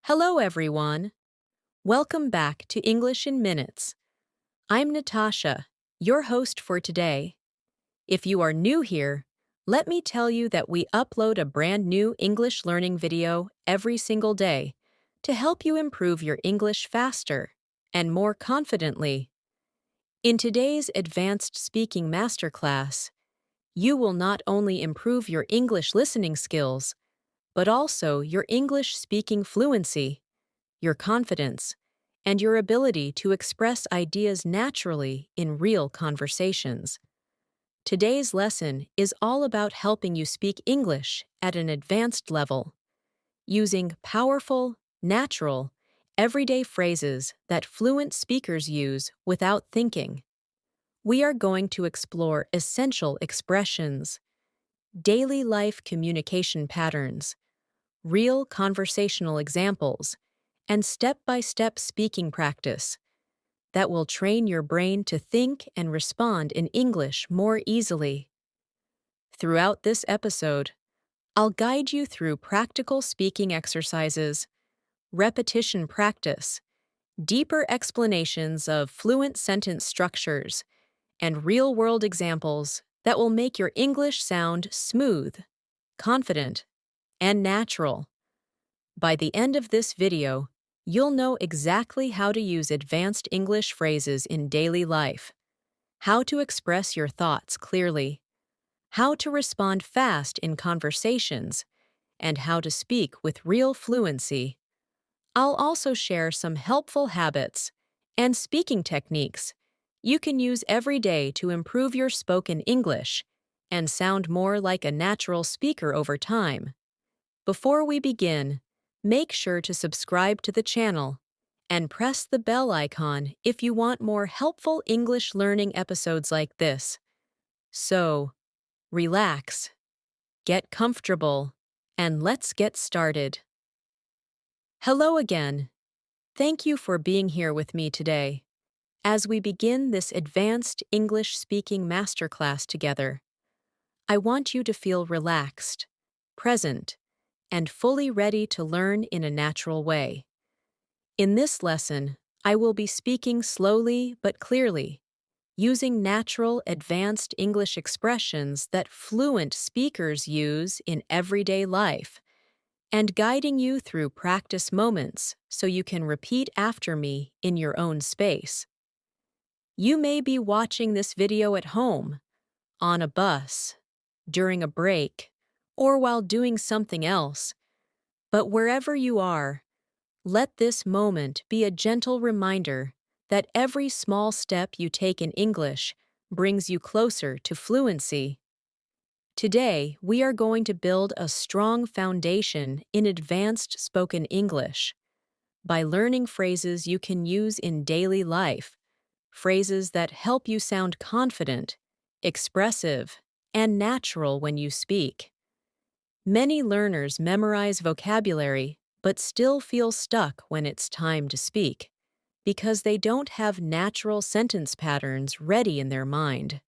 Hello, everyone. Welcome back to English in Minutes. I'm Natasha, your host for today. If you are new here, let me tell you that we upload a brand new English learning video every single day to help you improve your English faster and more confidently. In today's Advanced Speaking Masterclass, you will not only improve your English listening skills, but also your English speaking fluency, your confidence, and your ability to express ideas naturally in real conversations. Today's lesson is all about helping you speak English at an advanced level, using powerful, natural, everyday phrases that fluent speakers use without thinking. We are going to explore essential expressions, daily life communication patterns, real conversational examples, and step-by-step speaking practice that will train your brain to think and respond in English more easily. Throughout this episode, I'll guide you through practical speaking exercises, repetition practice, deeper explanations of fluent sentence structures, and real-world examples that will make your English sound smooth, confident, and natural. By the end of this video, you'll know exactly how to use advanced English phrases in daily life, how to express your thoughts clearly, how to respond fast in conversations, and how to speak with real fluency. I'll also share some helpful habits and speaking techniques you can use every day to improve your spoken English and sound more like a natural speaker over time. Before we begin, make sure to subscribe to the channel and press the bell icon if you want more helpful English learning episodes like this. So, relax, get comfortable, and let's get started. Hello again. Thank you for being here with me today as we begin this advanced English speaking masterclass together. I want you to feel relaxed, present, and fully ready to learn in a natural way. In this lesson, I will be speaking slowly but clearly, using natural, advanced English expressions that fluent speakers use in everyday life, and guiding you through practice moments so you can repeat after me in your own space. You may be watching this video at home, on a bus, during a break, or while doing something else, but wherever you are, let this moment be a gentle reminder that every small step you take in English brings you closer to fluency. Today, we are going to build a strong foundation in advanced spoken English by learning phrases you can use in daily life, phrases that help you sound confident, expressive, and natural when you speak. Many learners memorize vocabulary but still feel stuck when it's time to speak, because they don't have natural sentence patterns ready in their mind.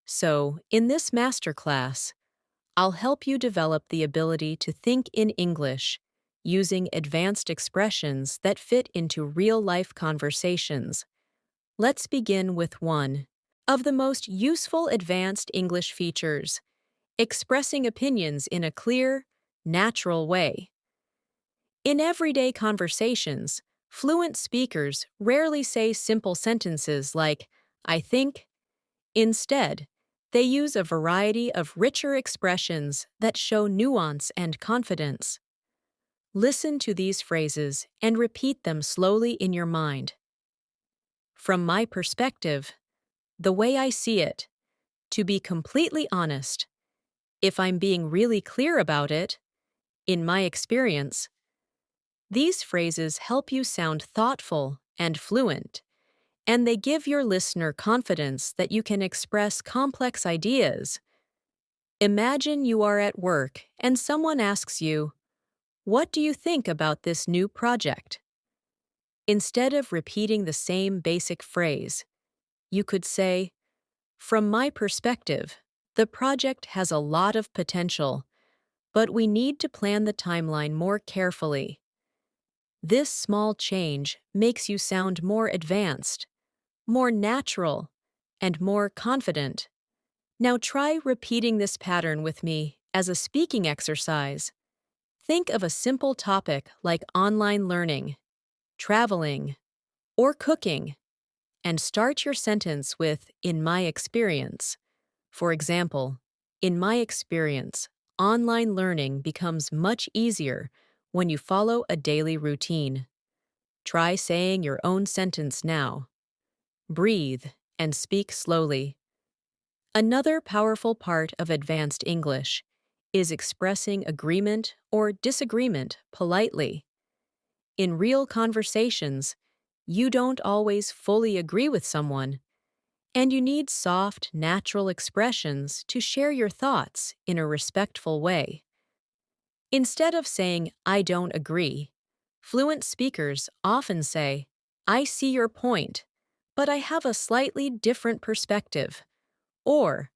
So, in this masterclass, I'll help you develop the ability to think in English using advanced expressions that fit into real-life conversations. Let's begin with one of the most useful advanced English features: expressing opinions in a clear, natural way. In everyday conversations, fluent speakers rarely say simple sentences like, "I think." Instead, they use a variety of richer expressions that show nuance and confidence. Listen to these phrases and repeat them slowly in your mind. From my perspective, the way I see it, to be completely honest, if I'm being really clear about it, in my experience, these phrases help you sound thoughtful and fluent, and they give your listener confidence that you can express complex ideas. Imagine you are at work and someone asks you, "What do you think about this new project?" Instead of repeating the same basic phrase, you could say, "From my perspective, the project has a lot of potential, but we need to plan the timeline more carefully." This small change makes you sound more advanced, more natural, and more confident. Now try repeating this pattern with me as a speaking exercise. Think of a simple topic like online learning, traveling, or cooking, and start your sentence with "in my experience." For example, in my experience, online learning becomes much easier when you follow a daily routine. Try saying your own sentence now. Breathe and speak slowly. Another powerful part of advanced English is expressing agreement or disagreement politely. In real conversations, you don't always fully agree with someone, and you need soft, natural expressions to share your thoughts in a respectful way. Instead of saying, "I don't agree," fluent speakers often say, "I see your point, but I have a slightly different perspective." Or,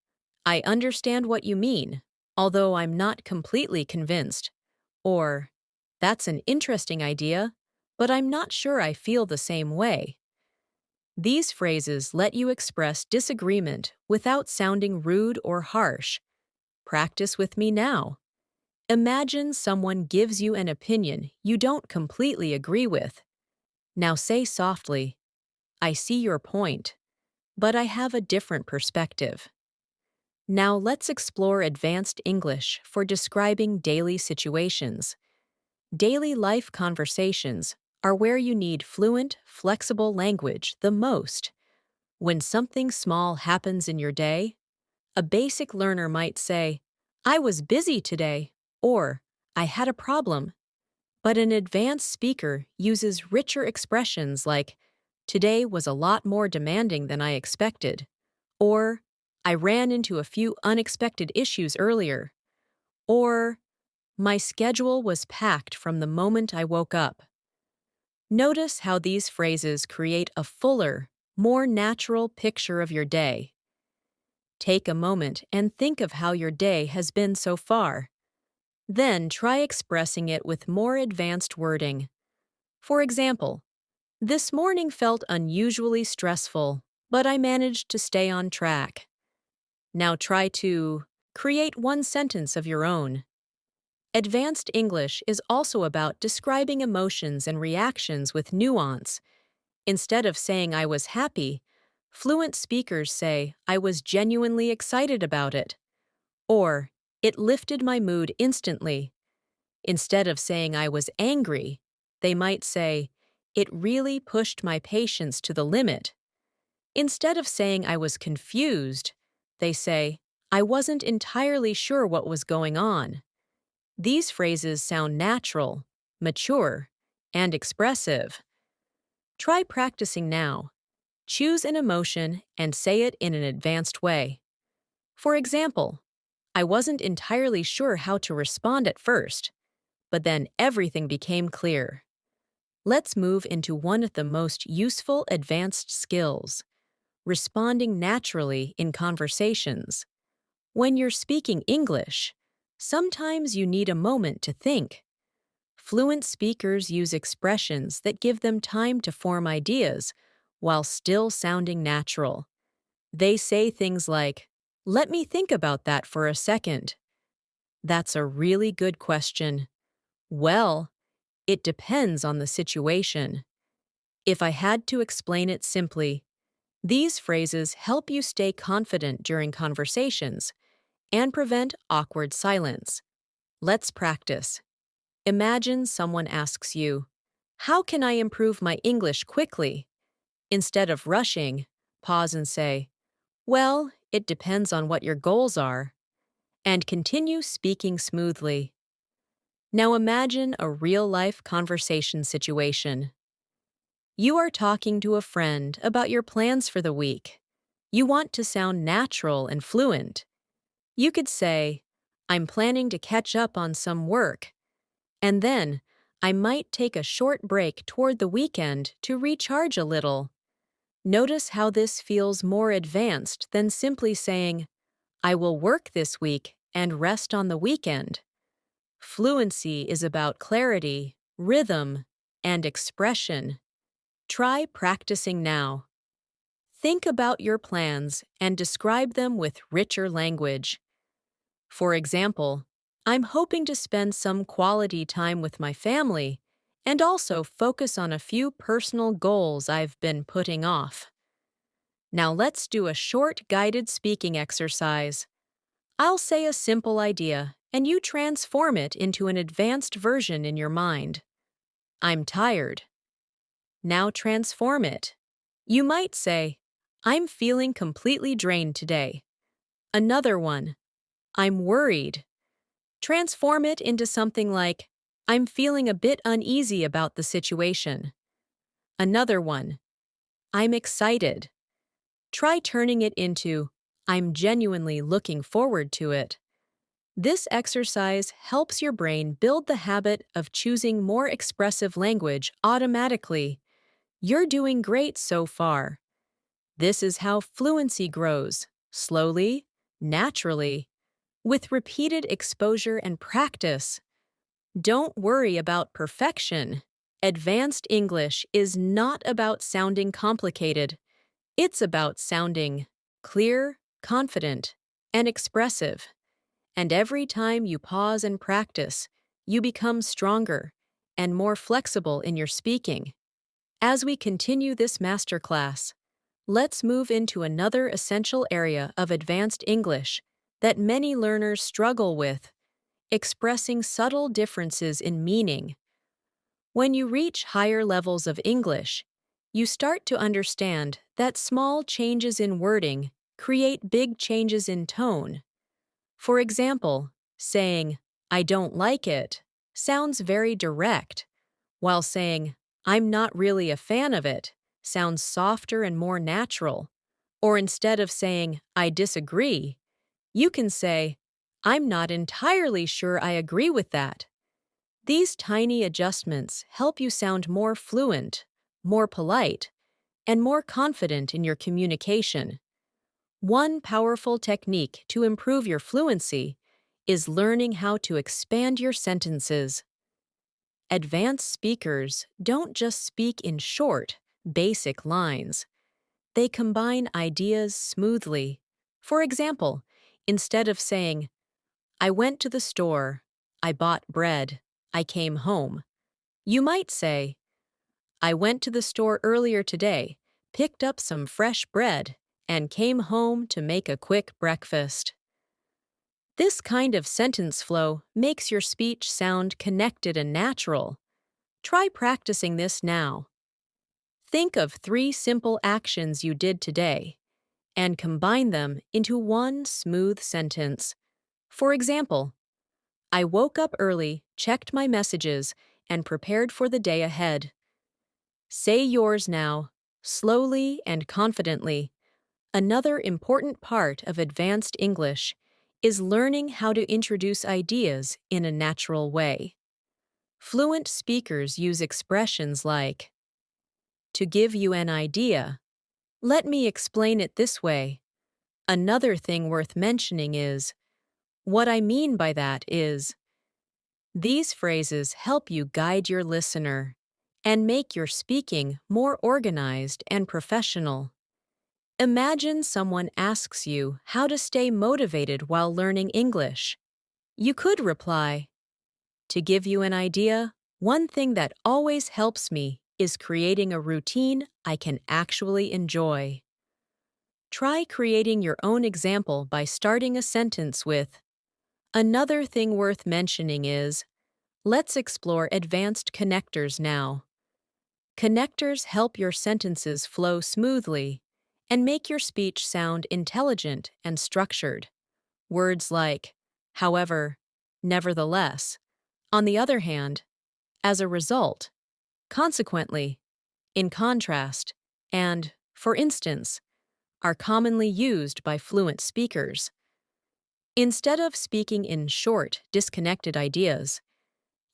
"I understand what you mean, although I'm not completely convinced." Or, "That's an interesting idea, but I'm not sure I feel the same way." These phrases let you express disagreement without sounding rude or harsh. Practice with me now. Imagine someone gives you an opinion you don't completely agree with. Now say softly, "I see your point, but I have a different perspective." Now let's explore advanced English for describing daily situations. Daily life conversations are where you need fluent, flexible language the most. When something small happens in your day, a basic learner might say, "I was busy today," or "I had a problem." But an advanced speaker uses richer expressions like, "Today was a lot more demanding than I expected," or "I ran into a few unexpected issues earlier," or "My schedule was packed from the moment I woke up." Notice how these phrases create a fuller, more natural picture of your day. Take a moment and think of how your day has been so far. Then try expressing it with more advanced wording. For example, "This morning felt unusually stressful, but I managed to stay on track." Now try to create one sentence of your own. Advanced English is also about describing emotions and reactions with nuance. Instead of saying "I was happy," fluent speakers say "I was genuinely excited about it," or "It lifted my mood instantly." Instead of saying "I was angry," they might say, "It really pushed my patience to the limit." Instead of saying "I was confused," they say, "I wasn't entirely sure what was going on." These phrases sound natural, mature, and expressive. Try practicing now. Choose an emotion and say it in an advanced way. For example, "I wasn't entirely sure how to respond at first, but then everything became clear." Let's move into one of the most useful advanced skills: responding naturally in conversations. When you're speaking English, sometimes you need a moment to think. Fluent speakers use expressions that give them time to form ideas while still sounding natural. They say things like, "Let me think about that for a second." "That's a really good question." "Well, it depends on the situation." "If I had to explain it simply," these phrases help you stay confident during conversations and prevent awkward silence. Let's practice. Imagine someone asks you, "How can I improve my English quickly?" Instead of rushing, pause and say, "Well, it depends on what your goals are," and continue speaking smoothly. Now imagine a real-life conversation situation. You are talking to a friend about your plans for the week. You want to sound natural and fluent. You could say, "I'm planning to catch up on some work," and then, "I might take a short break toward the weekend to recharge a little." Notice how this feels more advanced than simply saying, "I will work this week and rest on the weekend." Fluency is about clarity, rhythm, and expression. Try practicing now. Think about your plans and describe them with richer language. For example, I'm hoping to spend some quality time with my family and also focus on a few personal goals I've been putting off. Now let's do a short guided speaking exercise. I'll say a simple idea, and you transform it into an advanced version in your mind. I'm tired. Now transform it. You might say, I'm feeling completely drained today. Another one, I'm worried. Transform it into something like, I'm feeling a bit uneasy about the situation. Another one, I'm excited. Try turning it into, I'm genuinely looking forward to it. This exercise helps your brain build the habit of choosing more expressive language automatically. You're doing great so far. This is how fluency grows, slowly, naturally, with repeated exposure and practice. Don't worry about perfection. Advanced English is not about sounding complicated. It's about sounding clear, confident, and expressive. And every time you pause and practice, you become stronger and more flexible in your speaking. As we continue this masterclass, let's move into another essential area of advanced English that many learners struggle with: expressing subtle differences in meaning. When you reach higher levels of English, you start to understand that small changes in wording create big changes in tone. For example, saying, I don't like it, sounds very direct, while saying, I'm not really a fan of it, sounds softer and more natural. Or instead of saying, I disagree, you can say, I'm not entirely sure I agree with that. These tiny adjustments help you sound more fluent, more polite, and more confident in your communication. One powerful technique to improve your fluency is learning how to expand your sentences. Advanced speakers don't just speak in short, basic lines. They combine ideas smoothly. For example, instead of saying, I went to the store, I bought bread, I came home, you might say, I went to the store earlier today, picked up some fresh bread, and came home to make a quick breakfast. This kind of sentence flow makes your speech sound connected and natural. Try practicing this now. Think of 3 simple actions you did today and combine them into one smooth sentence. For example, I woke up early, checked my messages, and prepared for the day ahead. Say yours now, slowly and confidently. Another important part of advanced English is learning how to introduce ideas in a natural way. Fluent speakers use expressions like, to give you an idea, let me explain it this way. Another thing worth mentioning is, what I mean by that is. These phrases help you guide your listener and make your speaking more organized and professional. Imagine someone asks you how to stay motivated while learning English. You could reply, to give you an idea, one thing that always helps me is creating a routine I can actually enjoy. Try creating your own example by starting a sentence with, another thing worth mentioning is, let's explore advanced connectors now. Connectors help your sentences flow smoothly and make your speech sound intelligent and structured. Words like, however, nevertheless, on the other hand, as a result, consequently, in contrast, and, for instance, are commonly used by fluent speakers. Instead of speaking in short, disconnected ideas,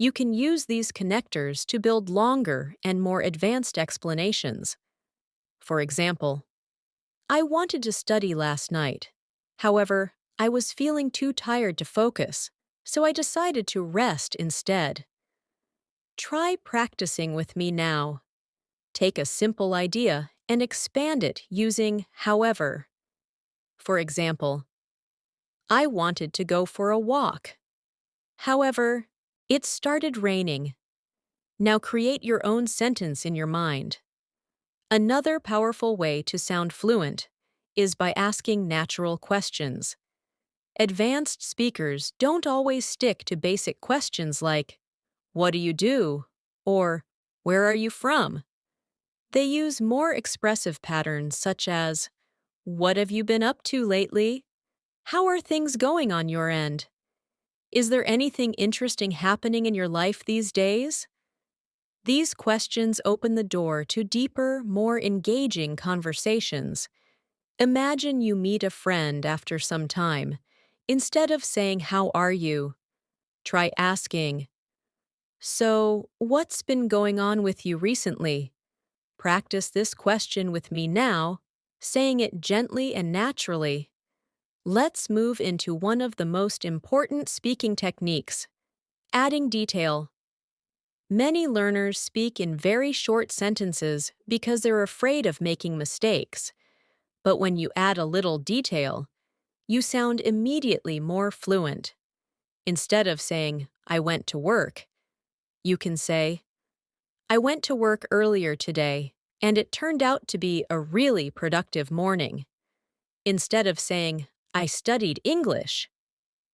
you can use these connectors to build longer and more advanced explanations. For example, I wanted to study last night. However, I was feeling too tired to focus, so I decided to rest instead. Try practicing with me now. Take a simple idea and expand it using however. For example, I wanted to go for a walk. However, it started raining. Now create your own sentence in your mind. Another powerful way to sound fluent is by asking natural questions. Advanced speakers don't always stick to basic questions like, "What do you do?" or "Where are you from?" They use more expressive patterns such as, "What have you been up to lately? How are things going on your end? Is there anything interesting happening in your life these days?" These questions open the door to deeper, more engaging conversations. Imagine you meet a friend after some time. Instead of saying, "How are you?" try asking, "So, what's been going on with you recently?" Practice this question with me now, saying it gently and naturally. Let's move into one of the most important speaking techniques, adding detail. Many learners speak in very short sentences because they're afraid of making mistakes. But when you add a little detail, you sound immediately more fluent. Instead of saying, "I went to work," you can say, "I went to work earlier today, and it turned out to be a really productive morning." Instead of saying, "I studied English,"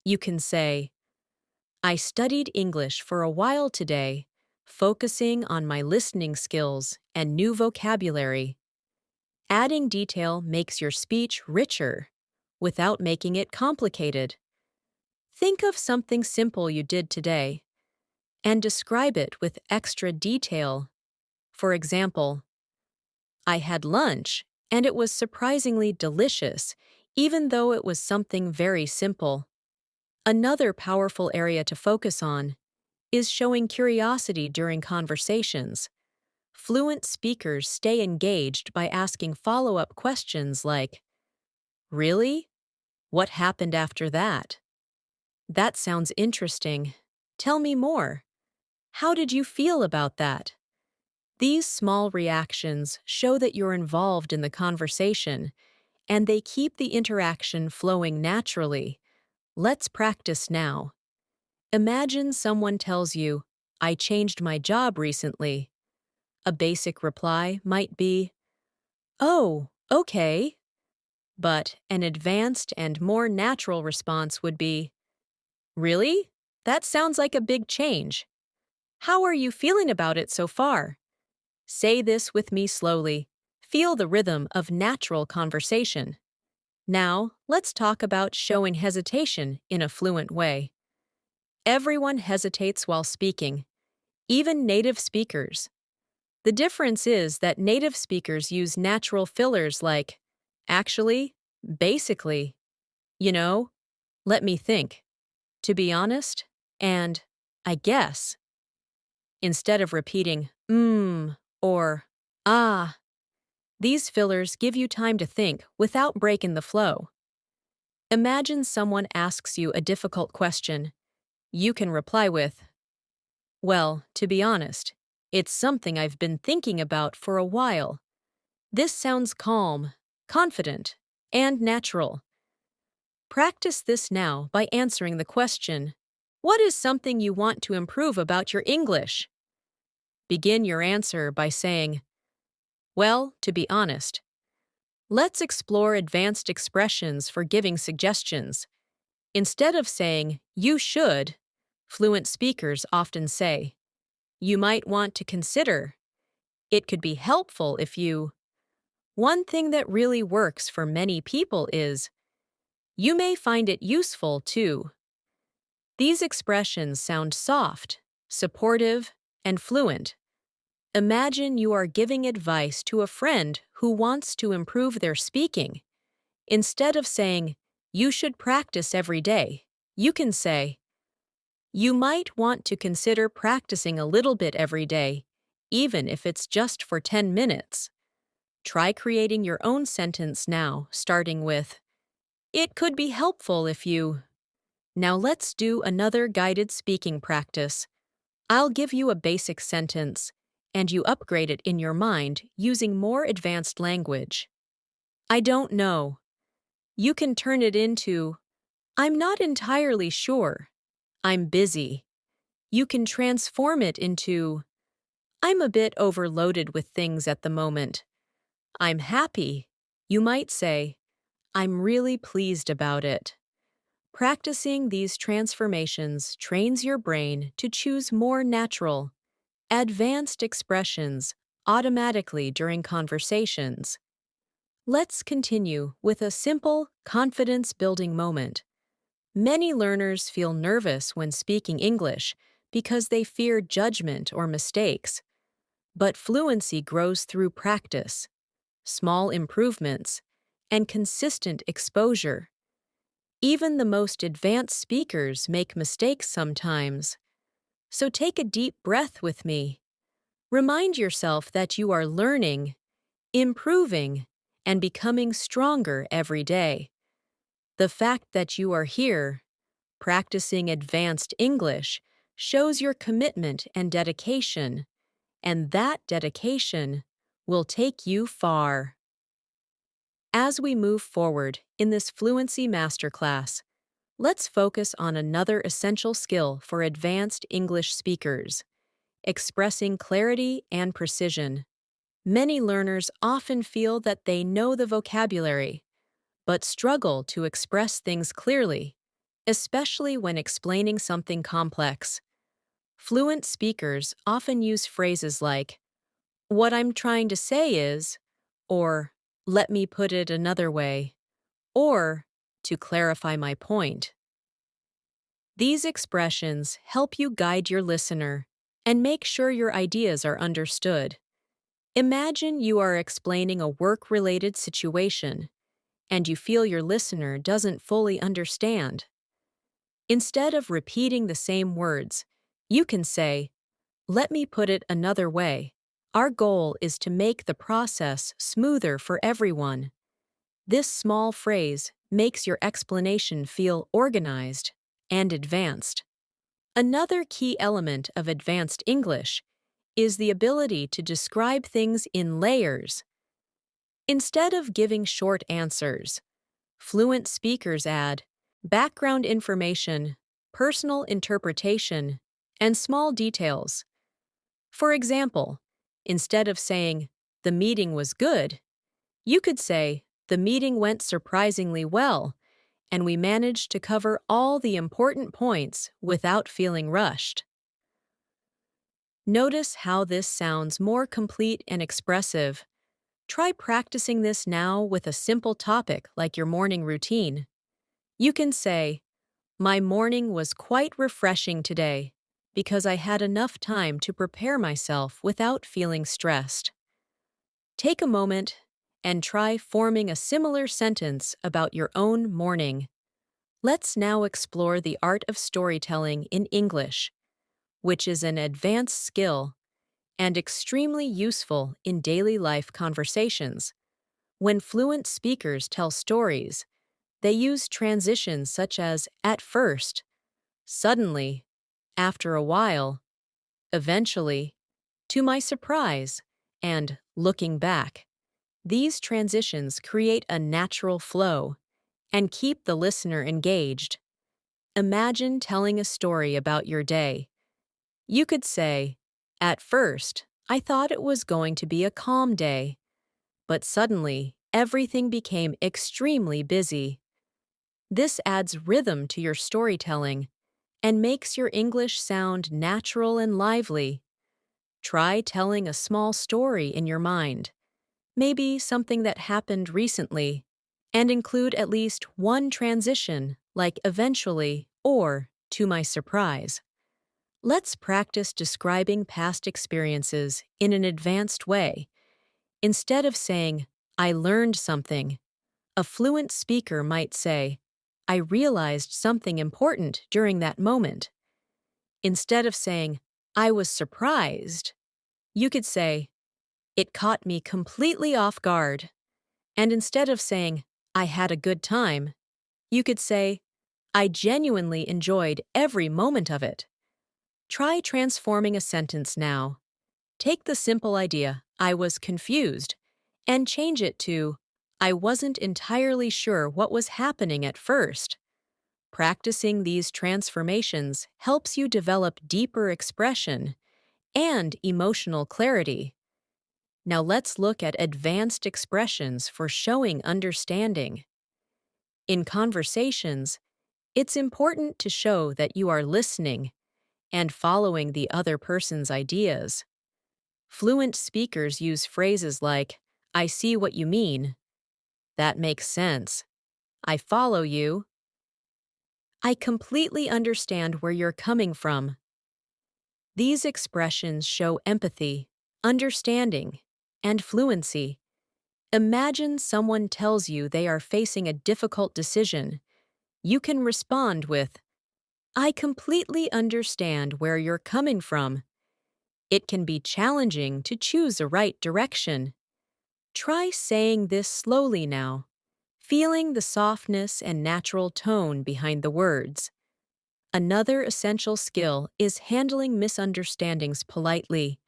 you can say, "I studied English for a while today, focusing on my listening skills and new vocabulary." Adding detail makes your speech richer without making it complicated. Think of something simple you did today and describe it with extra detail. For example, "I had lunch and it was surprisingly delicious, even though it was something very simple." Another powerful area to focus on is showing curiosity during conversations. Fluent speakers stay engaged by asking follow-up questions like, "Really? What happened after that? That sounds interesting. Tell me more. How did you feel about that?" These small reactions show that you're involved in the conversation, and they keep the interaction flowing naturally. Let's practice now. Imagine someone tells you, "I changed my job recently." A basic reply might be, "Oh, okay." But an advanced and more natural response would be, "Really? That sounds like a big change. How are you feeling about it so far?" Say this with me slowly. Feel the rhythm of natural conversation. Now, let's talk about showing hesitation in a fluent way. Everyone hesitates while speaking, even native speakers. The difference is that native speakers use natural fillers like, "Actually," "Basically," "You know," "Let me think," "To be honest," and "I guess." Instead of repeating or "ah." These fillers give you time to think without breaking the flow. Imagine someone asks you a difficult question. You can reply with, "Well, to be honest, it's something I've been thinking about for a while." This sounds calm, confident, and natural. Practice this now by answering the question, "What is something you want to improve about your English?" Begin your answer by saying, "Well, to be honest." Let's explore advanced expressions for giving suggestions. Instead of saying, "You should," fluent speakers often say, "You might want to consider." It could be helpful if you. One thing that really works for many people is, "You may find it useful too." These expressions sound soft, supportive, and fluent. Imagine you are giving advice to a friend who wants to improve their speaking. Instead of saying, "You should practice every day," you can say, "You might want to consider practicing a little bit every day, even if it's just for 10 minutes. Try creating your own sentence now, starting with, "It could be helpful if you." Now let's do another guided speaking practice. I'll give you a basic sentence, and you upgrade it in your mind using more advanced language. I don't know. You can turn it into, I'm not entirely sure. I'm busy. You can transform it into, I'm a bit overloaded with things at the moment. I'm happy. You might say, I'm really pleased about it. Practicing these transformations trains your brain to choose more natural, advanced expressions automatically during conversations. Let's continue with a simple, confidence-building moment. Many learners feel nervous when speaking English because they fear judgment or mistakes. But fluency grows through practice, small improvements, and consistent exposure. Even the most advanced speakers make mistakes sometimes. So take a deep breath with me. Remind yourself that you are learning, improving, and becoming stronger every day. The fact that you are here, practicing advanced English, shows your commitment and dedication, and that dedication will take you far. As we move forward in this fluency masterclass, let's focus on another essential skill for advanced English speakers: expressing clarity and precision. Many learners often feel that they know the vocabulary, but struggle to express things clearly, especially when explaining something complex. Fluent speakers often use phrases like, what I'm trying to say is, or let me put it another way, or to clarify my point. These expressions help you guide your listener and make sure your ideas are understood. Imagine you are explaining a work-related situation and you feel your listener doesn't fully understand. Instead of repeating the same words, you can say, let me put it another way. Our goal is to make the process smoother for everyone. This small phrase makes your explanation feel organized and advanced. Another key element of advanced English is the ability to describe things in layers. Instead of giving short answers, fluent speakers add background information, personal interpretation, and small details. For example, instead of saying, the meeting was good, you could say, the meeting went surprisingly well, and we managed to cover all the important points without feeling rushed. Notice how this sounds more complete and expressive. Try practicing this now with a simple topic like your morning routine. You can say, my morning was quite refreshing today because I had enough time to prepare myself without feeling stressed. Take a moment and try forming a similar sentence about your own morning. Let's now explore the art of storytelling in English, which is an advanced skill and extremely useful in daily life conversations. When fluent speakers tell stories, they use transitions such as at first, suddenly, after a while, eventually, to my surprise, and looking back. These transitions create a natural flow and keep the listener engaged. Imagine telling a story about your day. You could say, at first, I thought it was going to be a calm day, but suddenly, everything became extremely busy. This adds rhythm to your storytelling and makes your English sound natural and lively. Try telling a small story in your mind, maybe something that happened recently, and include at least one transition, like eventually or to my surprise. Let's practice describing past experiences in an advanced way. Instead of saying, I learned something, a fluent speaker might say, I realized something important during that moment. Instead of saying, I was surprised, you could say, it caught me completely off guard. And instead of saying, I had a good time, you could say, I genuinely enjoyed every moment of it. Try transforming a sentence now. Take the simple idea, I was confused, and change it to, I wasn't entirely sure what was happening at first. Practicing these transformations helps you develop deeper expression and emotional clarity. Now let's look at advanced expressions for showing understanding. In conversations, it's important to show that you are listening and following the other person's ideas. Fluent speakers use phrases like, I see what you mean, that makes sense, I follow you, I completely understand where you're coming from. These expressions show empathy, understanding, and fluency. Imagine someone tells you they are facing a difficult decision. You can respond with, I completely understand where you're coming from. It can be challenging to choose a right direction. Try saying this slowly now, feeling the softness and natural tone behind the words. Another essential skill is handling misunderstandings politely.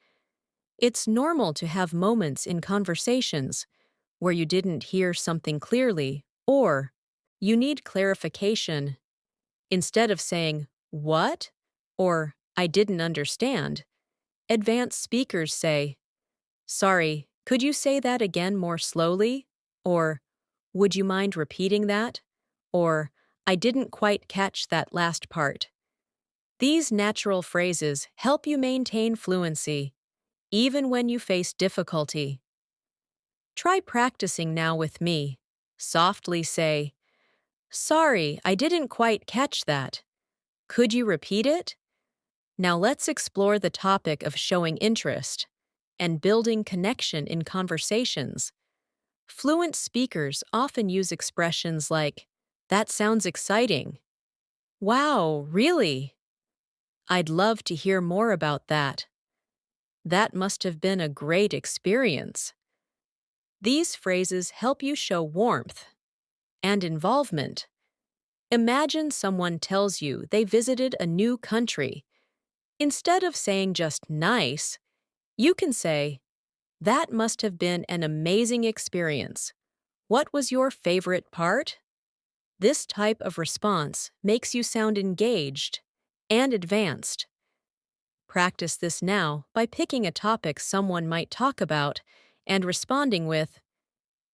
It's normal to have moments in conversations where you didn't hear something clearly or you need clarification. Instead of saying, what? Or, I didn't understand, advanced speakers say, sorry, could you say that again more slowly? Or, would you mind repeating that? Or, I didn't quite catch that last part. These natural phrases help you maintain fluency, even when you face difficulty. Try practicing now with me. Softly say, sorry, I didn't quite catch that. Could you repeat it? Now let's explore the topic of showing interest and building connection in conversations. Fluent speakers often use expressions like, that sounds exciting. Wow, really? I'd love to hear more about that. That must have been a great experience. These phrases help you show warmth and involvement. Imagine someone tells you they visited a new country. Instead of saying just nice, you can say, that must have been an amazing experience. What was your favorite part? This type of response makes you sound engaged and advanced. Practice this now by picking a topic someone might talk about and responding with,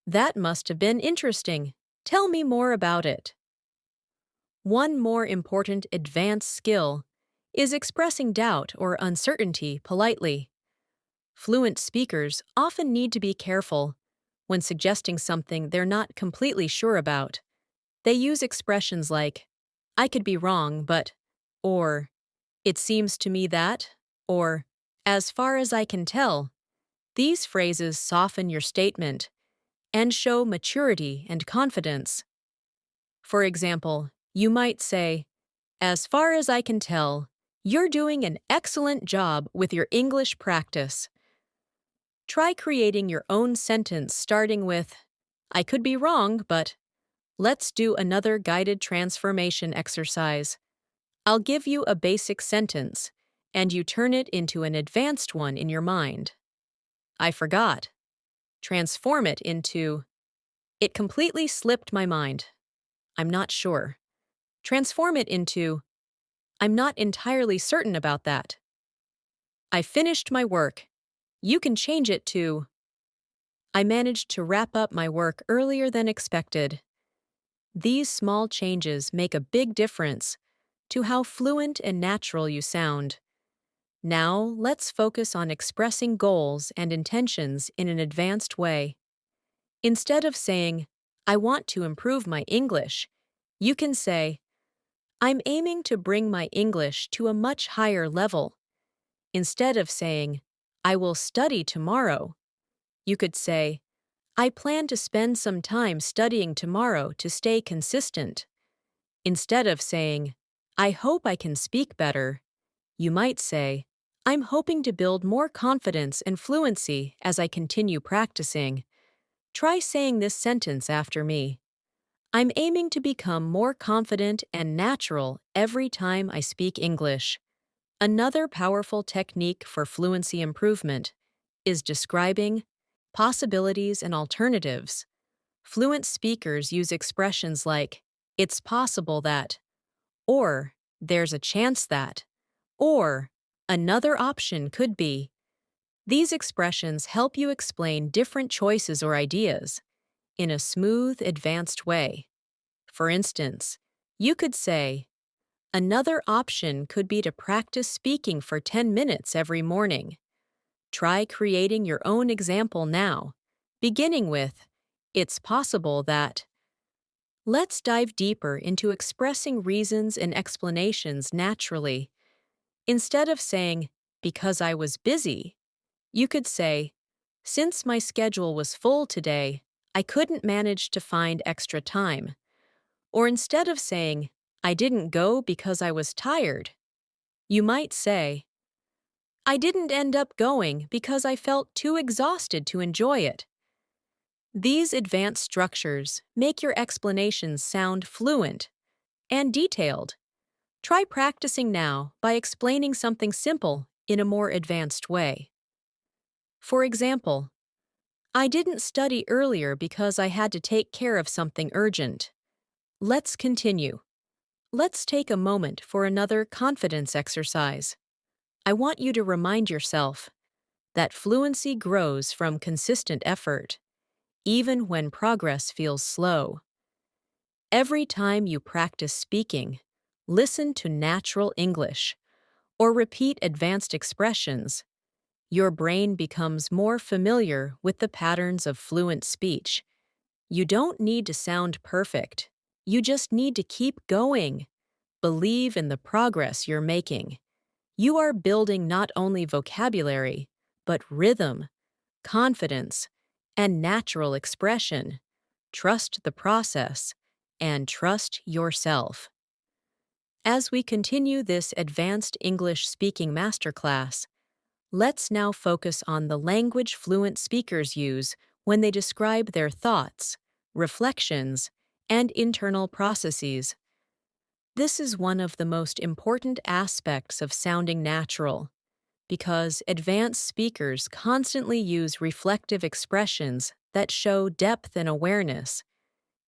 that must have been interesting. Tell me more about it. One more important advanced skill is expressing doubt or uncertainty politely. Fluent speakers often need to be careful when suggesting something they're not completely sure about. They use expressions like, I could be wrong, but, or, it seems to me that, or, as far as I can tell. These phrases soften your statement and show maturity and confidence. For example, you might say, as far as I can tell, you're doing an excellent job with your English practice. Try creating your own sentence starting with, I could be wrong, but let's do another guided transformation exercise. I'll give you a basic sentence, and you turn it into an advanced one in your mind. I forgot. Transform it into, it completely slipped my mind. I'm not sure. Transform it into, I'm not entirely certain about that. I finished my work. You can change it to, I managed to wrap up my work earlier than expected. These small changes make a big difference to how fluent and natural you sound. Now, let's focus on expressing goals and intentions in an advanced way. Instead of saying, I want to improve my English, you can say, I'm aiming to bring my English to a much higher level. Instead of saying, I will study tomorrow, you could say, I plan to spend some time studying tomorrow to stay consistent. Instead of saying, I hope I can speak better, you might say, I'm hoping to build more confidence and fluency as I continue practicing. Try saying this sentence after me. I'm aiming to become more confident and natural every time I speak English. Another powerful technique for fluency improvement is describing possibilities and alternatives. Fluent speakers use expressions like, it's possible that, or there's a chance that, or another option could be. These expressions help you explain different choices or ideas in a smooth, advanced way. For instance, you could say, another option could be to practice speaking for 10 minutes every morning. Try creating your own example now, beginning with, it's possible that. Let's dive deeper into expressing reasons and explanations naturally. Instead of saying, because I was busy, you could say, since my schedule was full today, I couldn't manage to find extra time. Or instead of saying, I didn't go because I was tired, you might say, I didn't end up going because I felt too exhausted to enjoy it. These advanced structures make your explanations sound fluent and detailed. Try practicing now by explaining something simple in a more advanced way. For example, I didn't study earlier because I had to take care of something urgent. Let's continue. Let's take a moment for another confidence exercise. I want you to remind yourself that fluency grows from consistent effort, even when progress feels slow. Every time you practice speaking, listen to natural English or repeat advanced expressions, your brain becomes more familiar with the patterns of fluent speech. You don't need to sound perfect. You just need to keep going. Believe in the progress you're making. You are building not only vocabulary, but rhythm, confidence, and natural expression. Trust the process and trust yourself. As we continue this advanced English speaking masterclass, let's now focus on the language fluent speakers use when they describe their thoughts, reflections, and internal processes. This is one of the most important aspects of sounding natural, because advanced speakers constantly use reflective expressions that show depth and awareness.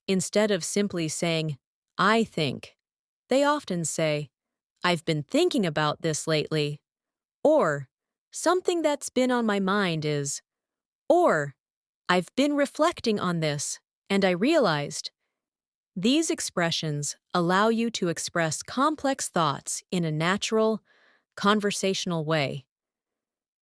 Instead of simply saying, I think, they often say, I've been thinking about this lately, or something that's been on my mind is, or I've been reflecting on this, and I realized. These expressions allow you to express complex thoughts in a natural, conversational way.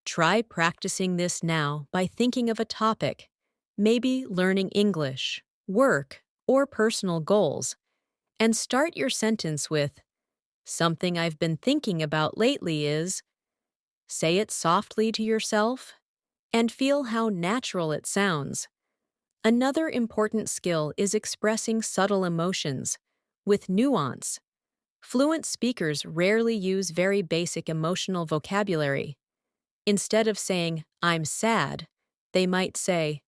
Try practicing this now by thinking of a topic, maybe learning English, work, or personal goals, and start your sentence with, something I've been thinking about lately is. Say it softly to yourself and feel how natural it sounds. Another important skill is expressing subtle emotions with nuance. Fluent speakers rarely use very basic emotional vocabulary. Instead of saying, I'm sad, they might say,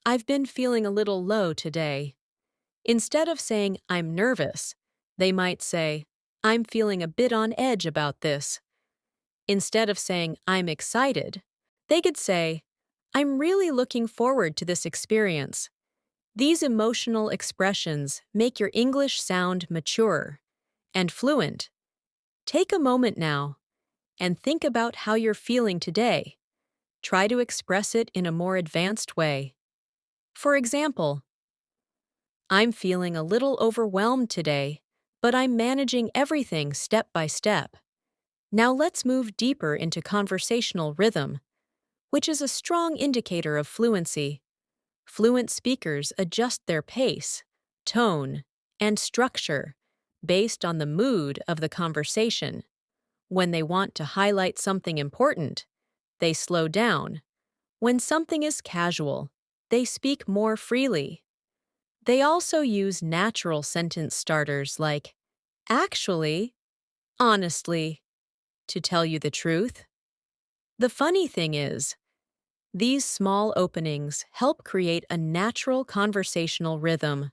I've been feeling a little low today. Instead of saying, I'm nervous, they might say, I'm feeling a bit on edge about this. Instead of saying, I'm excited, they could say, I'm really looking forward to this experience. These emotional expressions make your English sound mature and fluent. Take a moment now and think about how you're feeling today. Try to express it in a more advanced way. For example, I'm feeling a little overwhelmed today, but I'm managing everything step by step. Now let's move deeper into conversational rhythm, which is a strong indicator of fluency. Fluent speakers adjust their pace, tone, and structure based on the mood of the conversation. When they want to highlight something important, they slow down. When something is casual, they speak more freely. They also use natural sentence starters like, actually, honestly, to tell you the truth. The funny thing is, these small openings help create a natural conversational rhythm.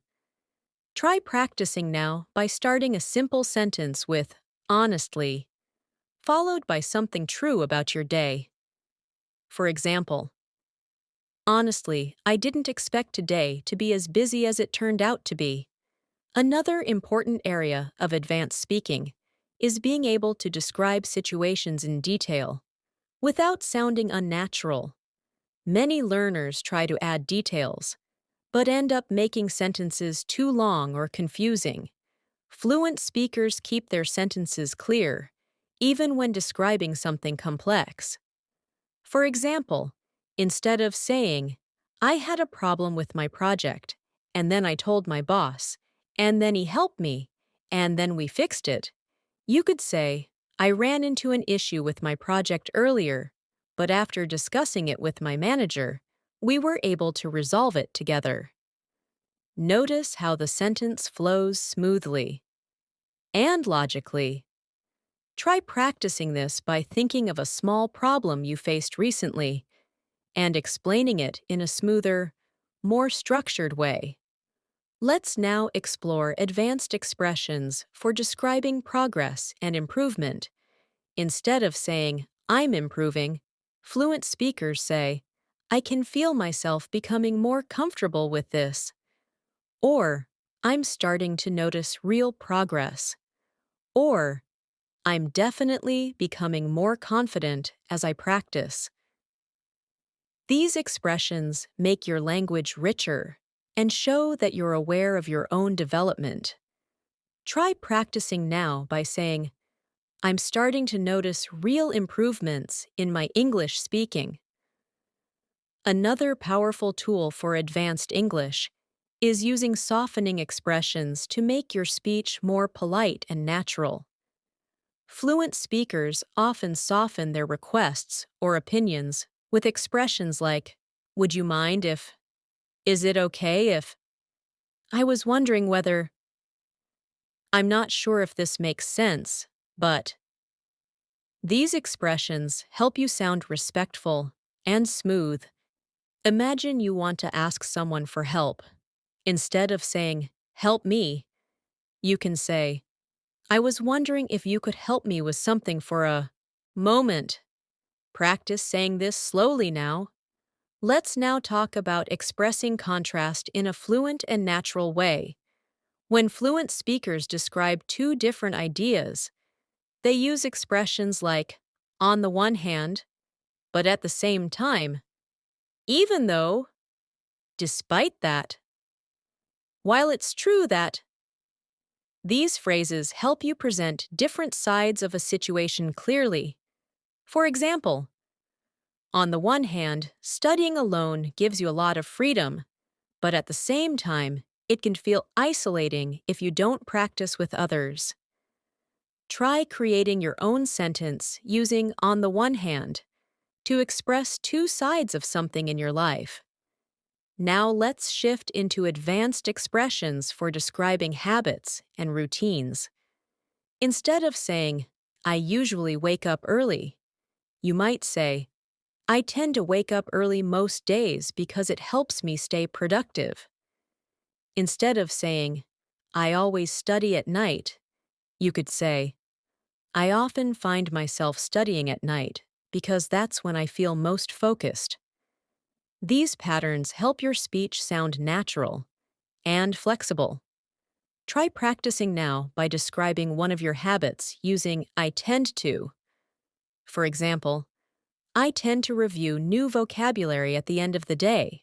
Try practicing now by starting a simple sentence with honestly. followed by something true about your day. For example, honestly, I didn't expect today to be as busy as it turned out to be. Another important area of advanced speaking is being able to describe situations in detail without sounding unnatural. Many learners try to add details, but end up making sentences too long or confusing. Fluent speakers keep their sentences clear, even when describing something complex. For example, instead of saying, I had a problem with my project, and then I told my boss, and then he helped me, and then we fixed it, you could say, I ran into an issue with my project earlier, but after discussing it with my manager, we were able to resolve it together. Notice how the sentence flows smoothly and logically. Try practicing this by thinking of a small problem you faced recently and explaining it in a smoother, more structured way. Let's now explore advanced expressions for describing progress and improvement. Instead of saying, I'm improving, fluent speakers say, I can feel myself becoming more comfortable with this. Or, I'm starting to notice real progress. Or, I'm definitely becoming more confident as I practice. These expressions make your language richer and show that you're aware of your own development. Try practicing now by saying, I'm starting to notice real improvements in my English speaking. Another powerful tool for advanced English is using softening expressions to make your speech more polite and natural. Fluent speakers often soften their requests or opinions with expressions like, would you mind if, is it okay if, I was wondering whether, I'm not sure if this makes sense, but. These expressions help you sound respectful and smooth. Imagine you want to ask someone for help. Instead of saying, help me, you can say, I was wondering if you could help me with something for a moment. Practice saying this slowly now. Let's now talk about expressing contrast in a fluent and natural way. When fluent speakers describe two different ideas, they use expressions like, on the one hand, but at the same time, even though, despite that. While it's true that, these phrases help you present different sides of a situation clearly. For example, on the one hand, studying alone gives you a lot of freedom, but at the same time, it can feel isolating if you don't practice with others. Try creating your own sentence using on the one hand to express two sides of something in your life. Now let's shift into advanced expressions for describing habits and routines. Instead of saying, I usually wake up early, you might say, I tend to wake up early most days because it helps me stay productive. Instead of saying, I always study at night, you could say, I often find myself studying at night because that's when I feel most focused. These patterns help your speech sound natural and flexible. Try practicing now by describing one of your habits using I tend to. For example, I tend to review new vocabulary at the end of the day.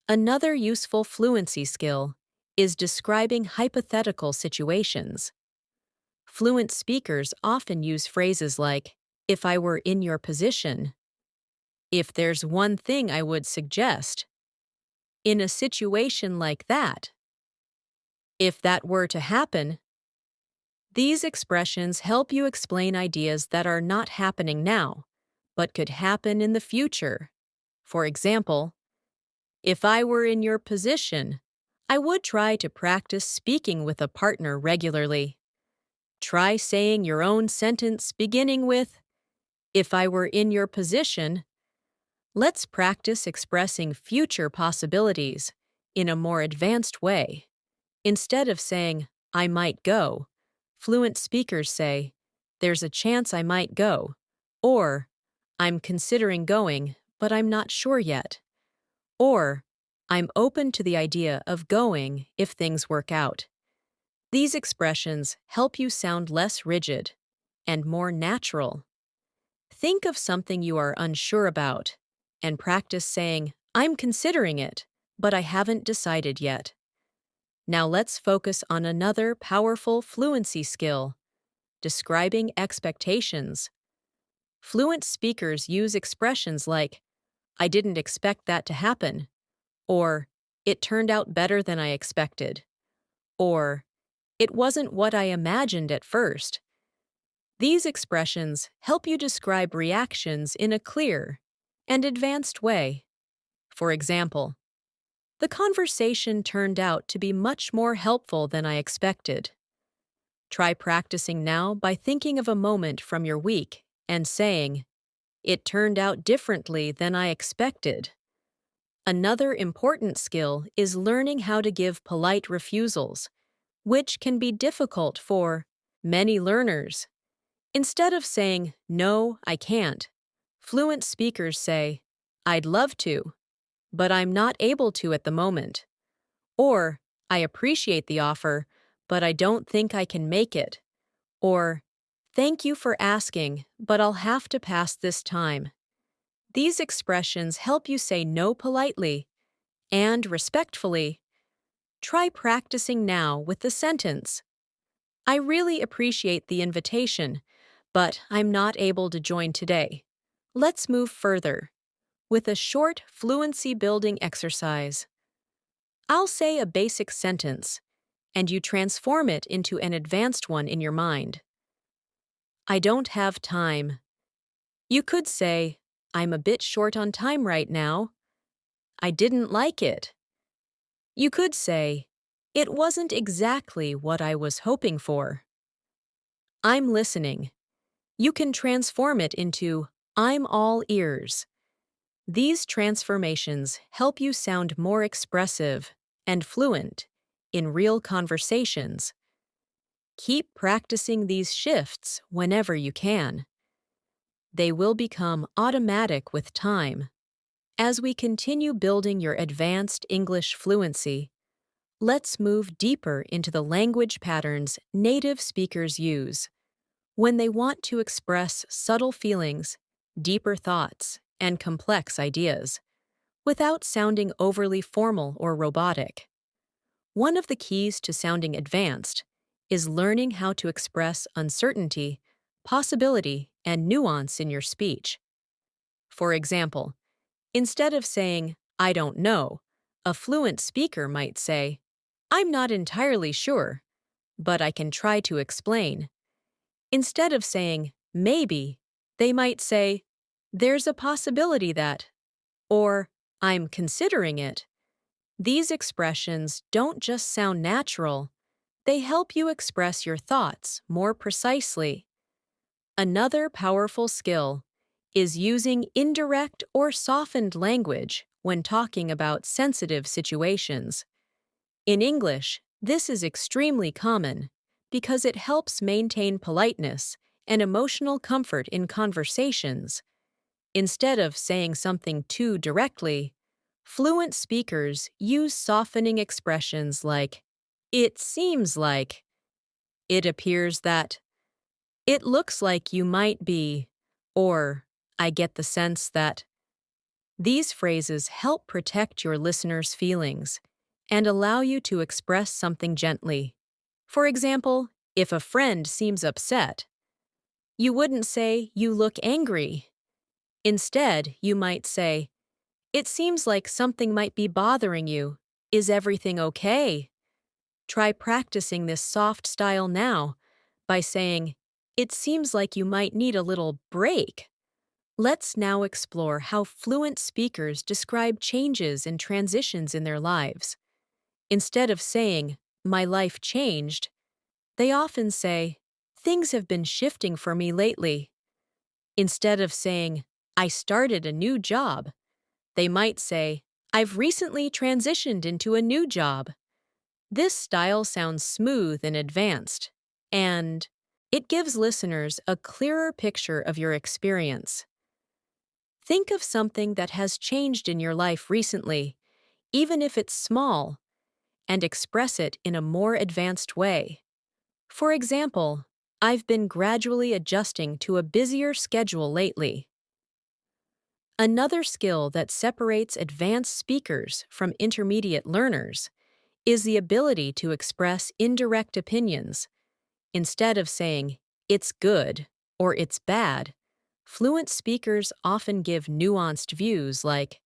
Another useful fluency skill is describing hypothetical situations. Fluent speakers often use phrases like, if I were in your position, if there's one thing I would suggest, in a situation like that, if that were to happen. These expressions help you explain ideas that are not happening now, but could happen in the future. For example, if I were in your position, I would try to practice speaking with a partner regularly. Try saying your own sentence beginning with, if I were in your position. Let's practice expressing future possibilities in a more advanced way. Instead of saying, I might go, fluent speakers say, there's a chance I might go, or I'm considering going, but I'm not sure yet, or I'm open to the idea of going if things work out. These expressions help you sound less rigid and more natural. Think of something you are unsure about and practice saying, I'm considering it, but I haven't decided yet. Now let's focus on another powerful fluency skill, describing expectations. Fluent speakers use expressions like, I didn't expect that to happen, or it turned out better than I expected, or it wasn't what I imagined at first. These expressions help you describe reactions in a clear and advanced way. For example, the conversation turned out to be much more helpful than I expected. Try practicing now by thinking of a moment from your week and saying, it turned out differently than I expected. Another important skill is learning how to give polite refusals, which can be difficult for many learners. Instead of saying, no, I can't, fluent speakers say, I'd love to, but I'm not able to at the moment. Or, I appreciate the offer, but I don't think I can make it. Or, thank you for asking, but I'll have to pass this time. These expressions help you say no politely and respectfully. Try practicing now with the sentence, I really appreciate the invitation, but I'm not able to join today. Let's move further with a short fluency building exercise. I'll say a basic sentence, and you transform it into an advanced one in your mind. I don't have time. You could say, I'm a bit short on time right now. I didn't like it. You could say, it wasn't exactly what I was hoping for. I'm listening. You can transform it into, I'm all ears. These transformations help you sound more expressive and fluent in real conversations. Keep practicing these shifts whenever you can. They will become automatic with time. As we continue building your advanced English fluency, let's move deeper into the language patterns native speakers use when they want to express subtle feelings, deeper thoughts, and complex ideas, without sounding overly formal or robotic. One of the keys to sounding advanced is learning how to express uncertainty, possibility, and nuance in your speech. For example, instead of saying, I don't know, a fluent speaker might say, I'm not entirely sure, but I can try to explain. Instead of saying, maybe, they might say, there's a possibility that, or I'm considering it. These expressions don't just sound natural, they help you express your thoughts more precisely. Another powerful skill is using indirect or softened language when talking about sensitive situations. In English, this is extremely common because it helps maintain politeness and emotional comfort in conversations. Instead of saying something too directly, fluent speakers use softening expressions like, it seems like, it appears that, it looks like you might be, or I get the sense that. These phrases help protect your listener's feelings and allow you to express something gently. For example, if a friend seems upset, you wouldn't say, you look angry. Instead, you might say, it seems like something might be bothering you. Is everything okay? Try practicing this soft style now by saying, it seems like you might need a little break. Let's now explore how fluent speakers describe changes and transitions in their lives. Instead of saying, my life changed, they often say, things have been shifting for me lately. Instead of saying, I started a new job, they might say, I've recently transitioned into a new job. This style sounds smooth and advanced, and It gives listeners a clearer picture of your experience. Think of something that has changed in your life recently, even if it's small, and express it in a more advanced way. For example, I've been gradually adjusting to a busier schedule lately. Another skill that separates advanced speakers from intermediate learners is the ability to express indirect opinions. Instead of saying, it's good or it's bad, fluent speakers often give nuanced views like,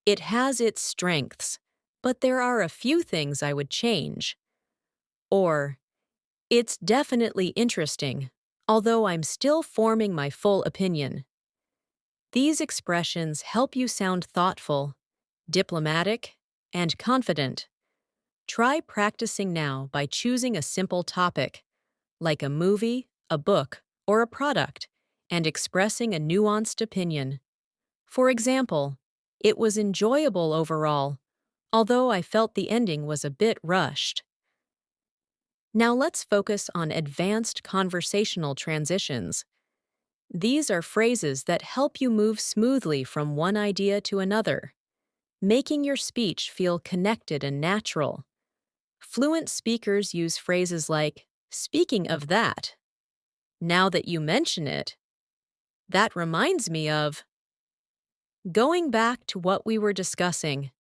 it has its strengths, but there are a few things I would change. Or, it's definitely interesting, although I'm still forming my full opinion. These expressions help you sound thoughtful, diplomatic, and confident. Try practicing now by choosing a simple topic, like a movie, a book, or a product, and expressing a nuanced opinion. For example, it was enjoyable overall, although I felt the ending was a bit rushed. Now let's focus on advanced conversational transitions. These are phrases that help you move smoothly from one idea to another, making your speech feel connected and natural. Fluent speakers use phrases like, speaking of that, now that you mention it, that reminds me of, going back to what we were discussing.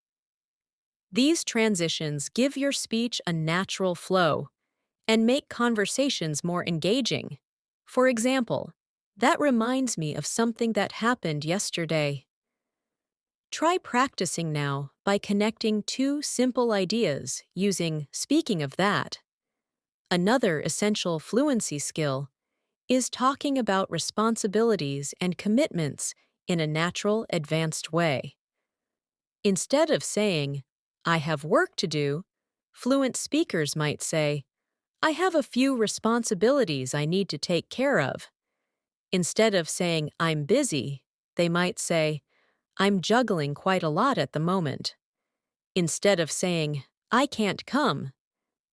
These transitions give your speech a natural flow and make conversations more engaging. For example, that reminds me of something that happened yesterday. Try practicing now by connecting two simple ideas using speaking of that. Another essential fluency skill is talking about responsibilities and commitments in a natural, advanced way. Instead of saying, I have work to do, fluent speakers might say, I have a few responsibilities I need to take care of. Instead of saying, I'm busy, they might say, I'm juggling quite a lot at the moment. Instead of saying, I can't come,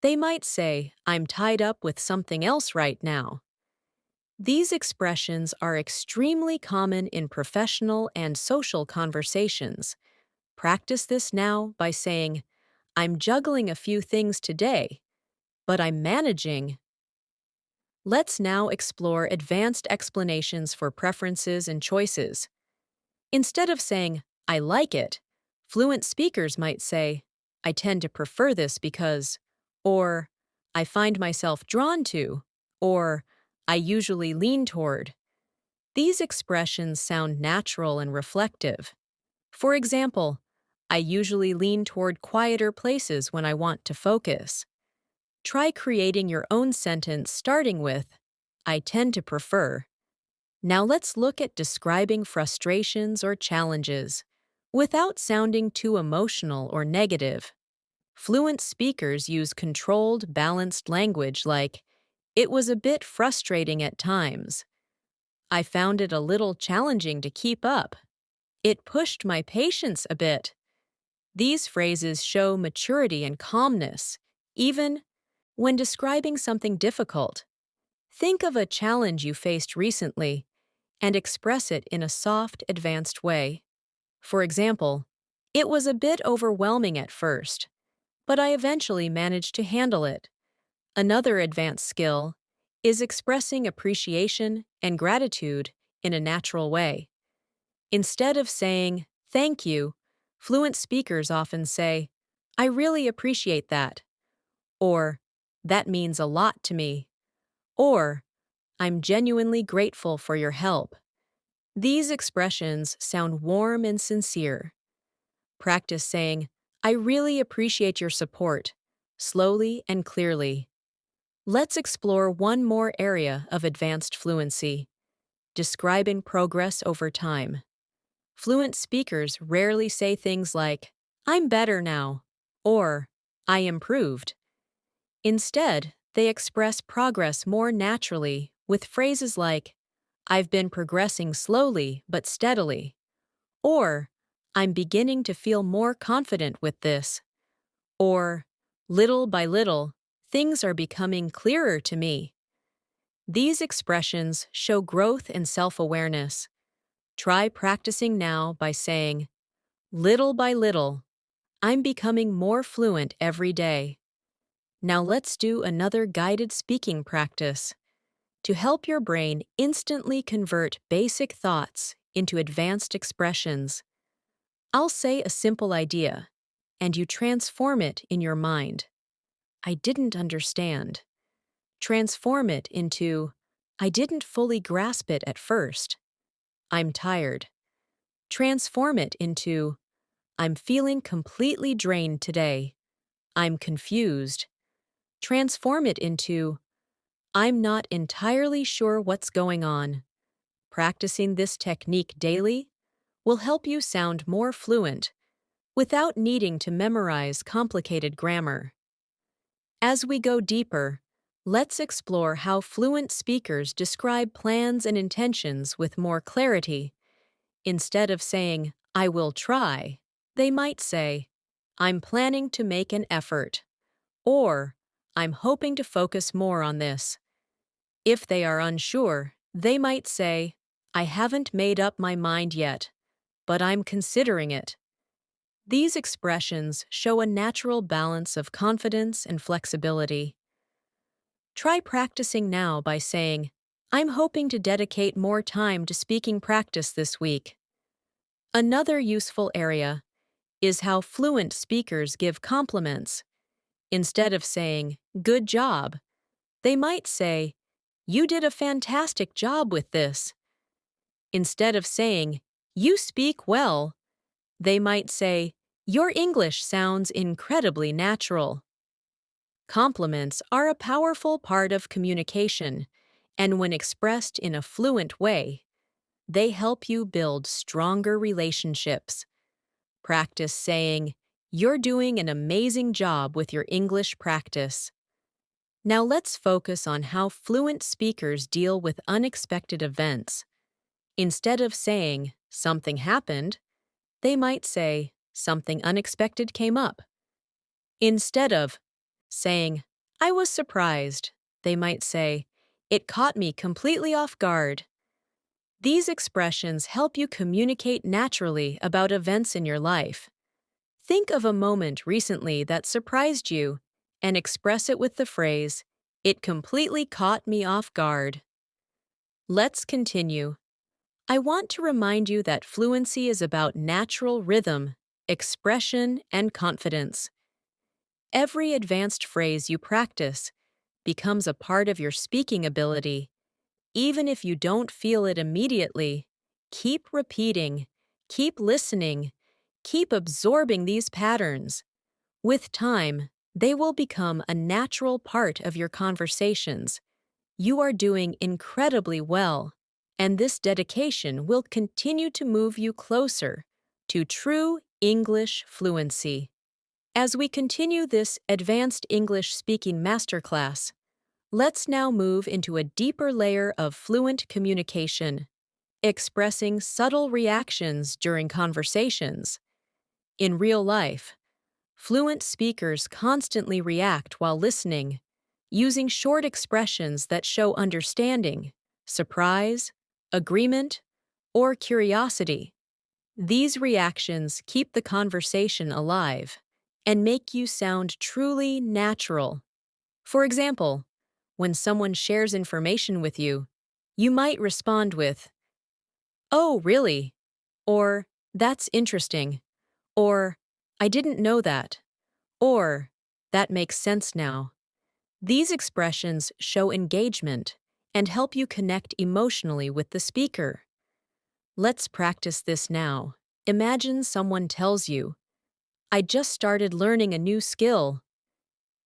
they might say, I'm tied up with something else right now. These expressions are extremely common in professional and social conversations. Practice this now by saying, I'm juggling a few things today, but I'm managing. Let's now explore advanced explanations for preferences and choices. Instead of saying, I like it, fluent speakers might say, I tend to prefer this because, or I find myself drawn to, or I usually lean toward. These expressions sound natural and reflective. For example, I usually lean toward quieter places when I want to focus. Try creating your own sentence starting with, I tend to prefer. Now let's look at describing frustrations or challenges without sounding too emotional or negative. Fluent speakers use controlled, balanced language like, it was a bit frustrating at times. I found it a little challenging to keep up. It pushed my patience a bit. These phrases show maturity and calmness, even when describing something difficult. Think of a challenge you faced recently and express it in a soft, advanced way. For example, it was a bit overwhelming at first, but I eventually managed to handle it. Another advanced skill is expressing appreciation and gratitude in a natural way. Instead of saying, thank you, fluent speakers often say, I really appreciate that, or that means a lot to me, or I'm genuinely grateful for your help. These expressions sound warm and sincere. Practice saying, I really appreciate your support, slowly and clearly. Let's explore one more area of advanced fluency, describing progress over time. Fluent speakers rarely say things like, I'm better now, or I improved. Instead, they express progress more naturally with phrases like, I've been progressing slowly but steadily, or I'm beginning to feel more confident with this, or little by little, things are becoming clearer to me. These expressions show growth and self-awareness. Try practicing now by saying, little by little, I'm becoming more fluent every day. Now let's do another guided speaking practice. To help your brain instantly convert basic thoughts into advanced expressions, I'll say a simple idea, and you transform it in your mind. I didn't understand. Transform it into, I didn't fully grasp it at first. I'm tired. Transform it into, I'm feeling completely drained today. I'm confused. Transform it into, I'm not entirely sure what's going on. Practicing this technique daily will help you sound more fluent without needing to memorize complicated grammar. As we go deeper, let's explore how fluent speakers describe plans and intentions with more clarity. Instead of saying, I will try, they might say, I'm planning to make an effort, or I'm hoping to focus more on this. If they are unsure, they might say, I haven't made up my mind yet, but I'm considering it. These expressions show a natural balance of confidence and flexibility. Try practicing now by saying, I'm hoping to dedicate more time to speaking practice this week. Another useful area is how fluent speakers give compliments. Instead of saying, good job, they might say, you did a fantastic job with this. Instead of saying, you speak well, they might say, your English sounds incredibly natural. Compliments are a powerful part of communication, and when expressed in a fluent way, they help you build stronger relationships. Practice saying, you're doing an amazing job with your English practice. Now let's focus on how fluent speakers deal with unexpected events. Instead of saying, something happened, they might say, something unexpected came up. Instead of saying, I was surprised, they might say, it caught me completely off guard. These expressions help you communicate naturally about events in your life. Think of a moment recently that surprised you and express it with the phrase, it completely caught me off guard. Let's continue. I want to remind you that fluency is about natural rhythm, expression, and confidence. Every advanced phrase you practice becomes a part of your speaking ability. Even if you don't feel it immediately, keep repeating, keep listening, keep absorbing these patterns. With time, they will become a natural part of your conversations. You are doing incredibly well, and this dedication will continue to move you closer to true English fluency. As we continue this advanced English speaking masterclass, let's now move into a deeper layer of fluent communication, expressing subtle reactions during conversations. In real life, fluent speakers constantly react while listening, using short expressions that show understanding, surprise, agreement, or curiosity. These reactions keep the conversation alive and make you sound truly natural. For example, when someone shares information with you, you might respond with, "Oh, really?" Or, "That's interesting." Or, "I didn't know that." Or, "That makes sense now." These expressions show engagement and help you connect emotionally with the speaker. Let's practice this now. Imagine someone tells you, I just started learning a new skill.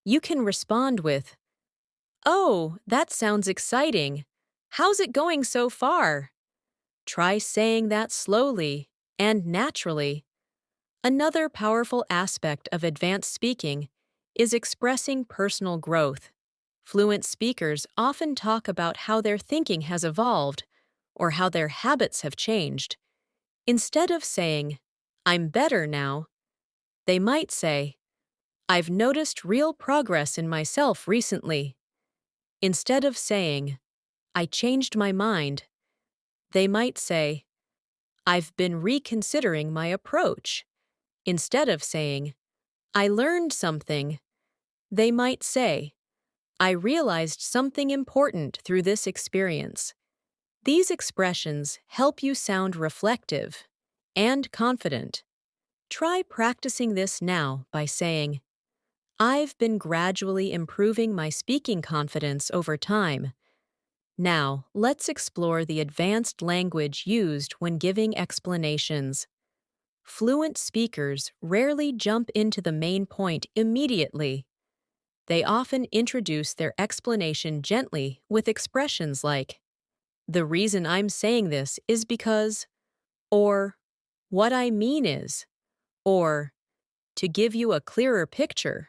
You can respond with, Oh, that sounds exciting. How's it going so far? Try saying that slowly and naturally. Another powerful aspect of advanced speaking is expressing personal growth. Fluent speakers often talk about how their thinking has evolved or how their habits have changed. Instead of saying, I'm better now, they might say, I've noticed real progress in myself recently. Instead of saying, I changed my mind. They might say, I've been reconsidering my approach. Instead of saying, I learned something, they might say, I realized something important through this experience. These expressions help you sound reflective and confident. Try practicing this now by saying, I've been gradually improving my speaking confidence over time. Now, let's explore the advanced language used when giving explanations. Fluent speakers rarely jump into the main point immediately. They often introduce their explanation gently with expressions like, the reason I'm saying this is because, or what I mean is, or to give you a clearer picture,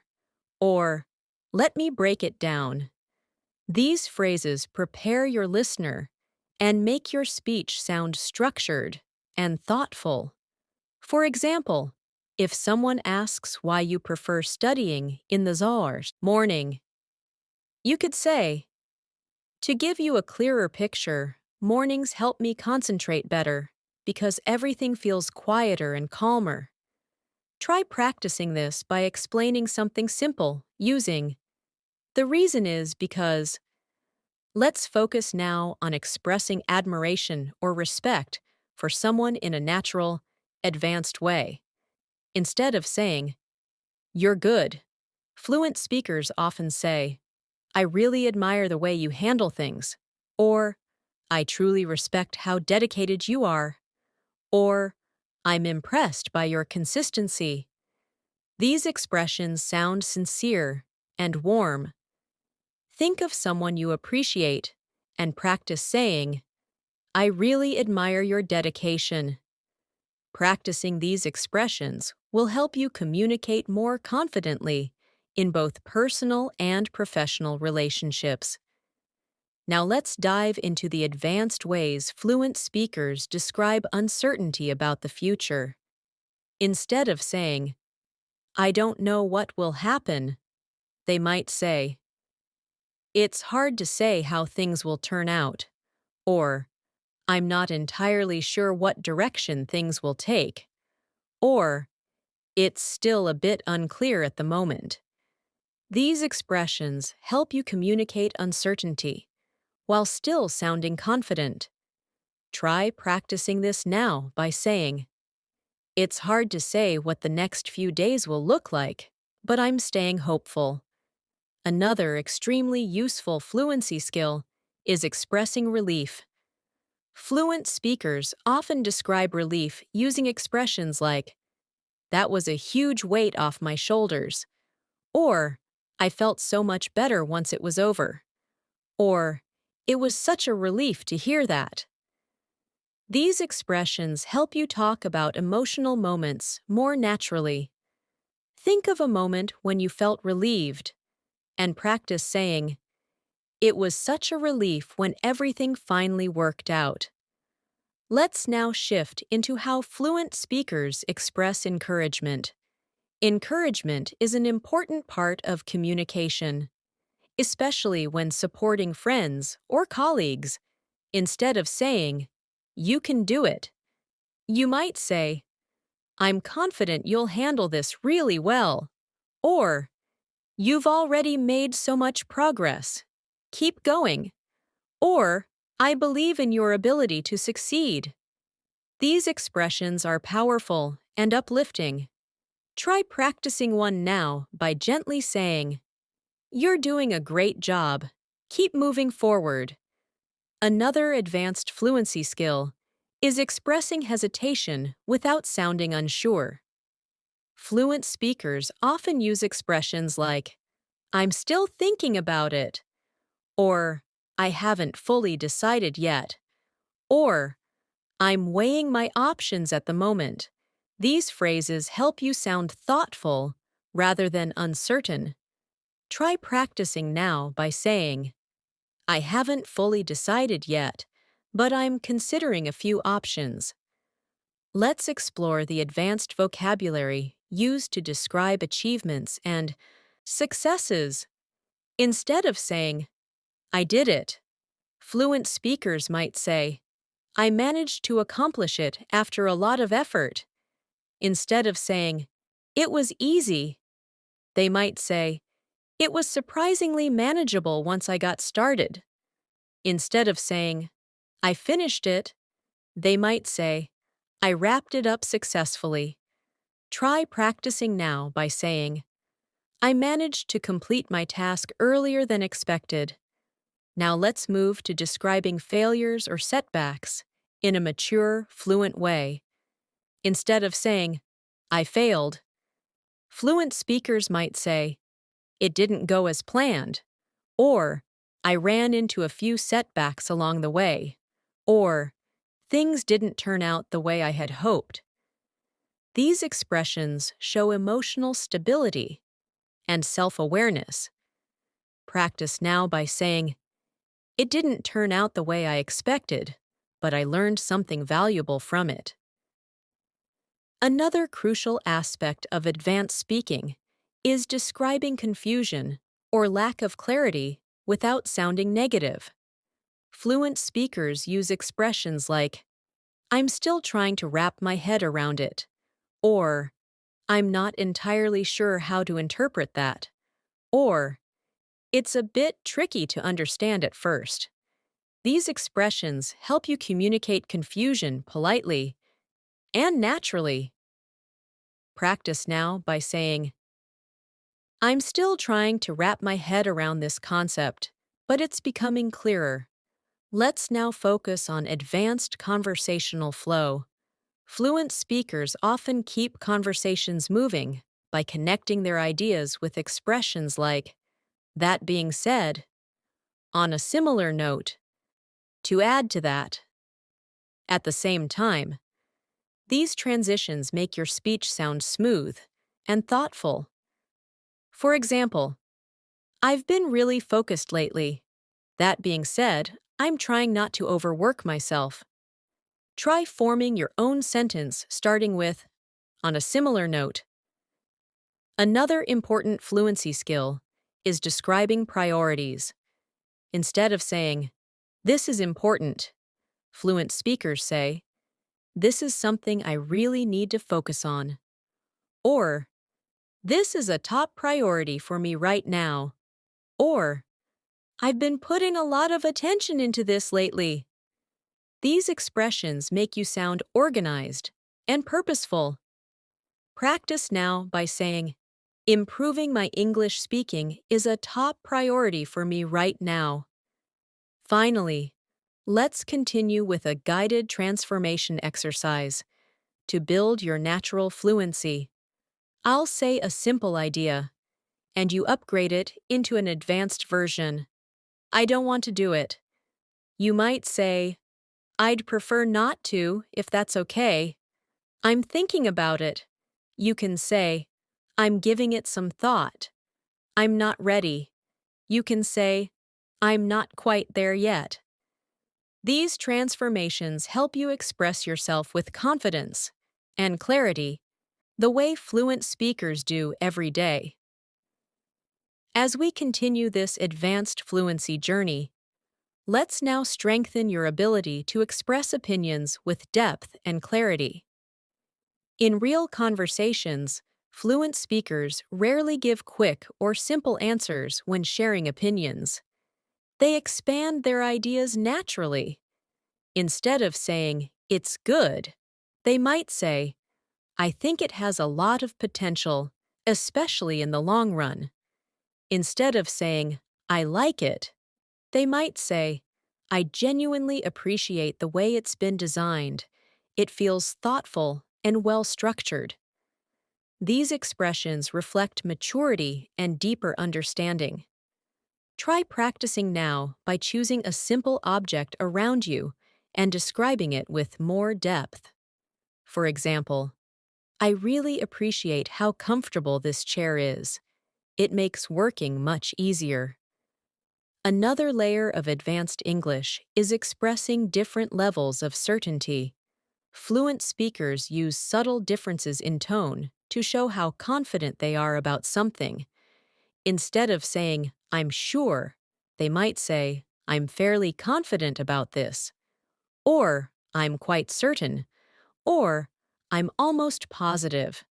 or let me break it down. These phrases prepare your listener and make your speech sound structured and thoughtful. For example, if someone asks why you prefer studying in the morning, you could say, to give you a clearer picture, mornings help me concentrate better because everything feels quieter and calmer. Try practicing this by explaining something simple using, the reason is because. Let's focus now on expressing admiration or respect for someone in a natural, advanced way. Instead of saying, you're good, fluent speakers often say, I really admire the way you handle things, or I truly respect how dedicated you are, or I'm impressed by your consistency. These expressions sound sincere and warm. Think of someone you appreciate and practice saying, I really admire your dedication. Practicing these expressions will help you communicate more confidently in both personal and professional relationships. Now let's dive into the advanced ways fluent speakers describe uncertainty about the future. Instead of saying, I don't know what will happen, they might say, it's hard to say how things will turn out, or I'm not entirely sure what direction things will take, or it's still a bit unclear at the moment. These expressions help you communicate uncertainty while still sounding confident. Try practicing this now by saying, it's hard to say what the next few days will look like, but I'm staying hopeful. Another extremely useful fluency skill is expressing relief. Fluent speakers often describe relief using expressions like, that was a huge weight off my shoulders, or I felt so much better once it was over, or it was such a relief to hear that. These expressions help you talk about emotional moments more naturally. Think of a moment when you felt relieved, and practice saying, it was such a relief when everything finally worked out. Let's now shift into how fluent speakers express encouragement. Encouragement is an important part of communication, especially when supporting friends or colleagues. Instead of saying, you can do it, you might say, I'm confident you'll handle this really well, or you've already made so much progress. Keep going, or I believe in your ability to succeed. These expressions are powerful and uplifting. Try practicing one now by gently saying, you're doing a great job. Keep moving forward. Another advanced fluency skill is expressing hesitation without sounding unsure. Fluent speakers often use expressions like, I'm still thinking about it, or I haven't fully decided yet, or I'm weighing my options at the moment. These phrases help you sound thoughtful rather than uncertain. Try practicing now by saying, I haven't fully decided yet, but I'm considering a few options. Let's explore the advanced vocabulary used to describe achievements and successes. Instead of saying, I did it, Fluent speakers might say, I managed to accomplish it after a lot of effort. Instead of saying, it was easy, they might say, it was surprisingly manageable once I got started. Instead of saying, I finished it, they might say, I wrapped it up successfully. Try practicing now by saying, I managed to complete my task earlier than expected. Now let's move to describing failures or setbacks in a mature, fluent way. Instead of saying, I failed, fluent speakers might say, it didn't go as planned, or I ran into a few setbacks along the way, or things didn't turn out the way I had hoped. These expressions show emotional stability and self-awareness. Practice now by saying, it didn't turn out the way I expected, but I learned something valuable from it. Another crucial aspect of advanced speaking is describing confusion or lack of clarity without sounding negative. Fluent speakers use expressions like, I'm still trying to wrap my head around it, or I'm not entirely sure how to interpret that, or it's a bit tricky to understand at first. These expressions help you communicate confusion politely and naturally. Practice now by saying, I'm still trying to wrap my head around this concept, but it's becoming clearer. Let's now focus on advanced conversational flow. Fluent speakers often keep conversations moving by connecting their ideas with expressions like, that being said, on a similar note, to add to that. At the same time, these transitions make your speech sound smooth and thoughtful. For example, I've been really focused lately. That being said, I'm trying not to overwork myself. Try forming your own sentence starting with, on a similar note. Another important fluency skill is describing priorities. Instead of saying, this is important, fluent speakers say, this is something I really need to focus on. Or, this is a top priority for me right now. Or, I've been putting a lot of attention into this lately. These expressions make you sound organized and purposeful. Practice now by saying, improving my English speaking is a top priority for me right now. Finally, let's continue with a guided transformation exercise to build your natural fluency. I'll say a simple idea, and you upgrade it into an advanced version. I don't want to do it. You might say, I'd prefer not to, if that's okay. I'm thinking about it. You can say, I'm giving it some thought. I'm not ready. You can say, I'm not quite there yet. These transformations help you express yourself with confidence and clarity, the way fluent speakers do every day. As we continue this advanced fluency journey, let's now strengthen your ability to express opinions with depth and clarity. In real conversations, fluent speakers rarely give quick or simple answers when sharing opinions. They expand their ideas naturally. Instead of saying, it's good, they might say, I think it has a lot of potential, especially in the long run. Instead of saying, I like it, they might say, I genuinely appreciate the way it's been designed. It feels thoughtful and well-structured. These expressions reflect maturity and deeper understanding. Try practicing now by choosing a simple object around you and describing it with more depth. For example, I really appreciate how comfortable this chair is. It makes working much easier. Another layer of advanced English is expressing different levels of certainty. Fluent speakers use subtle differences in tone to show how confident they are about something. Instead of saying, I'm sure, they might say, I'm fairly confident about this, or I'm quite certain, or I'm almost positive.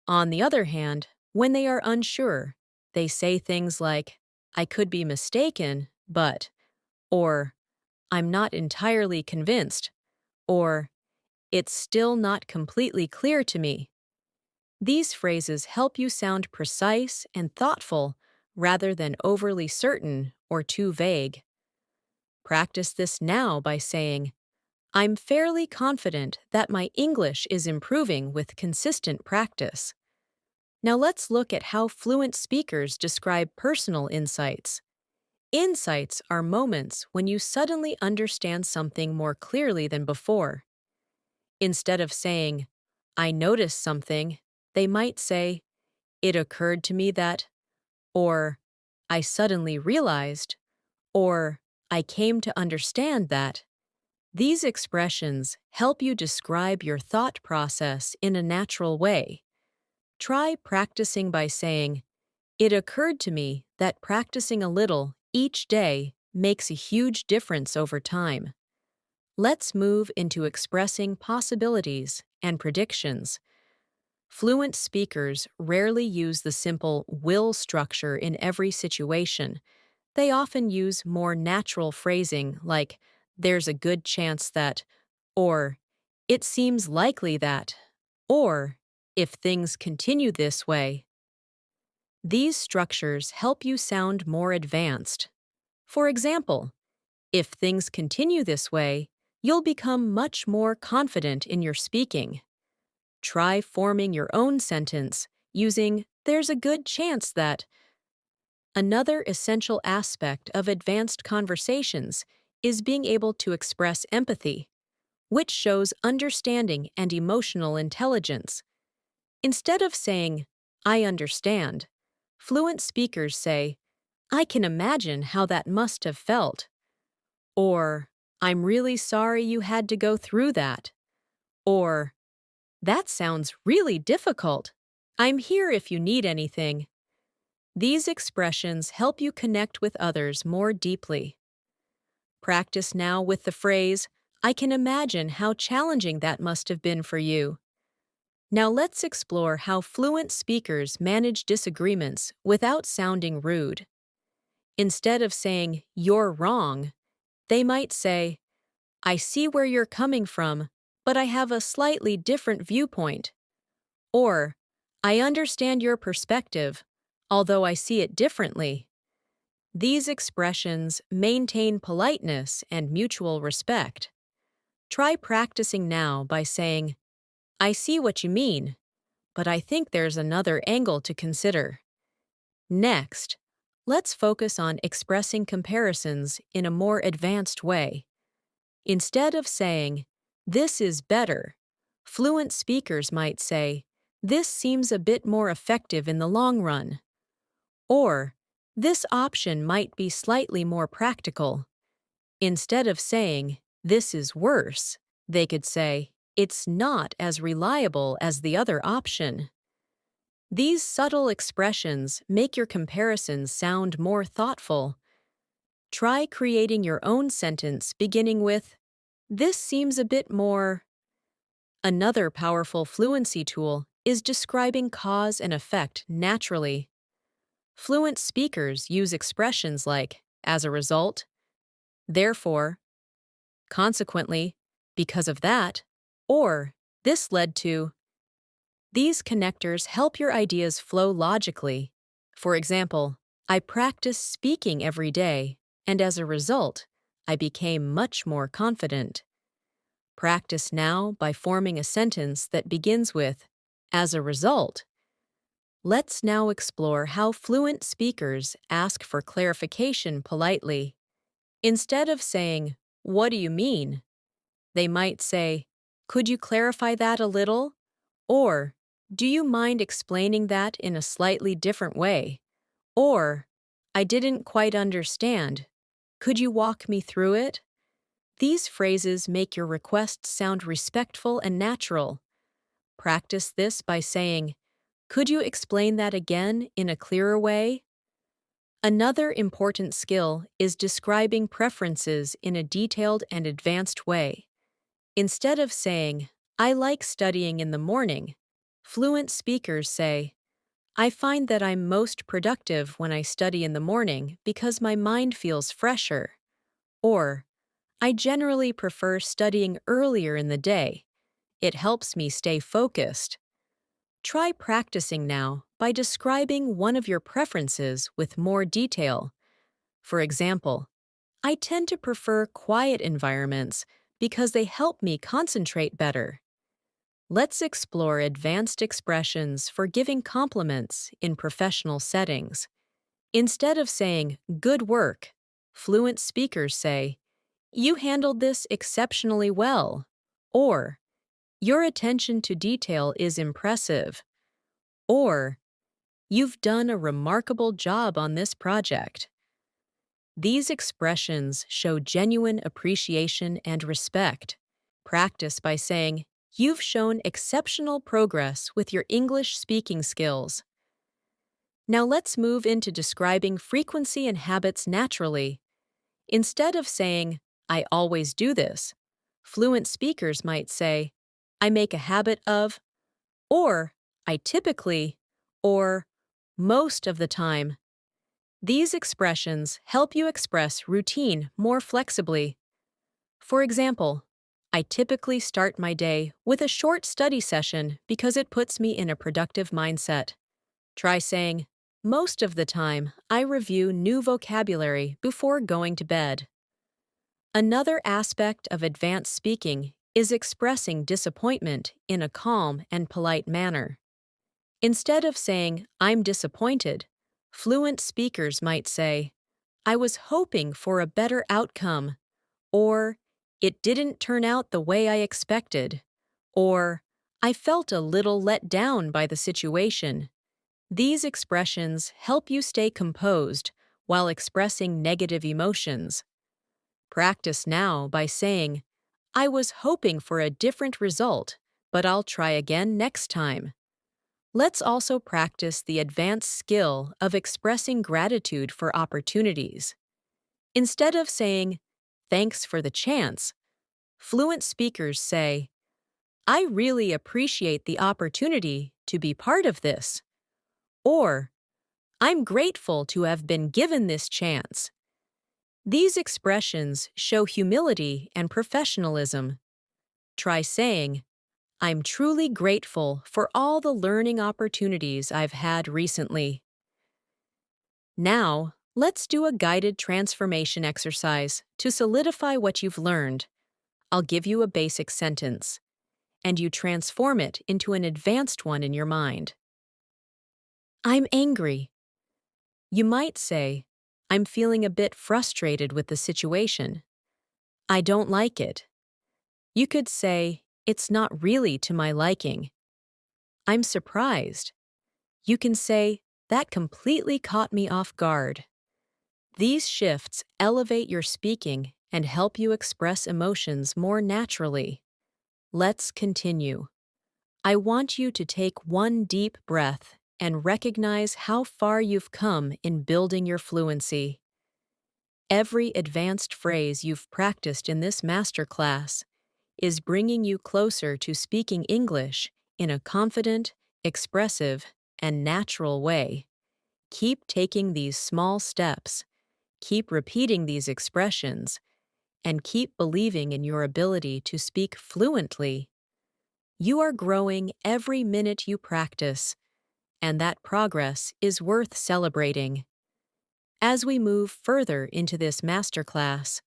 On the other hand, when they are unsure, they say things like, I could be mistaken, but, or I'm not entirely convinced, or it's still not completely clear to me. These phrases help you sound precise and thoughtful rather than overly certain or too vague. Practice this now by saying, I'm fairly confident that my English is improving with consistent practice. Now let's look at how fluent speakers describe personal insights. Insights are moments when you suddenly understand something more clearly than before. Instead of saying, I noticed something, they might say, it occurred to me that, or I suddenly realized, or I came to understand that. These expressions help you describe your thought process in a natural way. Try practicing by saying, it occurred to me that practicing a little each day makes a huge difference over time. Let's move into expressing possibilities and predictions. Fluent speakers rarely use the simple will structure in every situation. They often use more natural phrasing like, there's a good chance that, or it seems likely that, or if things continue this way. These structures help you sound more advanced. For example, if things continue this way, you'll become much more confident in your speaking. Try forming your own sentence using there's a good chance that. Another essential aspect of advanced conversations is being able to express empathy, which shows understanding and emotional intelligence. Instead of saying, I understand, fluent speakers say, I can imagine how that must have felt. Or, I'm really sorry you had to go through that. Or, that sounds really difficult. I'm here if you need anything. These expressions help you connect with others more deeply. Practice now with the phrase, I can imagine how challenging that must have been for you. Now let's explore how fluent speakers manage disagreements without sounding rude. Instead of saying, you're wrong, they might say, I see where you're coming from, but I have a slightly different viewpoint. Or, I understand your perspective, although I see it differently. These expressions maintain politeness and mutual respect. Try practicing now by saying, I see what you mean, but I think there's another angle to consider. Next, let's focus on expressing comparisons in a more advanced way. Instead of saying, this is better, fluent speakers might say, this seems a bit more effective in the long run. Or, this option might be slightly more practical. Instead of saying, this is worse, they could say, it's not as reliable as the other option. These subtle expressions make your comparisons sound more thoughtful. Try creating your own sentence beginning with, this seems a bit more. Another powerful fluency tool is describing cause and effect naturally. Fluent speakers use expressions like, as a result, therefore, consequently, because of that, or this led to. These connectors help your ideas flow logically. For example, I practiced speaking every day, and as a result, I became much more confident. Practice now by forming a sentence that begins with, as a result. Let's now explore how fluent speakers ask for clarification politely. Instead of saying, what do you mean? They might say, could you clarify that a little? Or, do you mind explaining that in a slightly different way? Or, I didn't quite understand. Could you walk me through it? These phrases make your requests sound respectful and natural. Practice this by saying, could you explain that again in a clearer way? Another important skill is describing preferences in a detailed and advanced way. Instead of saying, I like studying in the morning, fluent speakers say, I find that I'm most productive when I study in the morning because my mind feels fresher. Or, I generally prefer studying earlier in the day. It helps me stay focused. Try practicing now by describing one of your preferences with more detail. For example, I tend to prefer quiet environments because they help me concentrate better. Let's explore advanced expressions for giving compliments in professional settings. Instead of saying, good work, fluent speakers say, you handled this exceptionally well, or your attention to detail is impressive, or you've done a remarkable job on this project. These expressions show genuine appreciation and respect. Practice by saying, you've shown exceptional progress with your English speaking skills. Now let's move into describing frequency and habits naturally. Instead of saying, I always do this, fluent speakers might say, I make a habit of, or I typically, or most of the time. These expressions help you express routine more flexibly. For example, I typically start my day with a short study session because it puts me in a productive mindset. Try saying, most of the time, I review new vocabulary before going to bed. Another aspect of advanced speaking is expressing disappointment in a calm and polite manner. Instead of saying, I'm disappointed, fluent speakers might say, I was hoping for a better outcome, or it didn't turn out the way I expected, or I felt a little let down by the situation. These expressions help you stay composed while expressing negative emotions. Practice now by saying, I was hoping for a different result, but I'll try again next time. Let's also practice the advanced skill of expressing gratitude for opportunities. Instead of saying, thanks for the chance, fluent speakers say, I really appreciate the opportunity to be part of this. Or, I'm grateful to have been given this chance. These expressions show humility and professionalism. Try saying, I'm truly grateful for all the learning opportunities I've had recently. Now, let's do a guided transformation exercise to solidify what you've learned. I'll give you a basic sentence, and you transform it into an advanced one in your mind. I'm angry. You might say, I'm feeling a bit frustrated with the situation. I don't like it. You could say, it's not really to my liking. I'm surprised. You can say, that completely caught me off guard. These shifts elevate your speaking and help you express emotions more naturally. Let's continue. I want you to take one deep breath and recognize how far you've come in building your fluency. Every advanced phrase you've practiced in this masterclass is bringing you closer to speaking English in a confident, expressive, and natural way. Keep taking these small steps, keep repeating these expressions, and keep believing in your ability to speak fluently. You are growing every minute you practice, and that progress is worth celebrating. As we move further into this masterclass,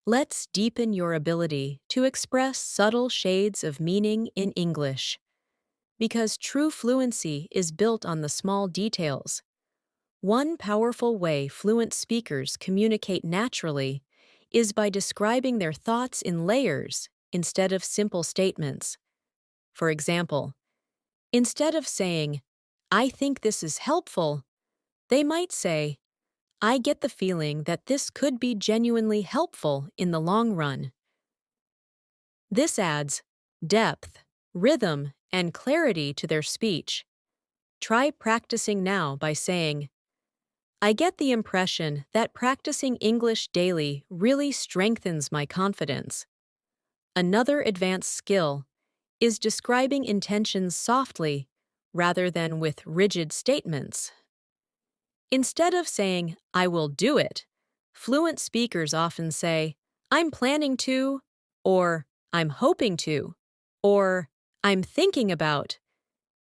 let's deepen your ability to express subtle shades of meaning in English. Because true fluency is built on the small details. One powerful way fluent speakers communicate naturally is by describing their thoughts in layers instead of simple statements. For example, instead of saying, I think this is helpful, they might say, I get the feeling that this could be genuinely helpful in the long run. This adds depth, rhythm, and clarity to their speech. Try practicing now by saying, I get the impression that practicing English daily really strengthens my confidence. Another advanced skill is describing intentions softly rather than with rigid statements. Instead of saying, I will do it, fluent speakers often say, I'm planning to, or I'm hoping to, or I'm thinking about.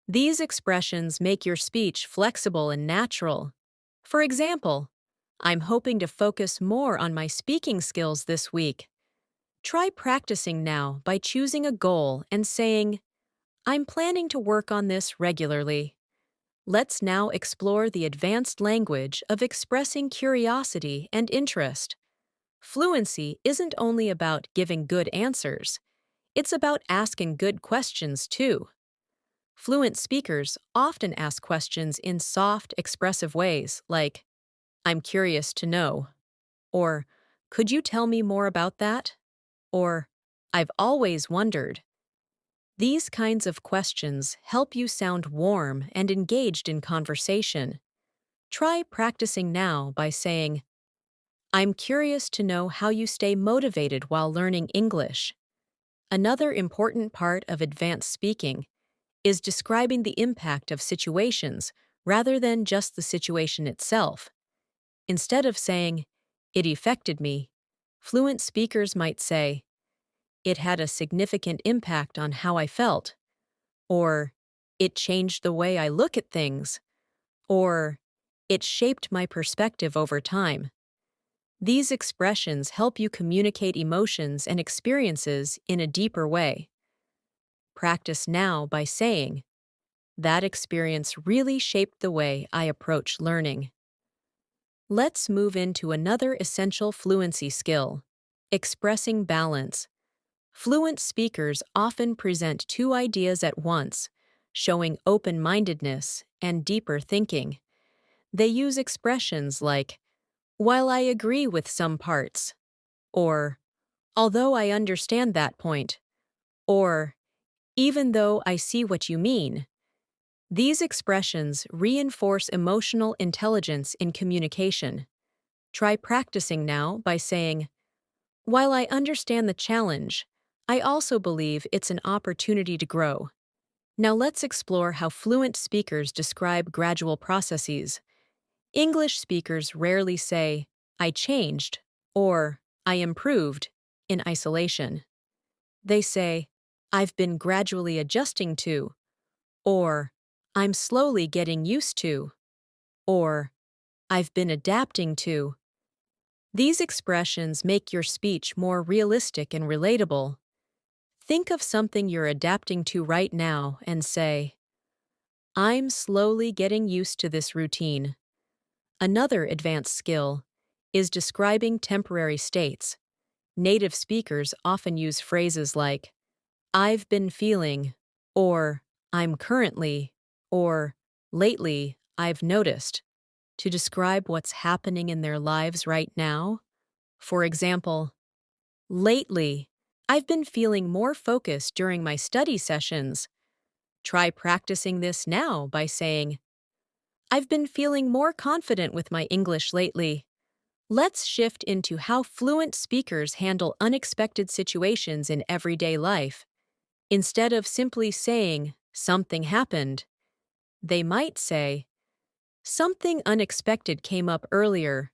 These expressions make your speech flexible and natural. For example, I'm hoping to focus more on my speaking skills this week. Try practicing now by choosing a goal and saying, I'm planning to work on this regularly. Let's now explore the advanced language of expressing curiosity and interest. Fluency isn't only about giving good answers, it's about asking good questions too. Fluent speakers often ask questions in soft, expressive ways like, I'm curious to know, or could you tell me more about that? Or, I've always wondered. These kinds of questions help you sound warm and engaged in conversation. Try practicing now by saying, I'm curious to know how you stay motivated while learning English. Another important part of advanced speaking is describing the impact of situations rather than just the situation itself. Instead of saying, it affected me, fluent speakers might say, it had a significant impact on how I felt, or it changed the way I look at things, or it shaped my perspective over time. These expressions help you communicate emotions and experiences in a deeper way. Practice now by saying, that experience really shaped the way I approach learning. Let's move into another essential fluency skill, expressing balance. Fluent speakers often present two ideas at once, showing open-mindedness and deeper thinking. They use expressions like, while I agree with some parts, or although I understand that point, or even though I see what you mean. These expressions reinforce emotional intelligence in communication. Try practicing now by saying, while I understand the challenge, I also believe it's an opportunity to grow. Now let's explore how fluent speakers describe gradual processes. English speakers rarely say, I changed, or I improved, in isolation. They say, I've been gradually adjusting to, or I'm slowly getting used to, or I've been adapting to. These expressions make your speech more realistic and relatable. Think of something you're adapting to right now and say, I'm slowly getting used to this routine. Another advanced skill is describing temporary states. Native speakers often use phrases like, I've been feeling, or I'm currently, or lately, I've noticed, to describe what's happening in their lives right now. For example, lately, I've been feeling more focused during my study sessions. Try practicing this now by saying, I've been feeling more confident with my English lately. Let's shift into how fluent speakers handle unexpected situations in everyday life. Instead of simply saying, something happened, they might say, something unexpected came up earlier,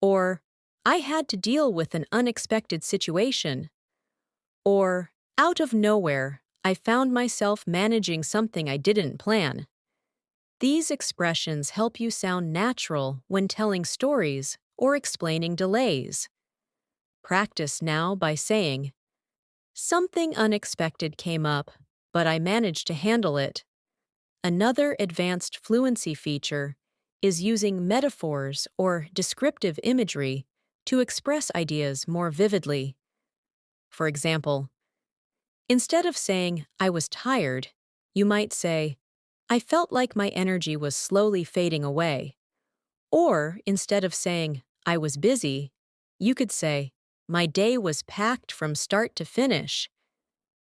or I had to deal with an unexpected situation, or out of nowhere, I found myself managing something I didn't plan. These expressions help you sound natural when telling stories or explaining delays. Practice now by saying, something unexpected came up, but I managed to handle it. Another advanced fluency feature is using metaphors or descriptive imagery to express ideas more vividly. For example, instead of saying, I was tired, you might say, I felt like my energy was slowly fading away. Or instead of saying, I was busy, you could say, my day was packed from start to finish.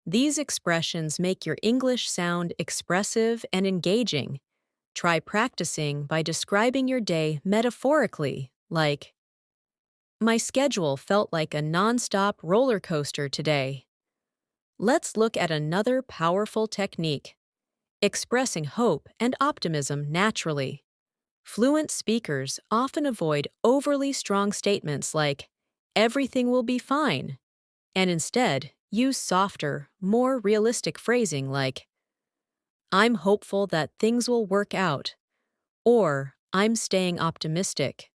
These expressions make your English sound expressive and engaging. Try practicing by describing your day metaphorically, like, my schedule felt like a nonstop roller coaster today. Let's look at another powerful technique: expressing hope and optimism naturally. Fluent speakers often avoid overly strong statements like, everything will be fine, and instead use softer, more realistic phrasing like, I'm hopeful that things will work out, or I'm staying optimistic,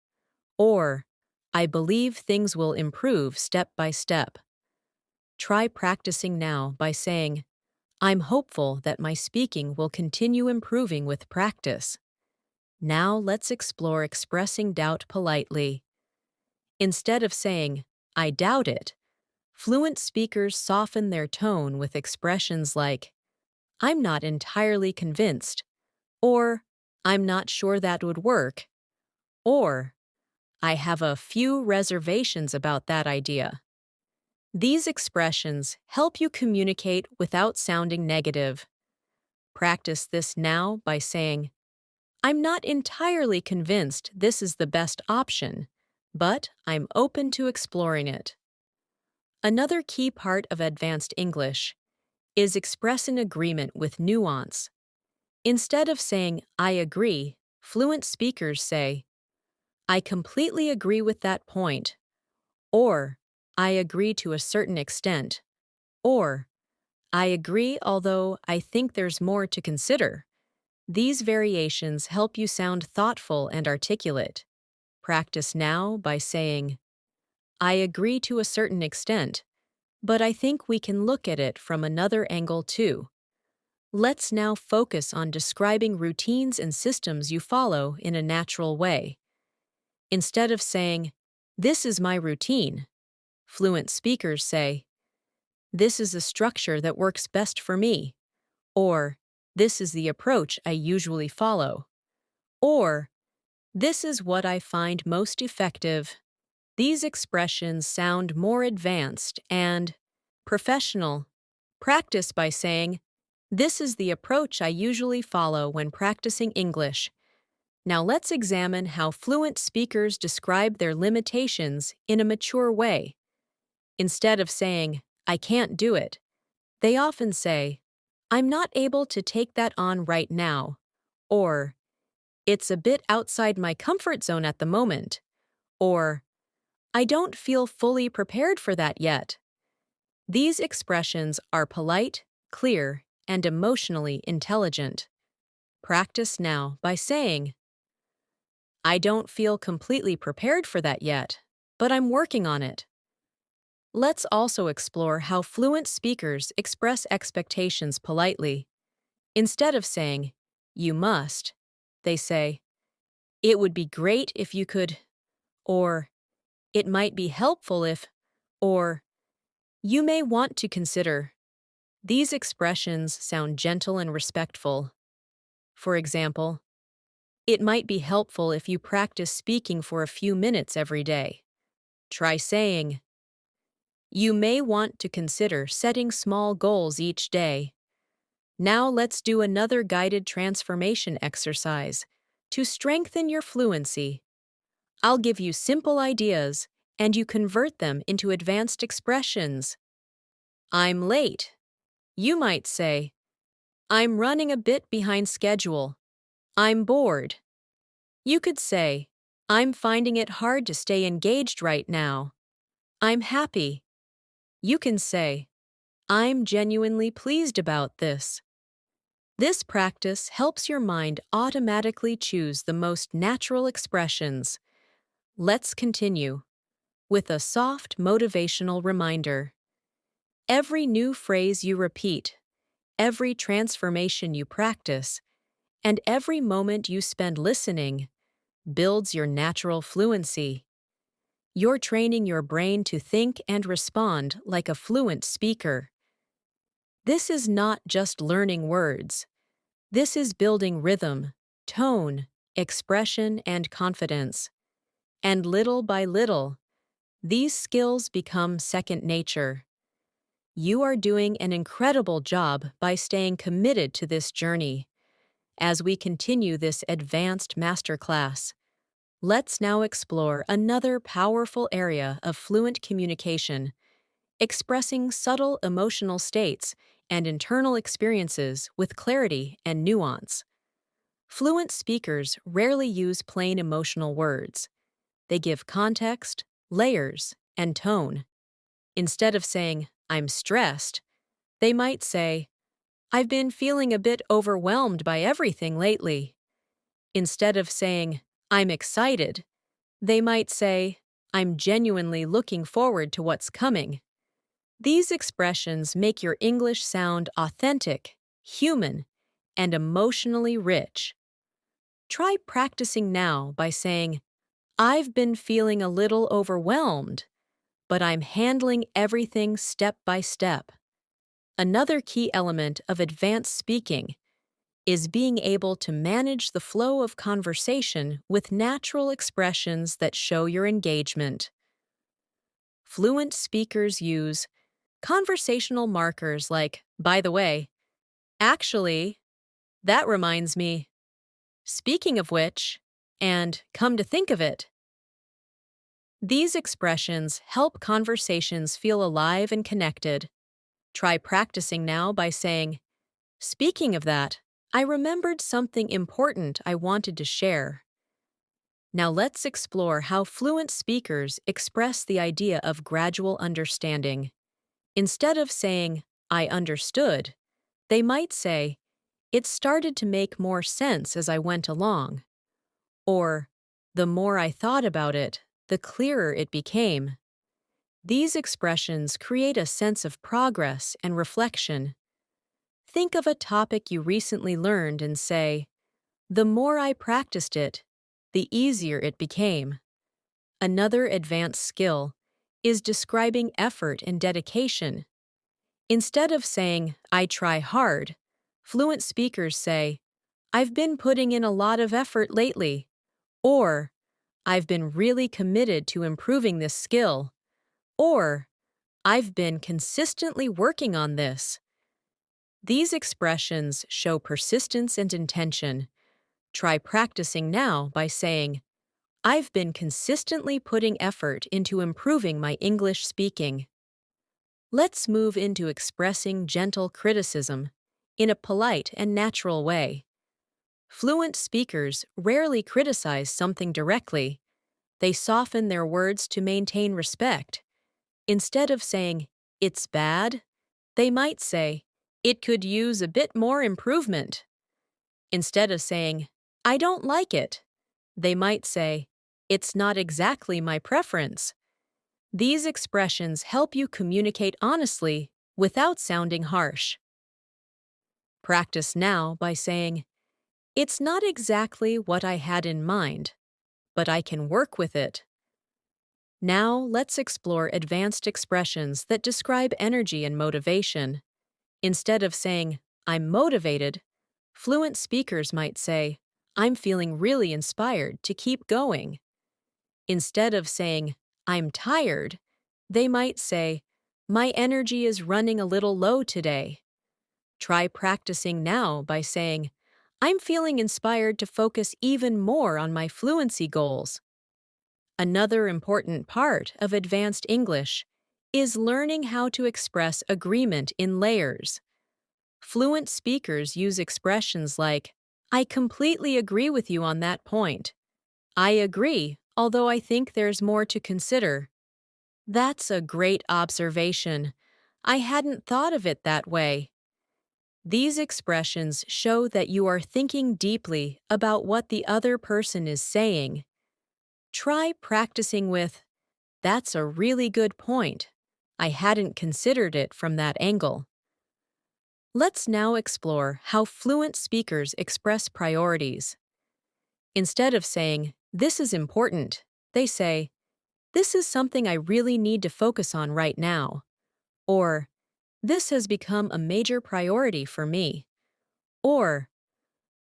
or I believe things will improve step by step. Try practicing now by saying, I'm hopeful that my speaking will continue improving with practice. Now let's explore expressing doubt politely. Instead of saying, I doubt it, fluent speakers soften their tone with expressions like, I'm not entirely convinced, or I'm not sure that would work, or I have a few reservations about that idea. These expressions help you communicate without sounding negative. Practice this now by saying, I'm not entirely convinced this is the best option, but I'm open to exploring it. Another key part of advanced English is expressing agreement with nuance. Instead of saying, I agree, fluent speakers say, I completely agree with that point, or I agree to a certain extent, or I agree although I think there's more to consider. These variations help you sound thoughtful and articulate. Practice now by saying, I agree to a certain extent, but I think we can look at it from another angle too. Let's now focus on describing routines and systems you follow in a natural way. Instead of saying, this is my routine, fluent speakers say, this is the structure that works best for me, or this is the approach I usually follow, or this is what I find most effective. These expressions sound more advanced and professional. Practice by saying, this is the approach I usually follow when practicing English. Now let's examine how fluent speakers describe their limitations in a mature way. Instead of saying, I can't do it, they often say, I'm not able to take that on right now, or it's a bit outside my comfort zone at the moment, or I don't feel fully prepared for that yet. These expressions are polite, clear, and emotionally intelligent. Practice now by saying, I don't feel completely prepared for that yet, but I'm working on it. Let's also explore how fluent speakers express expectations politely. Instead of saying, you must, they say, it would be great if you could, or it might be helpful if, or you may want to consider. These expressions sound gentle and respectful. For example, it might be helpful if you practice speaking for a few minutes every day. Try saying, you may want to consider setting small goals each day. Now let's do another guided transformation exercise to strengthen your fluency. I'll give you simple ideas, and you convert them into advanced expressions. I'm late. You might say, I'm running a bit behind schedule. I'm bored. You could say, I'm finding it hard to stay engaged right now. I'm happy. You can say, I'm genuinely pleased about this. This practice helps your mind automatically choose the most natural expressions. Let's continue with a soft motivational reminder. Every new phrase you repeat, every transformation you practice, and every moment you spend listening builds your natural fluency. You're training your brain to think and respond like a fluent speaker. This is not just learning words. This is building rhythm, tone, expression, and confidence. And little by little, these skills become second nature. You are doing an incredible job by staying committed to this journey. As we continue this advanced masterclass, let's now explore another powerful area of fluent communication, expressing subtle emotional states and internal experiences with clarity and nuance. Fluent speakers rarely use plain emotional words. They give context, layers, and tone. Instead of saying, "I'm stressed," they might say, "I've been feeling a bit overwhelmed by everything lately." Instead of saying, "I'm excited," they might say, "I'm genuinely looking forward to what's coming." These expressions make your English sound authentic, human, and emotionally rich. Try practicing now by saying, "I've been feeling a little overwhelmed, but I'm handling everything step by step." Another key element of advanced speaking is being able to manage the flow of conversation with natural expressions that show your engagement. Fluent speakers use conversational markers like, "By the way," "Actually," "That reminds me," "Speaking of which," and "Come to think of it." These expressions help conversations feel alive and connected. Try practicing now by saying, "Speaking of that, I remembered something important I wanted to share." Now let's explore how fluent speakers express the idea of gradual understanding. Instead of saying, "I understood," they might say, "It started to make more sense as I went along," or, "The more I thought about it, the clearer it became." These expressions create a sense of progress and reflection. Think of a topic you recently learned and say, "The more I practiced it, the easier it became." Another advanced skill is describing effort and dedication. Instead of saying, "I try hard," fluent speakers say, "I've been putting in a lot of effort lately," or "I've been really committed to improving this skill," or "I've been consistently working on this." These expressions show persistence and intention. Try practicing now by saying, "I've been consistently putting effort into improving my English speaking." Let's move into expressing gentle criticism in a polite and natural way. Fluent speakers rarely criticize something directly. They soften their words to maintain respect. Instead of saying, "It's bad," they might say, "It could use a bit more improvement." Instead of saying, "I don't like it," they might say, "It's not exactly my preference." These expressions help you communicate honestly without sounding harsh. Practice now by saying, "It's not exactly what I had in mind, but I can work with it." Now let's explore advanced expressions that describe energy and motivation. Instead of saying, "I'm motivated," fluent speakers might say, "I'm feeling really inspired to keep going." Instead of saying, "I'm tired," they might say, "My energy is running a little low today." Try practicing now by saying, "I'm feeling inspired to focus even more on my fluency goals." Another important part of advanced English is learning how to express agreement in layers. Fluent speakers use expressions like, "I completely agree with you on that point," "I agree, although I think there's more to consider." "That's a great observation. I hadn't thought of it that way." These expressions show that you are thinking deeply about what the other person is saying. Try practicing with, "That's a really good point. I hadn't considered it from that angle." Let's now explore how fluent speakers express priorities. Instead of saying, "This is important," they say, "This is something I really need to focus on right now," or "This has become a major priority for me," or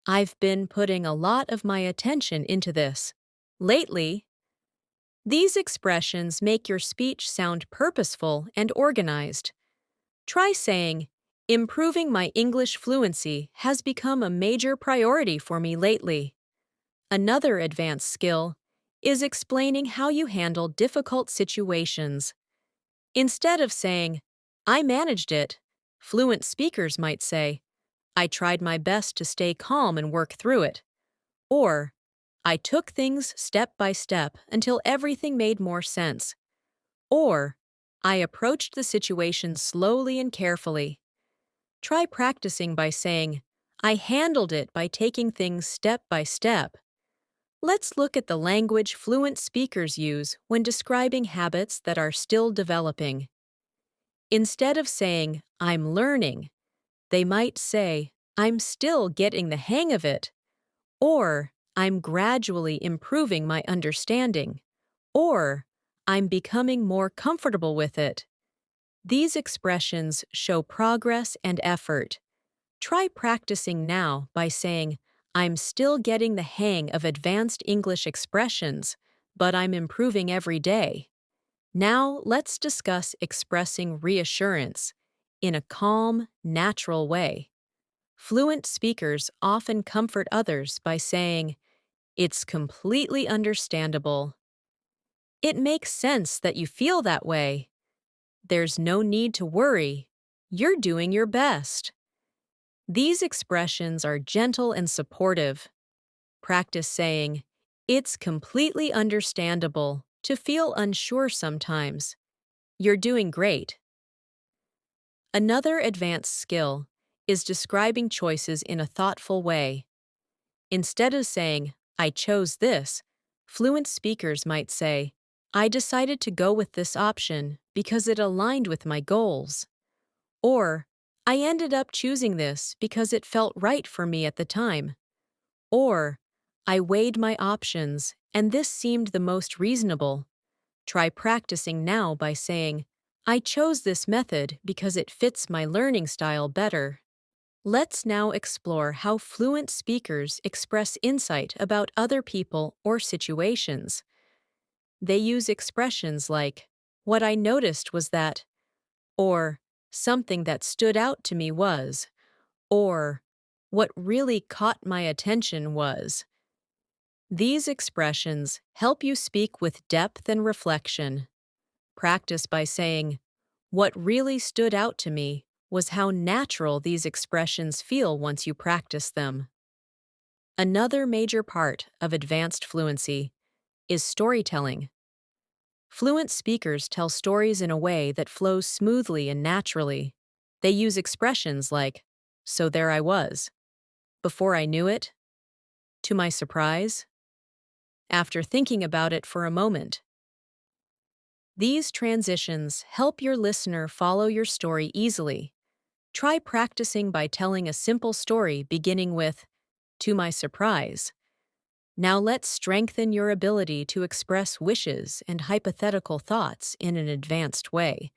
"I've been putting a lot of my attention into this lately." These expressions make your speech sound purposeful and organized. Try saying, Improving my English fluency has become a major priority for me lately. Another advanced skill is explaining how you handle difficult situations. Instead of saying, I managed it, fluent speakers might say, I tried my best to stay calm and work through it. Or, I took things step by step until everything made more sense. Or, I approached the situation slowly and carefully. Try practicing by saying, I handled it by taking things step by step. Let's look at the language fluent speakers use when describing habits that are still developing. Instead of saying, I'm learning, they might say, I'm still getting the hang of it, or I'm gradually improving my understanding, or I'm becoming more comfortable with it. These expressions show progress and effort. Try practicing now by saying, I'm still getting the hang of advanced English expressions, but I'm improving every day. Now let's discuss expressing reassurance in a calm, natural way. Fluent speakers often comfort others by saying, It's completely understandable. It makes sense that you feel that way. There's no need to worry. You're doing your best. These expressions are gentle and supportive. Practice saying, It's completely understandable to feel unsure sometimes. You're doing great. Another advanced skill is describing choices in a thoughtful way. Instead of saying, I chose this, fluent speakers might say, I decided to go with this option because it aligned with my goals. Or, I ended up choosing this because it felt right for me at the time. Or, I weighed my options and this seemed the most reasonable. Try practicing now by saying, I chose this method because it fits my learning style better. Let's now explore how fluent speakers express insight about other people or situations. They use expressions like, What I noticed was that, or something that stood out to me was, or what really caught my attention was. These expressions help you speak with depth and reflection. Practice by saying, What really stood out to me was how natural these expressions feel once you practice them. Another major part of advanced fluency is storytelling. Fluent speakers tell stories in a way that flows smoothly and naturally. They use expressions like, So there I was. Before I knew it. To my surprise. After thinking about it for a moment. These transitions help your listener follow your story easily. Try practicing by telling a simple story beginning with, To my surprise. Now let's strengthen your ability to express wishes and hypothetical thoughts in an advanced way.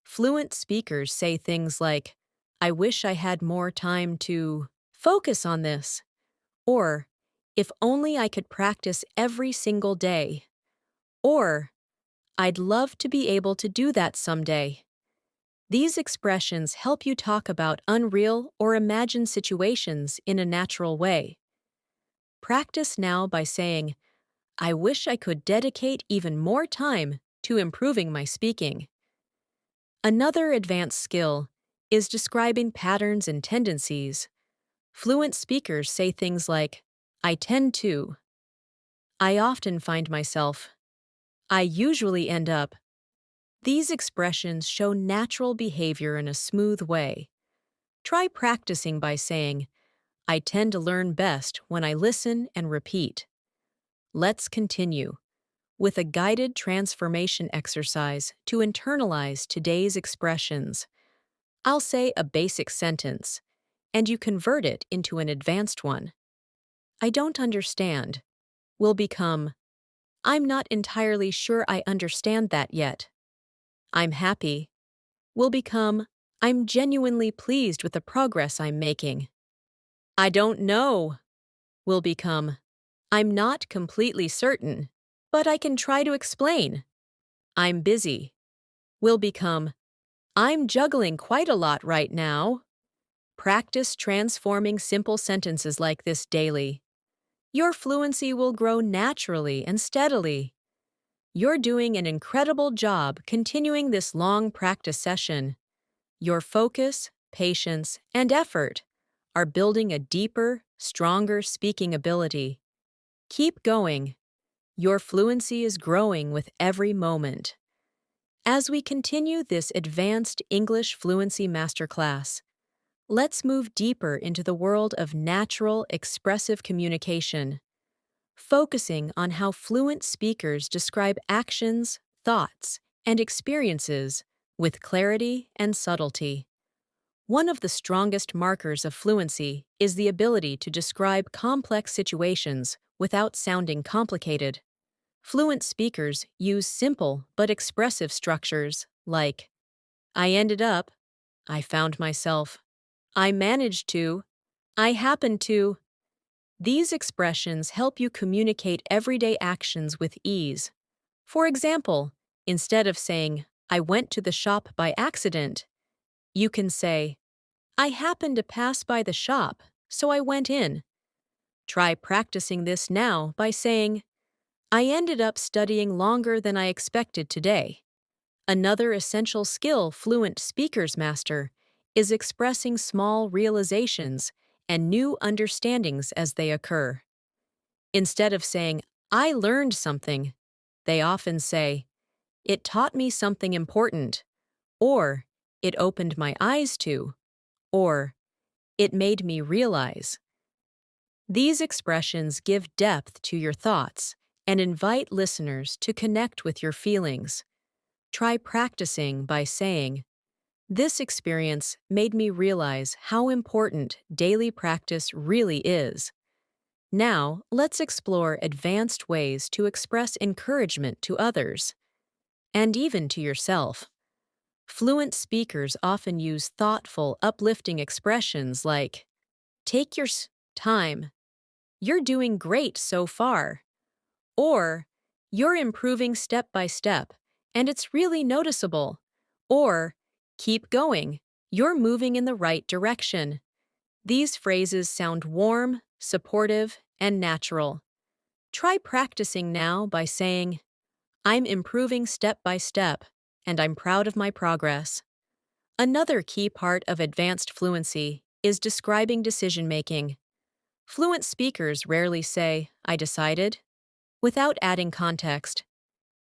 Fluent speakers say things like, I wish I had more time to focus on this, or if only I could practice every single day, or I'd love to be able to do that someday. These expressions help you talk about unreal or imagined situations in a natural way. Practice now by saying, I wish I could dedicate even more time to improving my speaking. Another advanced skill is describing patterns and tendencies. Fluent speakers say things like, I tend to. I often find myself. I usually end up. These expressions show natural behavior in a smooth way. Try practicing by saying, I tend to learn best when I listen and repeat. Let's continue with a guided transformation exercise to internalize today's expressions. I'll say a basic sentence, and you convert it into an advanced one. I don't understand will become, I'm not entirely sure I understand that yet. I'm happy will become, I'm genuinely pleased with the progress I'm making. I don't know will become, I'm not completely certain, but I can try to explain. I'm busy will become, I'm juggling quite a lot right now. Practice transforming simple sentences like this daily. Your fluency will grow naturally and steadily. You're doing an incredible job continuing this long practice session. Your focus, patience, and effort are building a deeper, stronger speaking ability. Keep going. Your fluency is growing with every moment. As we continue this advanced English fluency masterclass, let's move deeper into the world of natural, expressive communication, focusing on how fluent speakers describe actions, thoughts, and experiences with clarity and subtlety. One of the strongest markers of fluency is the ability to describe complex situations without sounding complicated. Fluent speakers use simple but expressive structures like, I ended up, I found myself, I managed to, I happened to. These expressions help you communicate everyday actions with ease. For example, instead of saying, I went to the shop by accident, you can say, I happened to pass by the shop, so I went in. Try practicing this now by saying, I ended up studying longer than I expected today. Another essential skill fluent speakers master is expressing small realizations and new understandings as they occur. Instead of saying, I learned something, they often say, it taught me something important, or it opened my eyes to, or it made me realize. These expressions give depth to your thoughts and invite listeners to connect with your feelings. Try practicing by saying, this experience made me realize how important daily practice really is. Now, let's explore advanced ways to express encouragement to others, and even to yourself. Fluent speakers often use thoughtful, uplifting expressions like, take your time, you're doing great so far, or you're improving step by step, and it's really noticeable, or keep going, you're moving in the right direction. These phrases sound warm, supportive, and natural. Try practicing now by saying, I'm improving step by step, and I'm proud of my progress. Another key part of advanced fluency is describing decision-making. Fluent speakers rarely say, I decided, without adding context.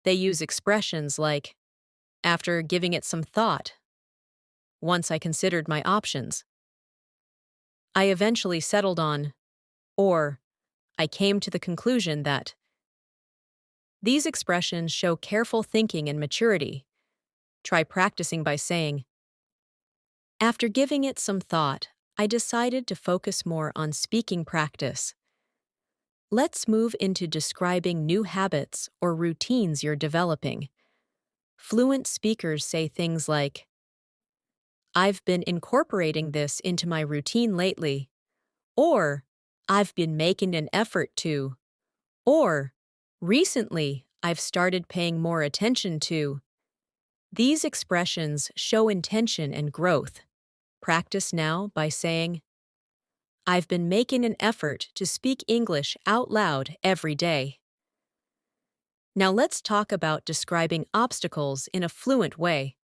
They use expressions like, after giving it some thought, once I considered my options, I eventually settled on, or I came to the conclusion that. These expressions show careful thinking and maturity. Try practicing by saying, after giving it some thought, I decided to focus more on speaking practice. Let's move into describing new habits or routines you're developing. Fluent speakers say things like, I've been incorporating this into my routine lately, or I've been making an effort to, or recently I've started paying more attention to. These expressions show intention and growth. Practice now by saying, I've been making an effort to speak English out loud every day. Now let's talk about describing obstacles in a fluent way.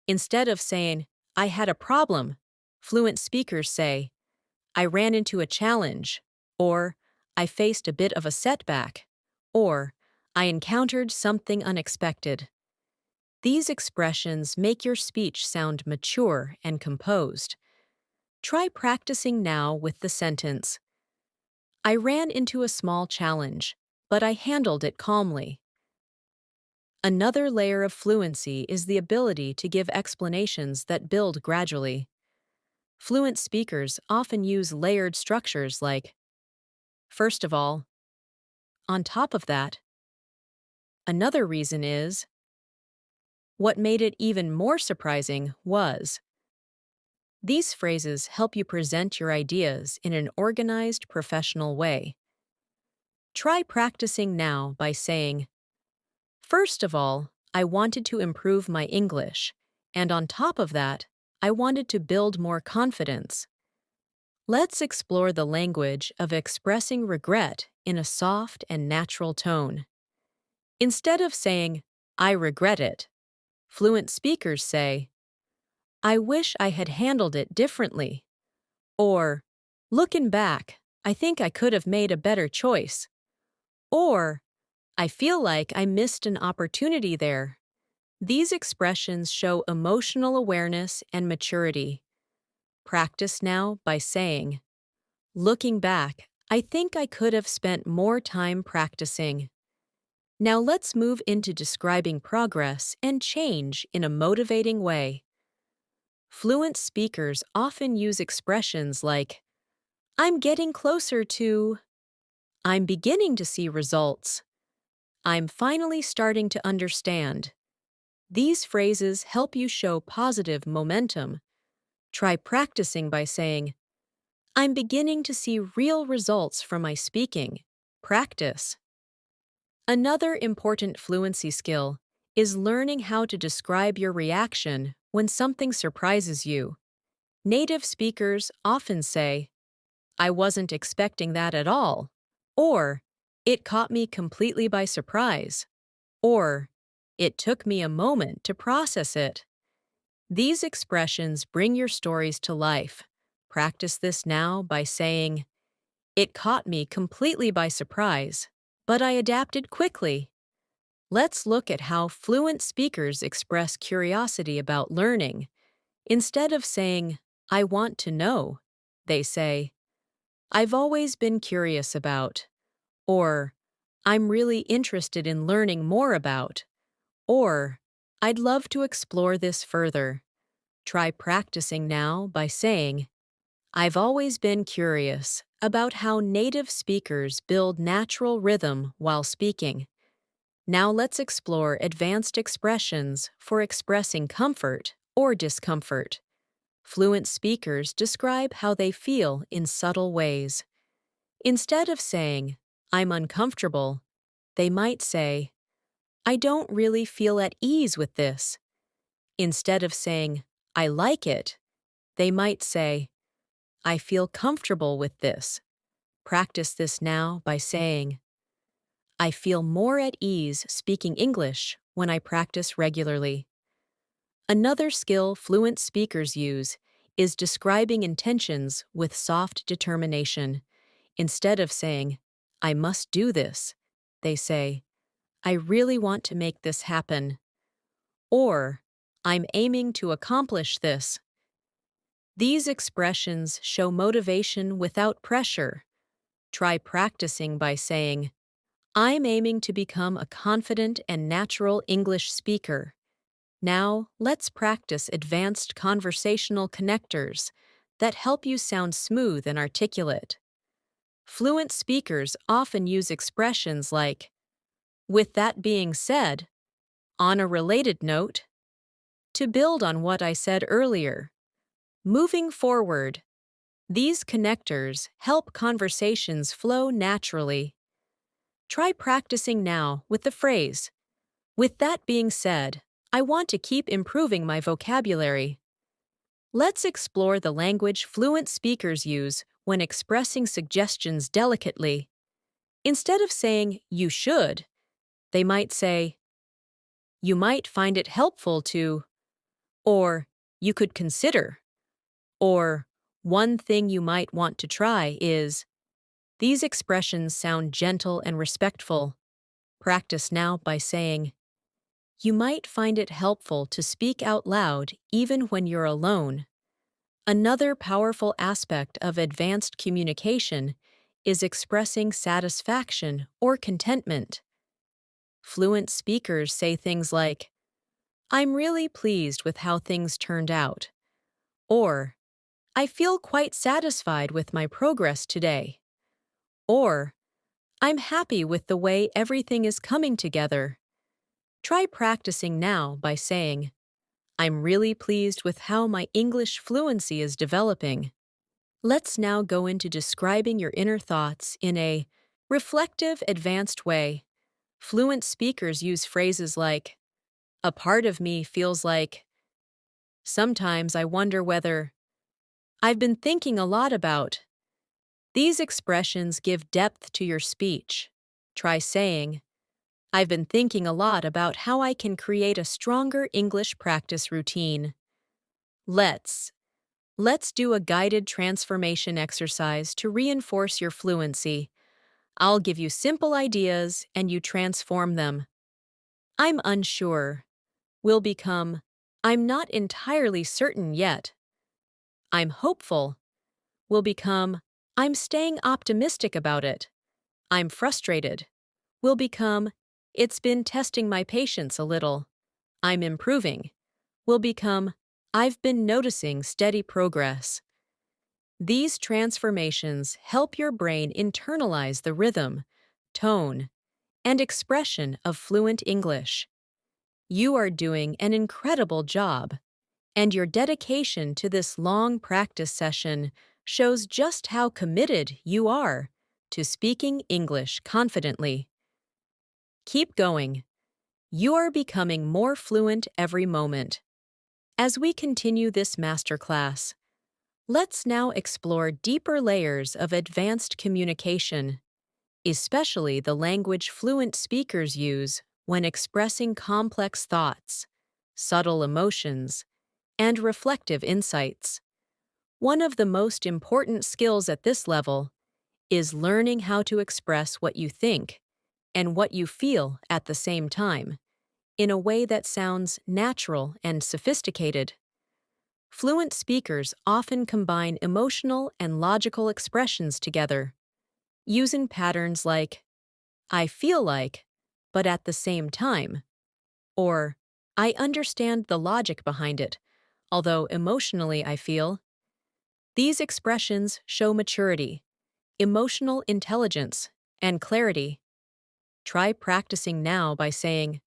Instead of saying, I had a problem, fluent speakers say, I ran into a challenge, or I faced a bit of a setback, or I encountered something unexpected. These expressions make your speech sound mature and composed. Try practicing now with the sentence, I ran into a small challenge, but I handled it calmly. Another layer of fluency is the ability to give explanations that build gradually. Fluent speakers often use layered structures like, first of all, on top of that. Another reason is, what made it even more surprising was. These phrases help you present your ideas in an organized, professional way. Try practicing now by saying, first of all, I wanted to improve my English, And on top of that, I wanted to build more confidence. Let's explore the language of expressing regret in a soft and natural tone. Instead of saying, I regret it, fluent speakers say, I wish I had handled it differently. Or, looking back, I think I could have made a better choice. Or, I feel like I missed an opportunity there. These expressions show emotional awareness and maturity. Practice now by saying, looking back, I think I could have spent more time practicing. Now let's move into describing progress and change in a motivating way. Fluent speakers often use expressions like, I'm getting closer to, I'm beginning to see results, I'm finally starting to understand. These phrases help you show positive momentum. Try practicing by saying, I'm beginning to see real results from my speaking. Practice. Another important fluency skill is learning how to describe your reaction when something surprises you. Native speakers often say, I wasn't expecting that at all, or it caught me completely by surprise, or it took me a moment to process it. These expressions bring your stories to life. Practice this now by saying, it caught me completely by surprise, but I adapted quickly. Let's look at how fluent speakers express curiosity about learning. Instead of saying, I want to know, they say, I've always been curious about, or I'm really interested in learning more about, or I'd love to explore this further. Try practicing now by saying, I've always been curious about how native speakers build natural rhythm while speaking. Now let's explore advanced expressions for expressing comfort or discomfort. Fluent speakers describe how they feel in subtle ways. Instead of saying, I'm uncomfortable, they might say, I don't really feel at ease with this. Instead of saying, I like it, they might say, I feel comfortable with this. Practice this now by saying, I feel more at ease speaking English when I practice regularly. Another skill fluent speakers use is describing intentions with soft determination. Instead of saying, I must do this, they say, I really want to make this happen. Or, I'm aiming to accomplish this. These expressions show motivation without pressure. Try practicing by saying, I'm aiming to become a confident and natural English speaker. Now, let's practice advanced conversational connectors that help you sound smooth and articulate. Fluent speakers often use expressions like, with that being said, on a related note, to build on what I said earlier, moving forward. These connectors help conversations flow naturally. Try practicing now with the phrase, with that being said, I want to keep improving my vocabulary. Let's explore the language fluent speakers use when expressing suggestions delicately. Instead of saying, you should, they might say, you might find it helpful to, or you could consider, or one thing you might want to try is. These expressions sound gentle and respectful. Practice now by saying, you might find it helpful to speak out loud even when you're alone. Another powerful aspect of advanced communication is expressing satisfaction or contentment. Fluent speakers say things like, I'm really pleased with how things turned out, or I feel quite satisfied with my progress today, or I'm happy with the way everything is coming together. Try practicing now by saying, I'm really pleased with how my English fluency is developing. Let's now go into describing your inner thoughts in a reflective, advanced way. Fluent speakers use phrases like, a part of me feels like, Sometimes I wonder whether I've been thinking a lot about. These expressions give depth to your speech. Try saying, I've been thinking a lot about how I can create a stronger English practice routine. Let's Let's do a guided transformation exercise to reinforce your fluency. I'll give you simple ideas and you transform them. I'm unsure. Will become, I'm not entirely certain yet. I'm hopeful. Will become, I'm staying optimistic about it. I'm frustrated. Will become, it's been testing my patience a little. I'm improving. Will become, I've been noticing steady progress. These transformations help your brain internalize the rhythm, tone, and expression of fluent English. You are doing an incredible job, and your dedication to this long practice session shows just how committed you are to speaking English confidently. Keep going. You are becoming more fluent every moment. As we continue this masterclass, let's now explore deeper layers of advanced communication, especially the language fluent speakers use when expressing complex thoughts, subtle emotions, and reflective insights. One of the most important skills at this level is learning how to express what you think and what you feel at the same time, in a way that sounds natural and sophisticated. Fluent speakers often combine emotional and logical expressions together, using patterns like, I feel like, but at the same time, or I understand the logic behind it, although emotionally I feel. These expressions show maturity, emotional intelligence, and clarity. Try practicing now by saying,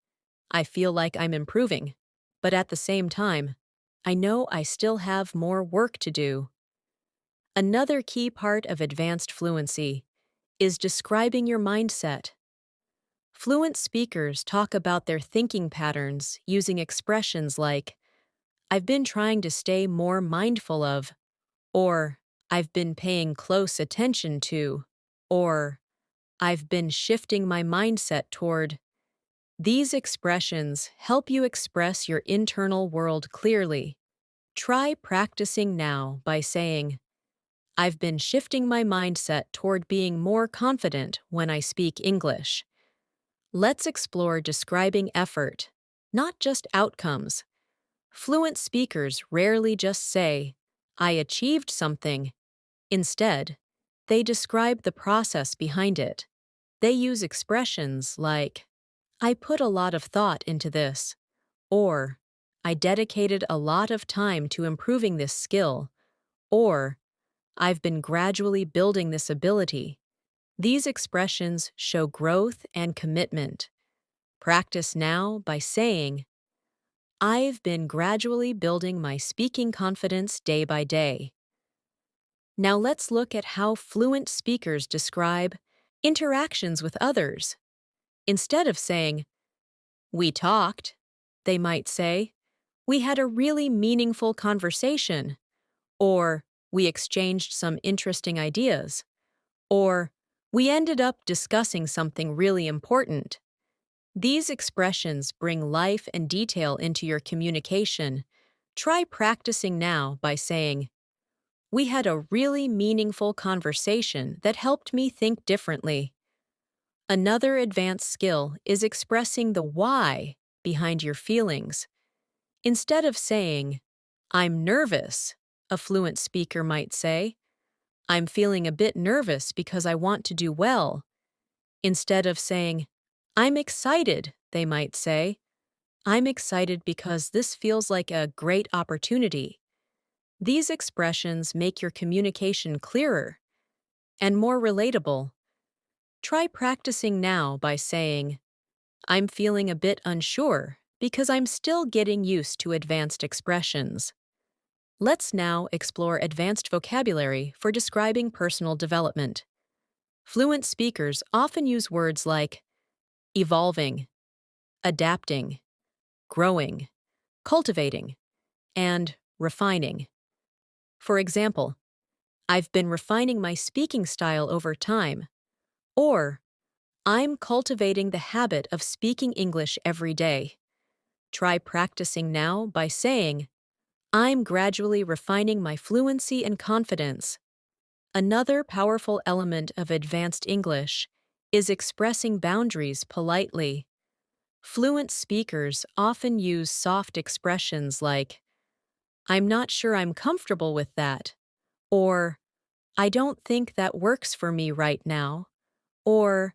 I feel like I'm improving, but at the same time, I know I still have more work to do. Another key part of advanced fluency is describing your mindset. Fluent speakers talk about their thinking patterns using expressions like, I've been trying to stay more mindful of, or I've been paying close attention to, or I've been shifting my mindset toward. These expressions help you express your internal world clearly. Try practicing now by saying, I've been shifting my mindset toward being more confident when I speak English. Let's explore describing effort, not just outcomes. Fluent speakers rarely just say, I achieved something. Instead, they describe the process behind it. They use expressions like, I put a lot of thought into this, or I dedicated a lot of time to improving this skill, or I've been gradually building this ability. These expressions show growth and commitment. Practice now by saying, I've been gradually building my speaking confidence day by day. Now let's look at how fluent speakers describe interactions with others. Instead of saying, we talked, they might say, we had a really meaningful conversation, or we exchanged some interesting ideas, or we ended up discussing something really important. These expressions bring life and detail into your communication. Try practicing now by saying, we had a really meaningful conversation that helped me think differently. Another advanced skill is expressing the why behind your feelings. Instead of saying, I'm nervous, a fluent speaker might say, I'm feeling a bit nervous because I want to do well. Instead of saying, I'm excited, they might say, I'm excited because this feels like a great opportunity. These expressions make your communication clearer and more relatable. Try practicing now by saying, I'm feeling a bit unsure because I'm still getting used to advanced expressions. Let's now explore advanced vocabulary for describing personal development. Fluent speakers often use words like evolving, adapting, growing, cultivating, and refining. For example, I've been refining my speaking style over time, or I'm cultivating the habit of speaking English every day. Try practicing now by saying, I'm gradually refining my fluency and confidence. Another powerful element of advanced English is expressing boundaries politely. Fluent speakers often use soft expressions like, I'm not sure I'm comfortable with that, or I don't think that works for me right now, or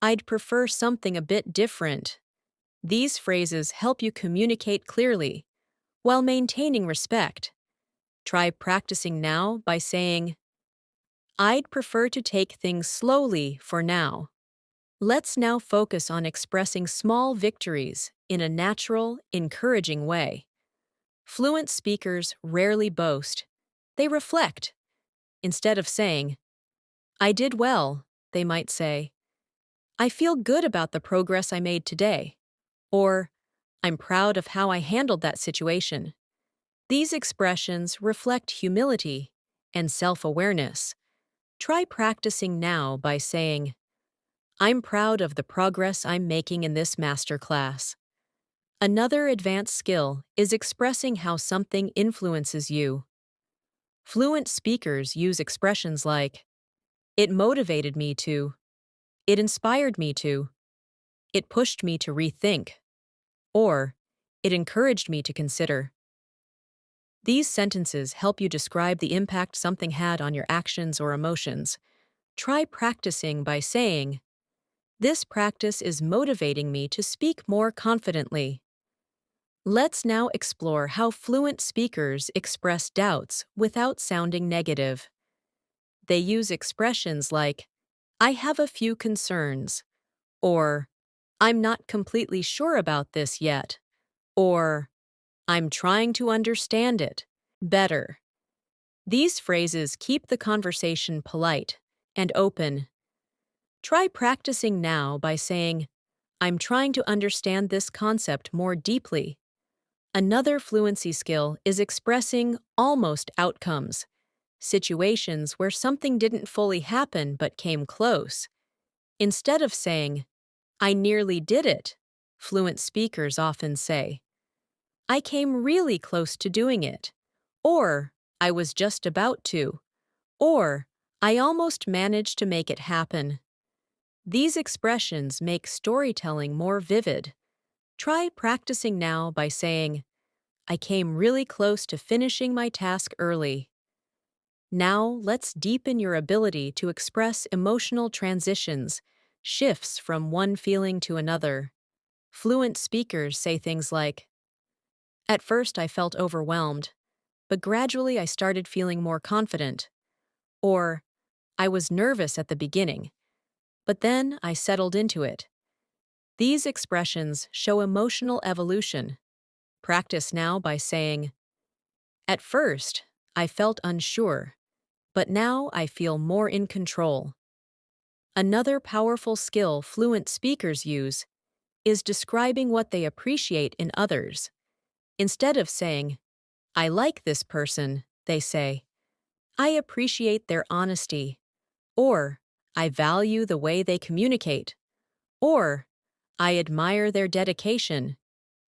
I'd prefer something a bit different. These phrases help you communicate clearly while maintaining respect. Try practicing now by saying, I'd prefer to take things slowly for now. Let's now focus on expressing small victories in a natural, encouraging way. Fluent speakers rarely boast. They reflect. Instead of saying, I did well, they might say, I feel good about the progress I made today. Or, I'm proud of how I handled that situation. These expressions reflect humility and self-awareness. Try practicing now by saying, I'm proud of the progress I'm making in this masterclass. Another advanced skill is expressing how something influences you. Fluent speakers use expressions like, it motivated me to, it inspired me to, it pushed me to rethink, or it encouraged me to consider. These sentences help you describe the impact something had on your actions or emotions. Try practicing by saying, this practice is motivating me to speak more confidently. Let's now explore how fluent speakers express doubts without sounding negative. They use expressions like, I have a few concerns, or I'm not completely sure about this yet, or I'm trying to understand it better. These phrases keep the conversation polite and open. Try practicing now by saying, I'm trying to understand this concept more deeply. Another fluency skill is expressing almost outcomes, situations where something didn't fully happen but came close. Instead of saying, I nearly did it, fluent speakers often say, I came really close to doing it, or I was just about to, or I almost managed to make it happen. These expressions make storytelling more vivid. Try practicing now by saying, I came really close to finishing my task early. Now let's deepen your ability to express emotional transitions, shifts from one feeling to another. Fluent speakers say things like, at first I felt overwhelmed, but gradually I started feeling more confident. Or, I was nervous at the beginning, but then I settled into it. These expressions show emotional evolution. Practice now by saying, at first, I felt unsure, but now I feel more in control. Another powerful skill fluent speakers use is describing what they appreciate in others. Instead of saying, I like this person, they say, I appreciate their honesty, or I value the way they communicate, or I admire their dedication.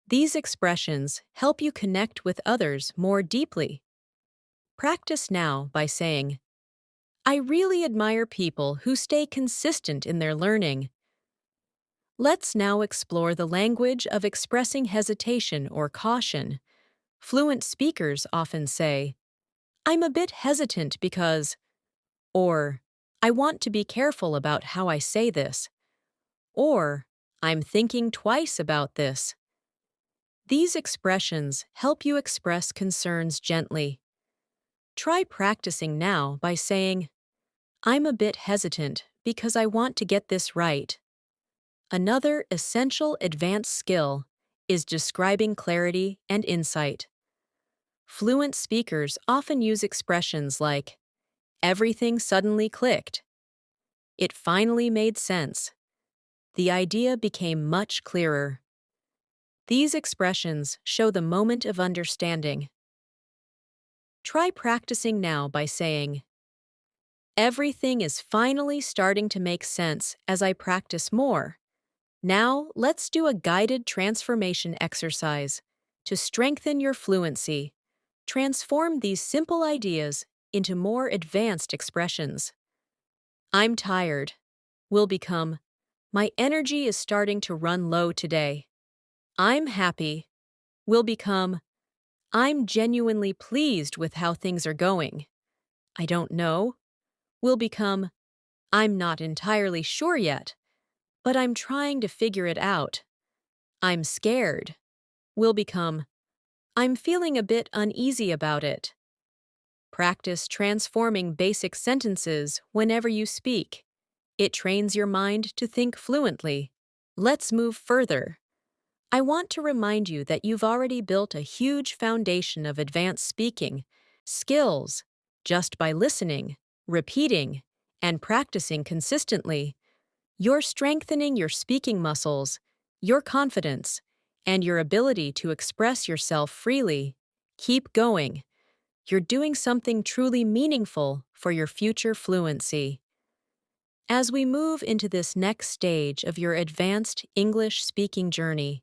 These expressions help you connect with others more deeply. Practice now by saying, I really admire people who stay consistent in their learning. Let's now explore the language of expressing hesitation or caution. Fluent speakers often say, I'm a bit hesitant because, or I want to be careful about how I say this, or I'm thinking twice about this. These expressions help you express concerns gently. Try practicing now by saying, I'm a bit hesitant because I want to get this right. Another essential advanced skill is describing clarity and insight. Fluent speakers often use expressions like, everything suddenly clicked. It finally made sense. The idea became much clearer. These expressions show the moment of understanding. Try practicing now by saying, "Everything is finally starting to make sense as I practice more." Now, let's do a guided transformation exercise to strengthen your fluency. Transform these simple ideas into more advanced expressions. "I'm tired" will become, "My energy is starting to run low today." "I'm happy" will become, "I'm genuinely pleased with how things are going." "I don't know" will become, "I'm not entirely sure yet, but I'm trying to figure it out." "I'm scared" will become, "I'm feeling a bit uneasy about it." Practice transforming basic sentences whenever you speak. It trains your mind to think fluently. Let's move further. I want to remind you that you've already built a huge foundation of advanced speaking skills just by listening, repeating, and practicing consistently. You're strengthening your speaking muscles, your confidence, and your ability to express yourself freely. Keep going. You're doing something truly meaningful for your future fluency. As we move into this next stage of your advanced English speaking journey,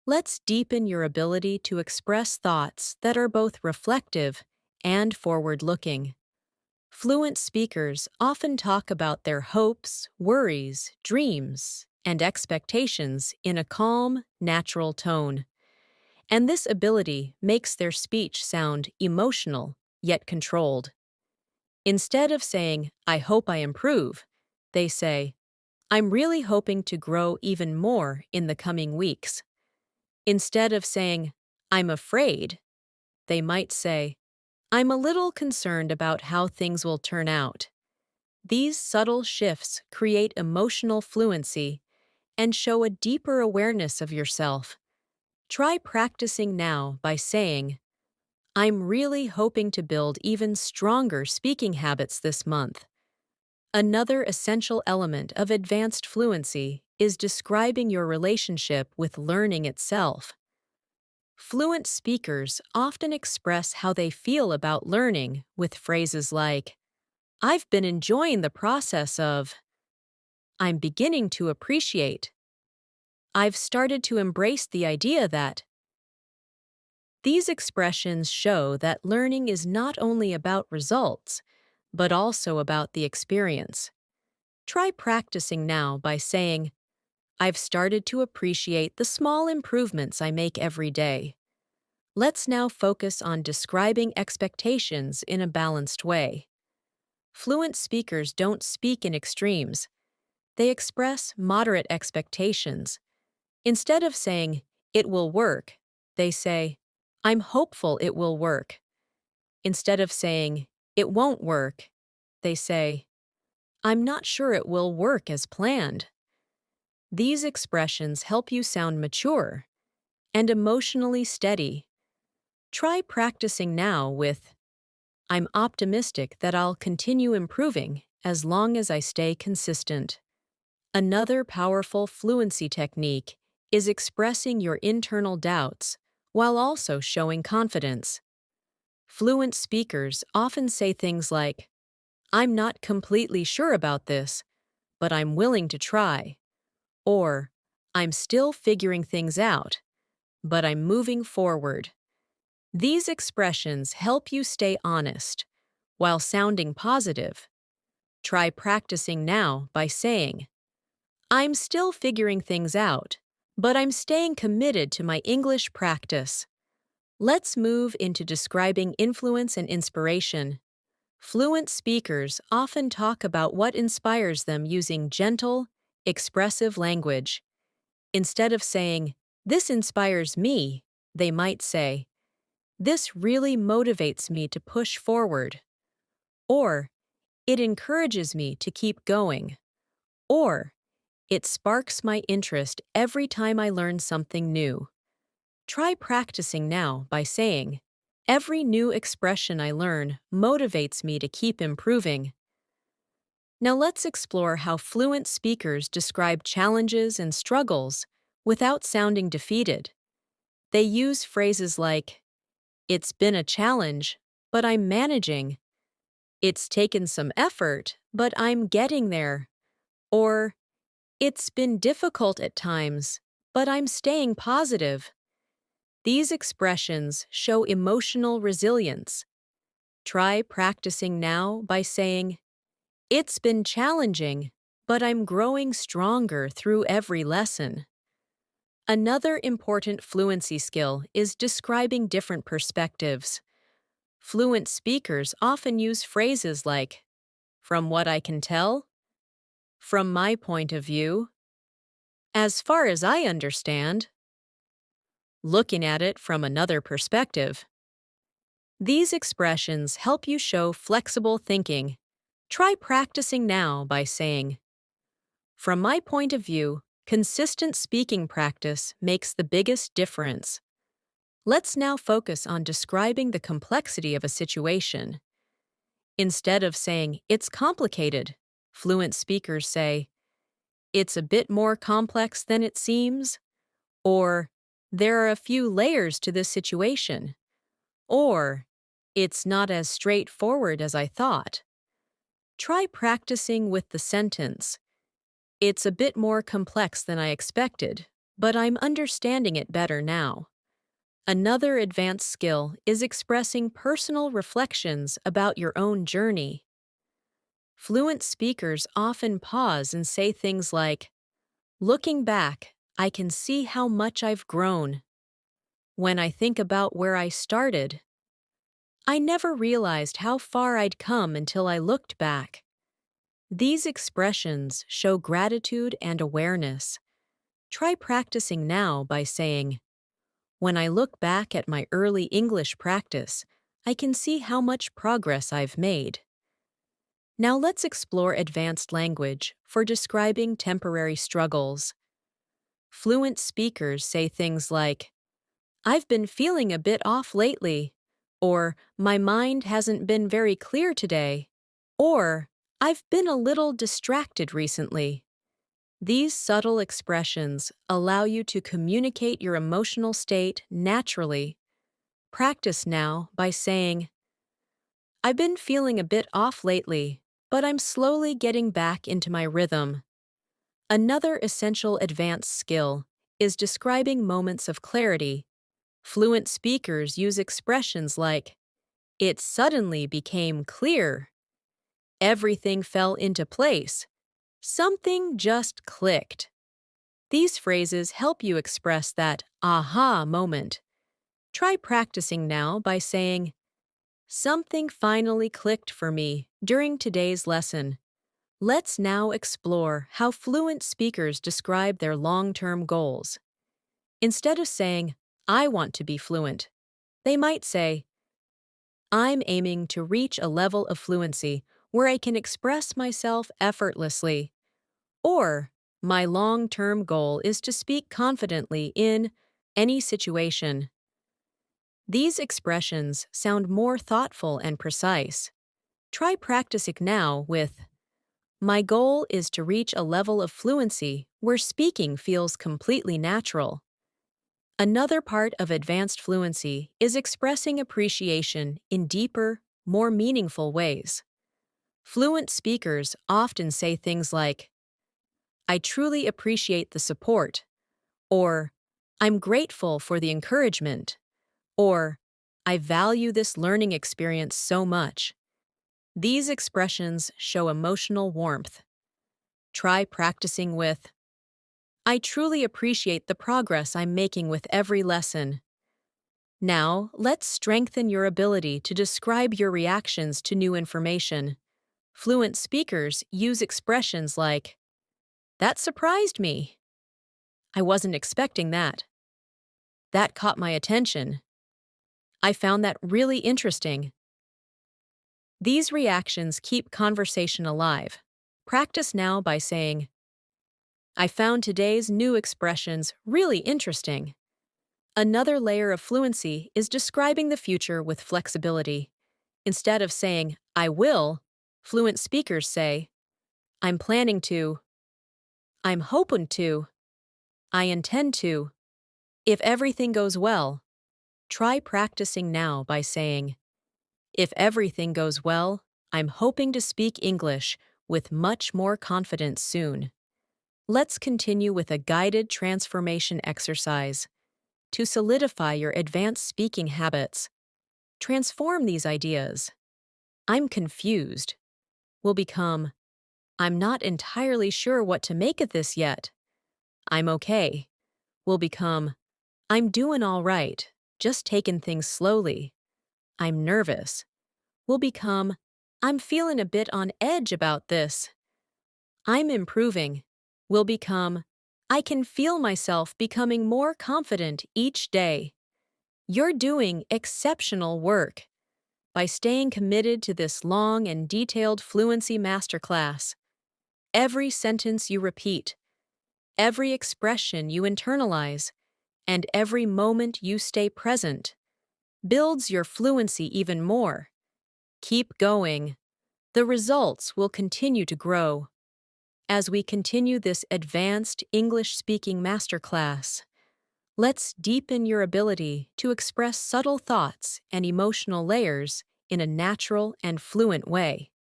let's deepen your ability to express thoughts that are both reflective and forward-looking. Fluent speakers often talk about their hopes, worries, dreams, and expectations in a calm, natural tone. And this ability makes their speech sound emotional, yet controlled. Instead of saying, "I hope I improve," they say, "I'm really hoping to grow even more in the coming weeks." Instead of saying, "I'm afraid," they might say, "I'm a little concerned about how things will turn out." These subtle shifts create emotional fluency and show a deeper awareness of yourself. Try practicing now by saying, "I'm really hoping to build even stronger speaking habits this month." Another essential element of advanced fluency is describing your relationship with learning itself. Fluent speakers often express how they feel about learning with phrases like, "I've been enjoying the process of," "I'm beginning to appreciate," "I've started to embrace the idea that." These expressions show that learning is not only about results, but also about the experience. Try practicing now by saying, "I've started to appreciate the small improvements I make every day." Let's now focus on describing expectations in a balanced way. Fluent speakers don't speak in extremes. They express moderate expectations. Instead of saying, "It will work," they say, "I'm hopeful it will work." Instead of saying, "It won't work," they say, "I'm not sure it will work as planned." These expressions help you sound mature and emotionally steady. Try practicing now with, "I'm optimistic that I'll continue improving as long as I stay consistent." Another powerful fluency technique is expressing your internal doubts while also showing confidence. Fluent speakers often say things like, "I'm not completely sure about this, but I'm willing to try," or "I'm still figuring things out, but I'm moving forward." These expressions help you stay honest while sounding positive. Try practicing now by saying, "I'm still figuring things out, but I'm staying committed to my English practice." Let's move into describing influence and inspiration. Fluent speakers often talk about what inspires them using gentle, expressive language. Instead of saying, "This inspires me," they might say, "This really motivates me to push forward," or "It encourages me to keep going," or "It sparks my interest every time I learn something new." Try practicing now by saying, "Every new expression I learn motivates me to keep improving." Now let's explore how fluent speakers describe challenges and struggles without sounding defeated. They use phrases like, "It's been a challenge," but I'm managing. It's taken some effort, but I'm getting there. Or, it's been difficult at times, but I'm staying positive. These expressions show emotional resilience. Try practicing now by saying, "It's been challenging, but I'm growing stronger through every lesson." Another important fluency skill is describing different perspectives. Fluent speakers often use phrases like, "from what I can tell," "from my point of view," "as far as I understand," "looking at it from another perspective." These expressions help you show flexible thinking. Try practicing now by saying, "From my point of view, consistent speaking practice makes the biggest difference." Let's now focus on describing the complexity of a situation. Instead of saying, "It's complicated," fluent speakers say, "It's a bit more complex than it seems," or "There are a few layers to this situation," or "It's not as straightforward as I thought." Try practicing with the sentence, "It's a bit more complex than I expected, but I'm understanding it better now." Another advanced skill is expressing personal reflections about your own journey. Fluent speakers often pause and say things like, "Looking back, I can see how much I've grown. When I think about where I started, I never realized how far I'd come until I looked back." These expressions show gratitude and awareness. Try practicing now by saying, "When I look back at my early English practice, I can see how much progress I've made." Now let's explore advanced language for describing temporary struggles. Fluent speakers say things like, "I've been feeling a bit off lately," or "My mind hasn't been very clear today," or "I've been a little distracted recently." These subtle expressions allow you to communicate your emotional state naturally. Practice now by saying, "I've been feeling a bit off lately, but I'm slowly getting back into my rhythm." Another essential advanced skill is describing moments of clarity. Fluent speakers use expressions like, "It suddenly became clear," "Everything fell into place," "Something just clicked." These phrases help you express that aha moment. Try practicing now by saying, "Something finally clicked for me during today's lesson." Let's now explore how fluent speakers describe their long-term goals. Instead of saying, "I want to be fluent," they might say, "I'm aiming to reach a level of fluency where I can express myself effortlessly," or "My long-term goal is to speak confidently in any situation." These expressions sound more thoughtful and precise. Try practicing now with, "My goal is to reach a level of fluency where speaking feels completely natural." Another part of advanced fluency is expressing appreciation in deeper, more meaningful ways. Fluent speakers often say things like, "I truly appreciate the support," or "I'm grateful for the encouragement," or "I value this learning experience so much." These expressions show emotional warmth. Try practicing with, "I truly appreciate the progress I'm making with every lesson." Now, let's strengthen your ability to describe your reactions to new information. Fluent speakers use expressions like, "That surprised me," "I wasn't expecting that," "That caught my attention," "I found that really interesting." These reactions keep conversation alive. Practice now by saying, "I found today's new expressions really interesting." Another layer of fluency is describing the future with flexibility. Instead of saying, "I will," fluent speakers say, "I'm planning to," "I'm hoping to," "I intend to," "if everything goes well." Try practicing now by saying, If everything goes well, I'm hoping to speak English with much more confidence soon. Let's continue with a guided transformation exercise. To solidify your advanced speaking habits, transform these ideas. I'm confused will become, I'm not entirely sure what to make of this yet. I'm okay will become, I'm doing all right, just taking things slowly. I'm nervous will become, I'm feeling a bit on edge about this. I'm improving will become, I can feel myself becoming more confident each day. You're doing exceptional work by staying committed to this long and detailed fluency masterclass. Every sentence you repeat, every expression you internalize, and every moment you stay present builds your fluency even more. Keep going. The results will continue to grow as we continue this advanced English-speaking masterclass. Let's deepen your ability to express subtle thoughts and emotional layers in a natural and fluent way.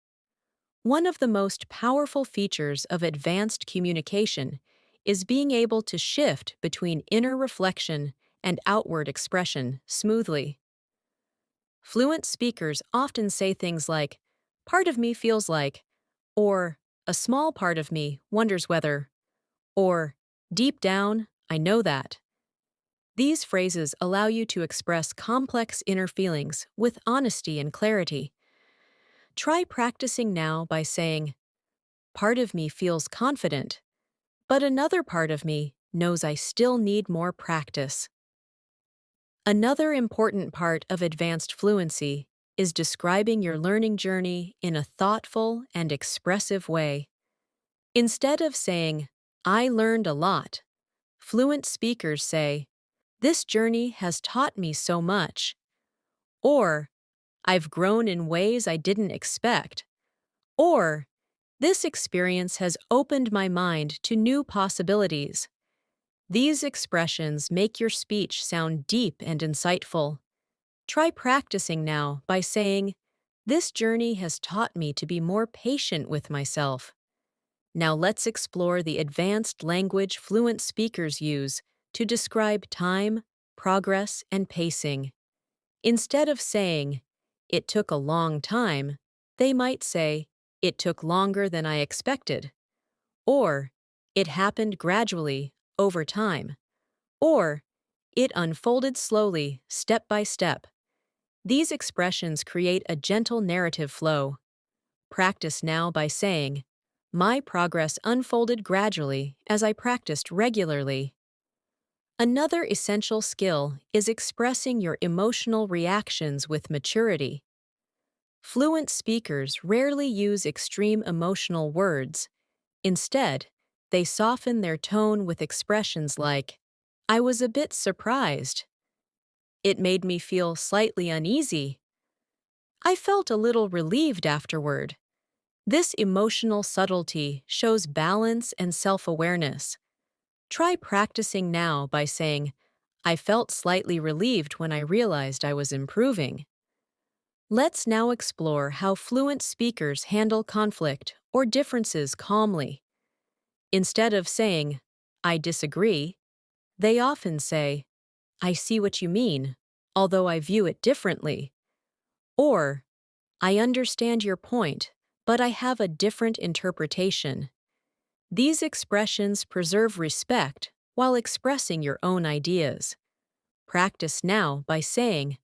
One of the most powerful features of advanced communication is being able to shift between inner reflection and outward expression smoothly. Fluent speakers often say things like, part of me feels like, or a small part of me wonders whether, or deep down, I know that. These phrases allow you to express complex inner feelings with honesty and clarity. Try practicing now by saying, part of me feels confident, but another part of me knows I still need more practice. Another important part of advanced fluency is describing your learning journey in a thoughtful and expressive way. Instead of saying, I learned a lot, fluent speakers say, this journey has taught me so much, or I've grown in ways I didn't expect, or this experience has opened my mind to new possibilities. These expressions make your speech sound deep and insightful. Try practicing now by saying, this journey has taught me to be more patient with myself. Now let's explore the advanced language fluent speakers use to describe time, progress, and pacing. Instead of saying, it took a long time, they might say, it took longer than I expected, or it happened gradually, over time, or it unfolded slowly, step by step. These expressions create a gentle narrative flow. Practice now by saying, my progress unfolded gradually as I practiced regularly. Another essential skill is expressing your emotional reactions with maturity. Fluent speakers rarely use extreme emotional words. Instead, they soften their tone with expressions like, I was a bit surprised. It made me feel slightly uneasy. I felt a little relieved afterward. This emotional subtlety shows balance and self-awareness. Try practicing now by saying, I felt slightly relieved when I realized I was improving. Let's now explore how fluent speakers handle conflict or differences calmly. Instead of saying, I disagree, they often say, I see what you mean, although I view it differently. Or, I understand your point, but I have a different interpretation. These expressions preserve respect while expressing your own ideas. Practice now by saying,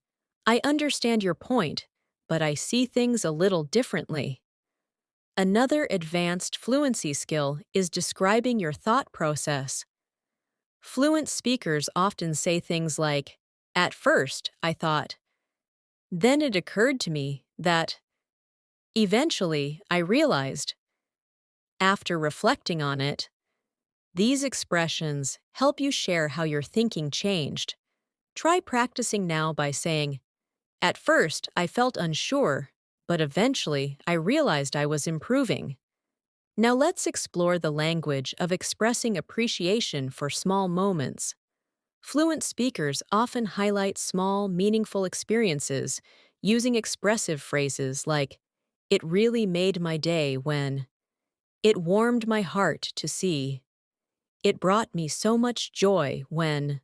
I understand your point, but I see things a little differently. Another advanced fluency skill is describing your thought process. Fluent speakers often say things like, at first, I thought. Then it occurred to me that. Eventually, I realized. After reflecting on it. These expressions help you share how your thinking changed. Try practicing now by saying, at first, I felt unsure, but eventually, I realized I was improving. Now let's explore the language of expressing appreciation for small moments. Fluent speakers often highlight small, meaningful experiences using expressive phrases like, "It really made my day when," "It warmed my heart to see," "It brought me so much joy when."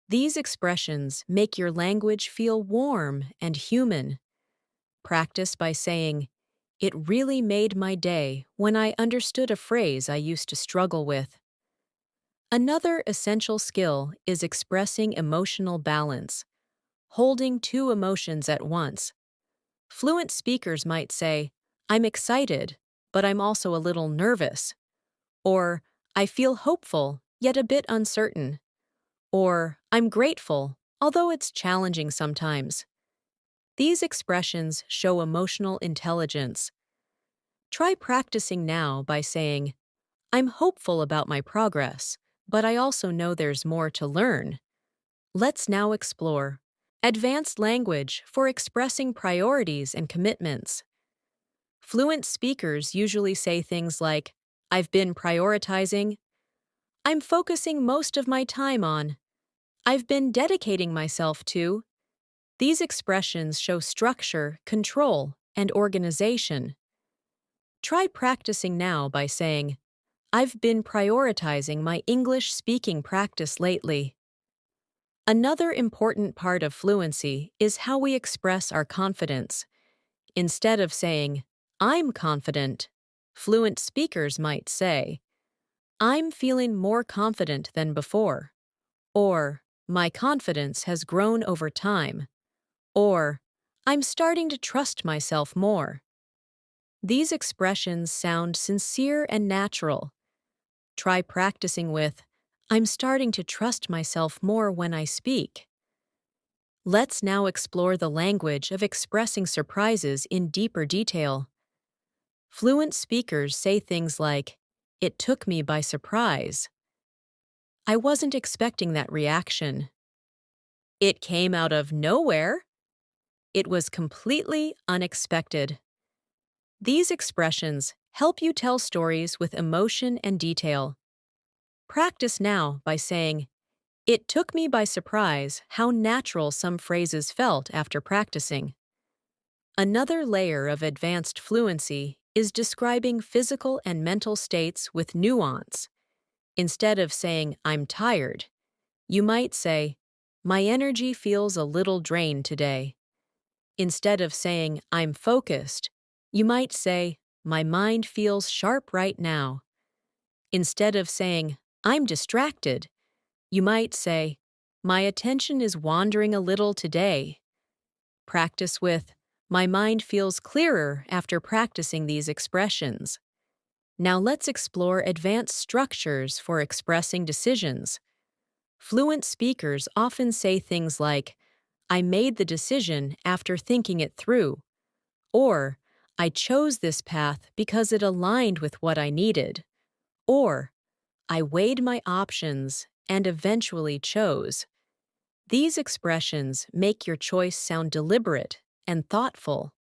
These expressions make your language feel warm and human. Practice by saying, "It really made my day when I understood a phrase I used to struggle with." Another essential skill is expressing emotional balance, holding two emotions at once. Fluent speakers might say, "I'm excited, but I'm also a little nervous," or "I feel hopeful, yet a bit uncertain," or "I'm grateful, although it's challenging sometimes." These expressions show emotional intelligence. Try practicing now by saying, "I'm hopeful about my progress, but I also know there's more to learn." Let's now explore advanced language for expressing priorities and commitments. Fluent speakers usually say things like, "I've been prioritizing," "I'm focusing most of my time on," "I've been dedicating myself to." These expressions show structure, control, and organization. Try practicing now by saying, "I've been prioritizing my English speaking practice lately." Another important part of fluency is how we express our confidence. Instead of saying, "I'm confident," fluent speakers might say, "I'm feeling more confident than before," or "My confidence has grown over time," or "I'm starting to trust myself more." These expressions sound sincere and natural. Try practicing with, "I'm starting to trust myself more when I speak." Let's now explore the language of expressing surprises in deeper detail. Fluent speakers say things like, "It took me by surprise," "I wasn't expecting that reaction," "It came out of nowhere," "It was completely unexpected." These expressions help you tell stories with emotion and detail. Practice now by saying, "It took me by surprise how natural some phrases felt after practicing." Another layer of advanced fluency is describing physical and mental states with nuance. Instead of saying, "I'm tired," you might say, "My energy feels a little drained today." Instead of saying, "I'm focused," you might say, "My mind feels sharp right now." Instead of saying, "I'm distracted," you might say, "My attention is wandering a little today." Practice with, "My mind feels clearer after practicing these expressions." Now let's explore advanced structures for expressing decisions. Fluent speakers often say things like, "I made the decision after thinking it through," or "I chose this path because it aligned with what I needed," or "I weighed my options and eventually chose." These expressions make your choice sound deliberate and thoughtful.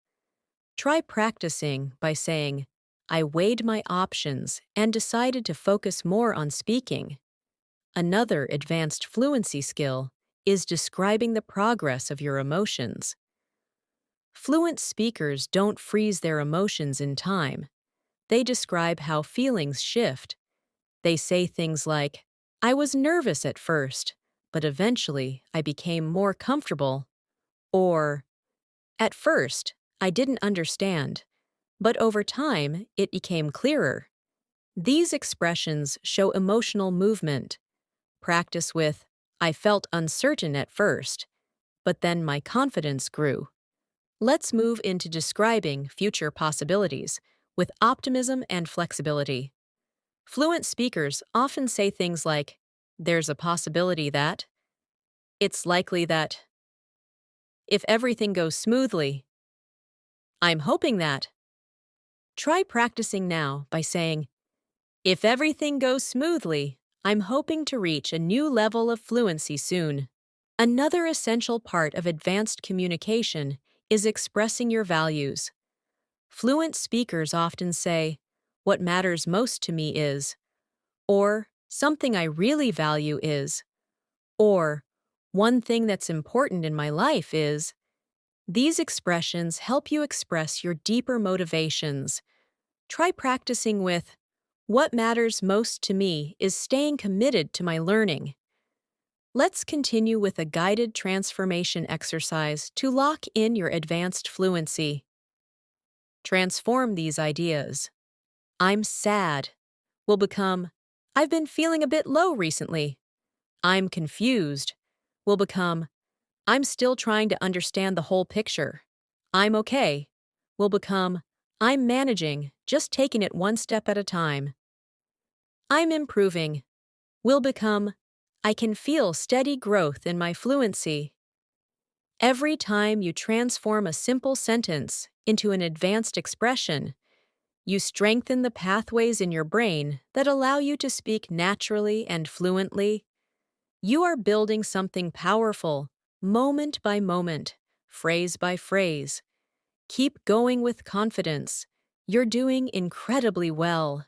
Try practicing by saying, "I weighed my options and decided to focus more on speaking." Another advanced fluency skill is describing the progress of your emotions. Fluent speakers don't freeze their emotions in time. They describe how feelings shift. They say things like, "I was nervous at first, but eventually I became more comfortable," or "At first, I didn't understand, but over time it became clearer." These expressions show emotional movement. Practice with, "I felt uncertain at first, but then my confidence grew." Let's move into describing future possibilities with optimism and flexibility. Fluent speakers often say things like, "There's a possibility that," "It's likely that," "If everything goes smoothly," "I'm hoping that." Try practicing now by saying, "If everything goes smoothly, I'm hoping to reach a new level of fluency soon." Another essential part of advanced communication is expressing your values. Fluent speakers often say, "What matters most to me is," or "Something I really value is," or "One thing that's important in my life is." These expressions help you express your deeper motivations. Try practicing with, "What matters most to me is staying committed to my learning." Let's continue with a guided transformation exercise to lock in your advanced fluency. Transform these ideas. "I'm sad" will become, "I've been feeling a bit low recently." "I'm confused" will become, "I'm still trying to understand the whole picture." "I'm okay" will become, "I'm managing, just taking it one step at a time." "I'm improving" will become, "I can feel steady growth in my fluency." Every time you transform a simple sentence into an advanced expression, you strengthen the pathways in your brain that allow you to speak naturally and fluently. You are building something powerful, moment by moment, phrase by phrase. Keep going with confidence. You're doing incredibly well.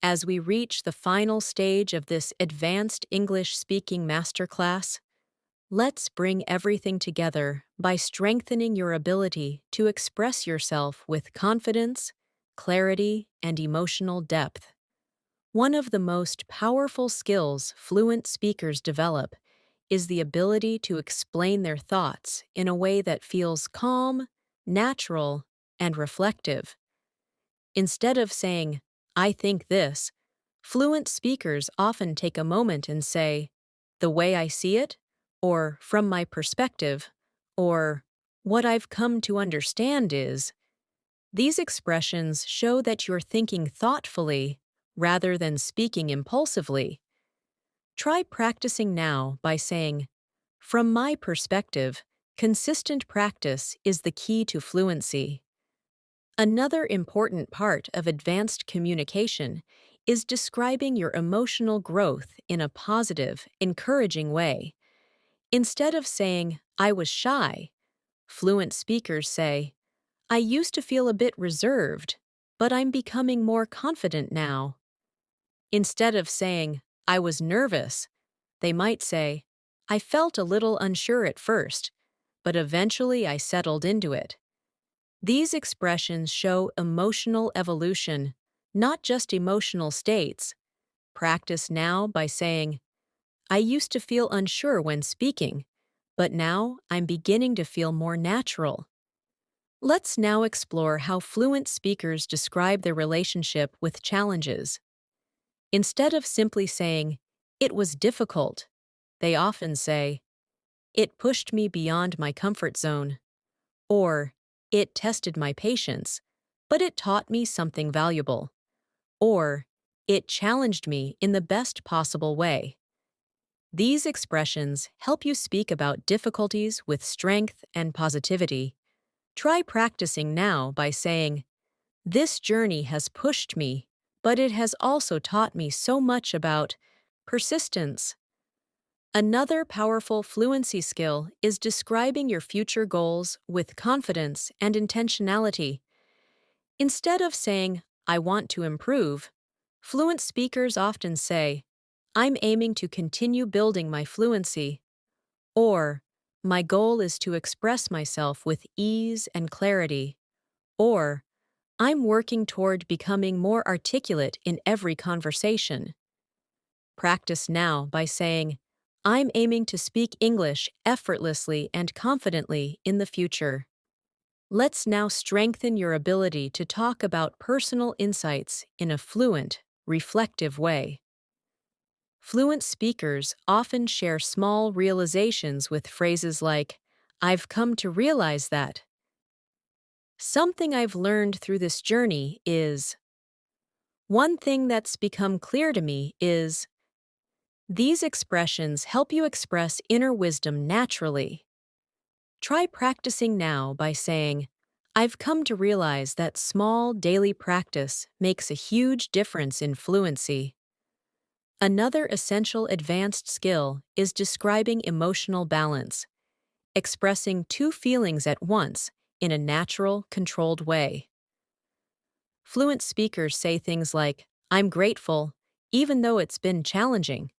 As we reach the final stage of this advanced English speaking masterclass, let's bring everything together by strengthening your ability to express yourself with confidence, clarity, and emotional depth. One of the most powerful skills fluent speakers develop is the ability to explain their thoughts in a way that feels calm, natural, and reflective. Instead of saying, "I think this," fluent speakers often take a moment and say, "The way I see it," or "from my perspective," or "what I've come to understand is." These expressions show that you're thinking thoughtfully rather than speaking impulsively. Try practicing now by saying, "From my perspective, consistent practice is the key to fluency." Another important part of advanced communication is describing your emotional growth in a positive, encouraging way. Instead of saying, "I was shy," fluent speakers say, "I used to feel a bit reserved, but I'm becoming more confident now." Instead of saying, "I was nervous," they might say, "I felt a little unsure at first, but eventually I settled into it." These expressions show emotional evolution, not just emotional states. Practice now by saying, "I used to feel unsure when speaking, but now I'm beginning to feel more natural." Let's now explore how fluent speakers describe their relationship with challenges. Instead of simply saying, "It was difficult," they often say, "It pushed me beyond my comfort zone," or "It tested my patience, but it taught me something valuable," or "It challenged me in the best possible way." These expressions help you speak about difficulties with strength and positivity. Try practicing now by saying, "This journey has pushed me, but it has also taught me so much about persistence." Another powerful fluency skill is describing your future goals with confidence and intentionality. Instead of saying, "I want to improve," fluent speakers often say, "I'm aiming to continue building my fluency," or "My goal is to express myself with ease and clarity," or "I'm working toward becoming more articulate in every conversation." Practice now by saying, "I'm aiming to speak English effortlessly and confidently in the future." Let's now strengthen your ability to talk about personal insights in a fluent, reflective way. Fluent speakers often share small realizations with phrases like, "I've come to realize that." "Something I've learned through this journey is." "One thing that's become clear to me is." These expressions help you express inner wisdom naturally. Try practicing now by saying, "I've come to realize that small daily practice makes a huge difference in fluency." Another essential advanced skill is describing emotional balance, expressing two feelings at once in a natural, controlled way. Fluent speakers say things like, "I'm grateful, even though it's been challenging,"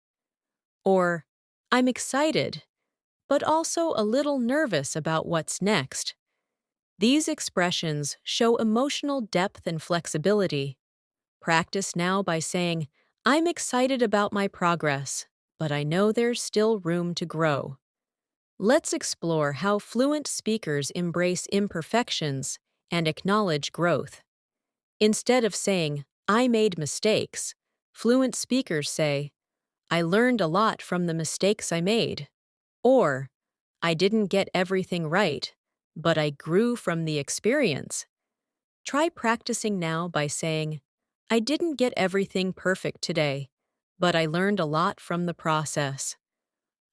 or "I'm excited, but also a little nervous about what's next." These expressions show emotional depth and flexibility. Practice now by saying, I'm excited about my progress, but I know there's still room to grow. Let's explore how fluent speakers embrace imperfections and acknowledge growth. Instead of saying, I made mistakes, fluent speakers say, I learned a lot from the mistakes I made. Or, I didn't get everything right, but I grew from the experience. Try practicing now by saying, I didn't get everything perfect today, but I learned a lot from the process.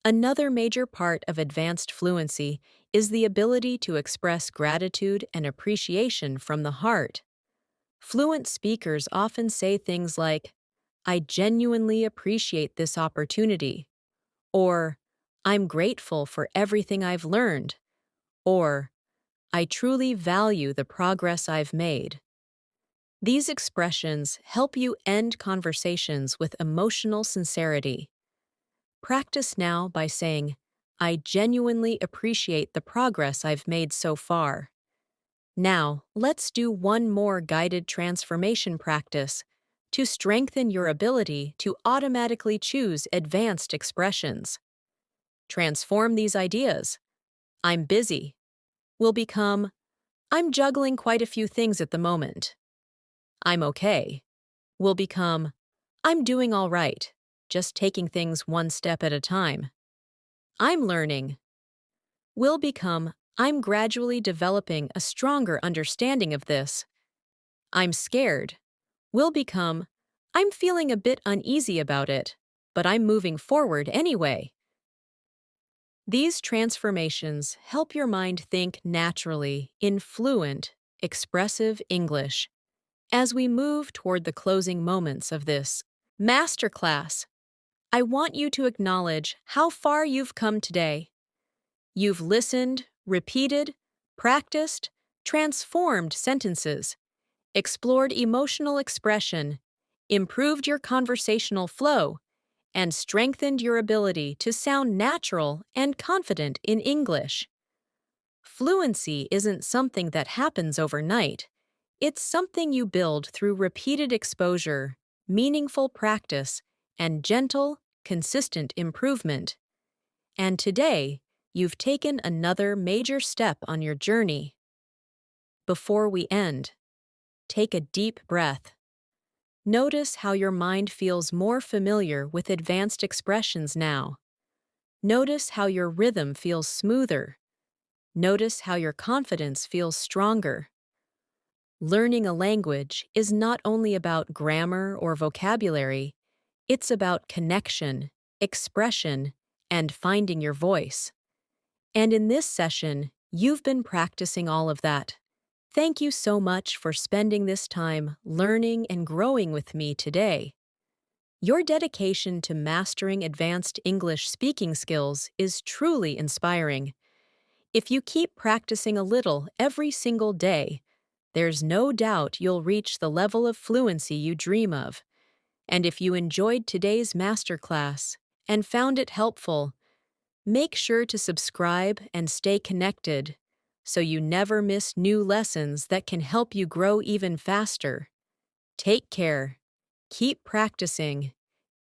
Another major part of advanced fluency is the ability to express gratitude and appreciation from the heart. Fluent speakers often say things like, I genuinely appreciate this opportunity, or I'm grateful for everything I've learned, or I truly value the progress I've made. These expressions help you end conversations with emotional sincerity. Practice now by saying, I genuinely appreciate the progress I've made so far. Now, let's do one more guided transformation practice to strengthen your ability to automatically choose advanced expressions. Transform these ideas. I'm busy will become, I'm juggling quite a few things at the moment. I'm okay will become, I'm doing all right, just taking things one step at a time. I'm learning will become, I'm gradually developing a stronger understanding of this. I'm scared will become, I'm feeling a bit uneasy about it, but I'm moving forward anyway. These transformations help your mind think naturally in fluent, expressive English. As we move toward the closing moments of this masterclass, I want you to acknowledge how far you've come today. You've listened, repeated, practiced, transformed sentences, explored emotional expression, improved your conversational flow, and strengthened your ability to sound natural and confident in English. Fluency isn't something that happens overnight. It's something you build through repeated exposure, meaningful practice, and gentle, consistent improvement. And today, you've taken another major step on your journey. Before we end, take a deep breath. Notice how your mind feels more familiar with advanced expressions now. Notice how your rhythm feels smoother. Notice how your confidence feels stronger. Learning a language is not only about grammar or vocabulary, it's about connection, expression, and finding your voice. And in this session, you've been practicing all of that. Thank you so much for spending this time learning and growing with me today. Your dedication to mastering advanced English speaking skills is truly inspiring. If you keep practicing a little every single day, there's no doubt you'll reach the level of fluency you dream of. And if you enjoyed today's masterclass and found it helpful, make sure to subscribe and stay connected so you never miss new lessons that can help you grow even faster. Take care, keep practicing,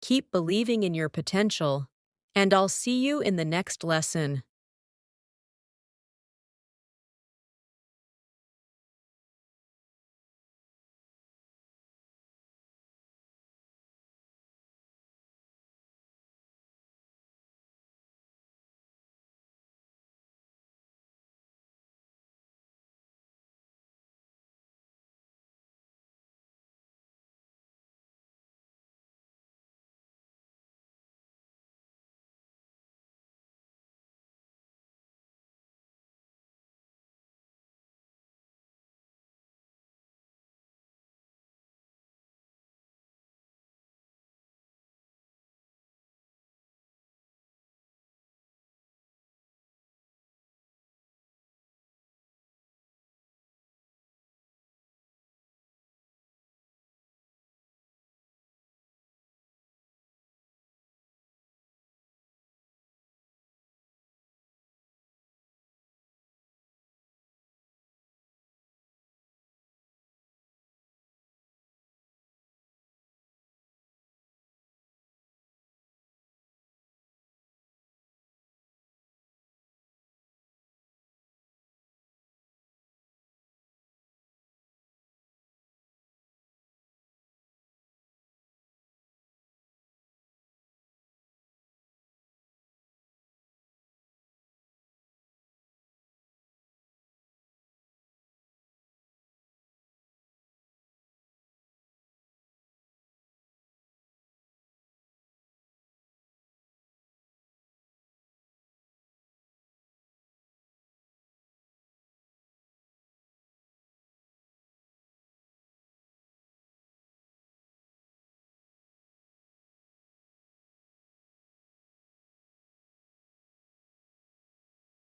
keep believing in your potential, and I'll see you in the next lesson.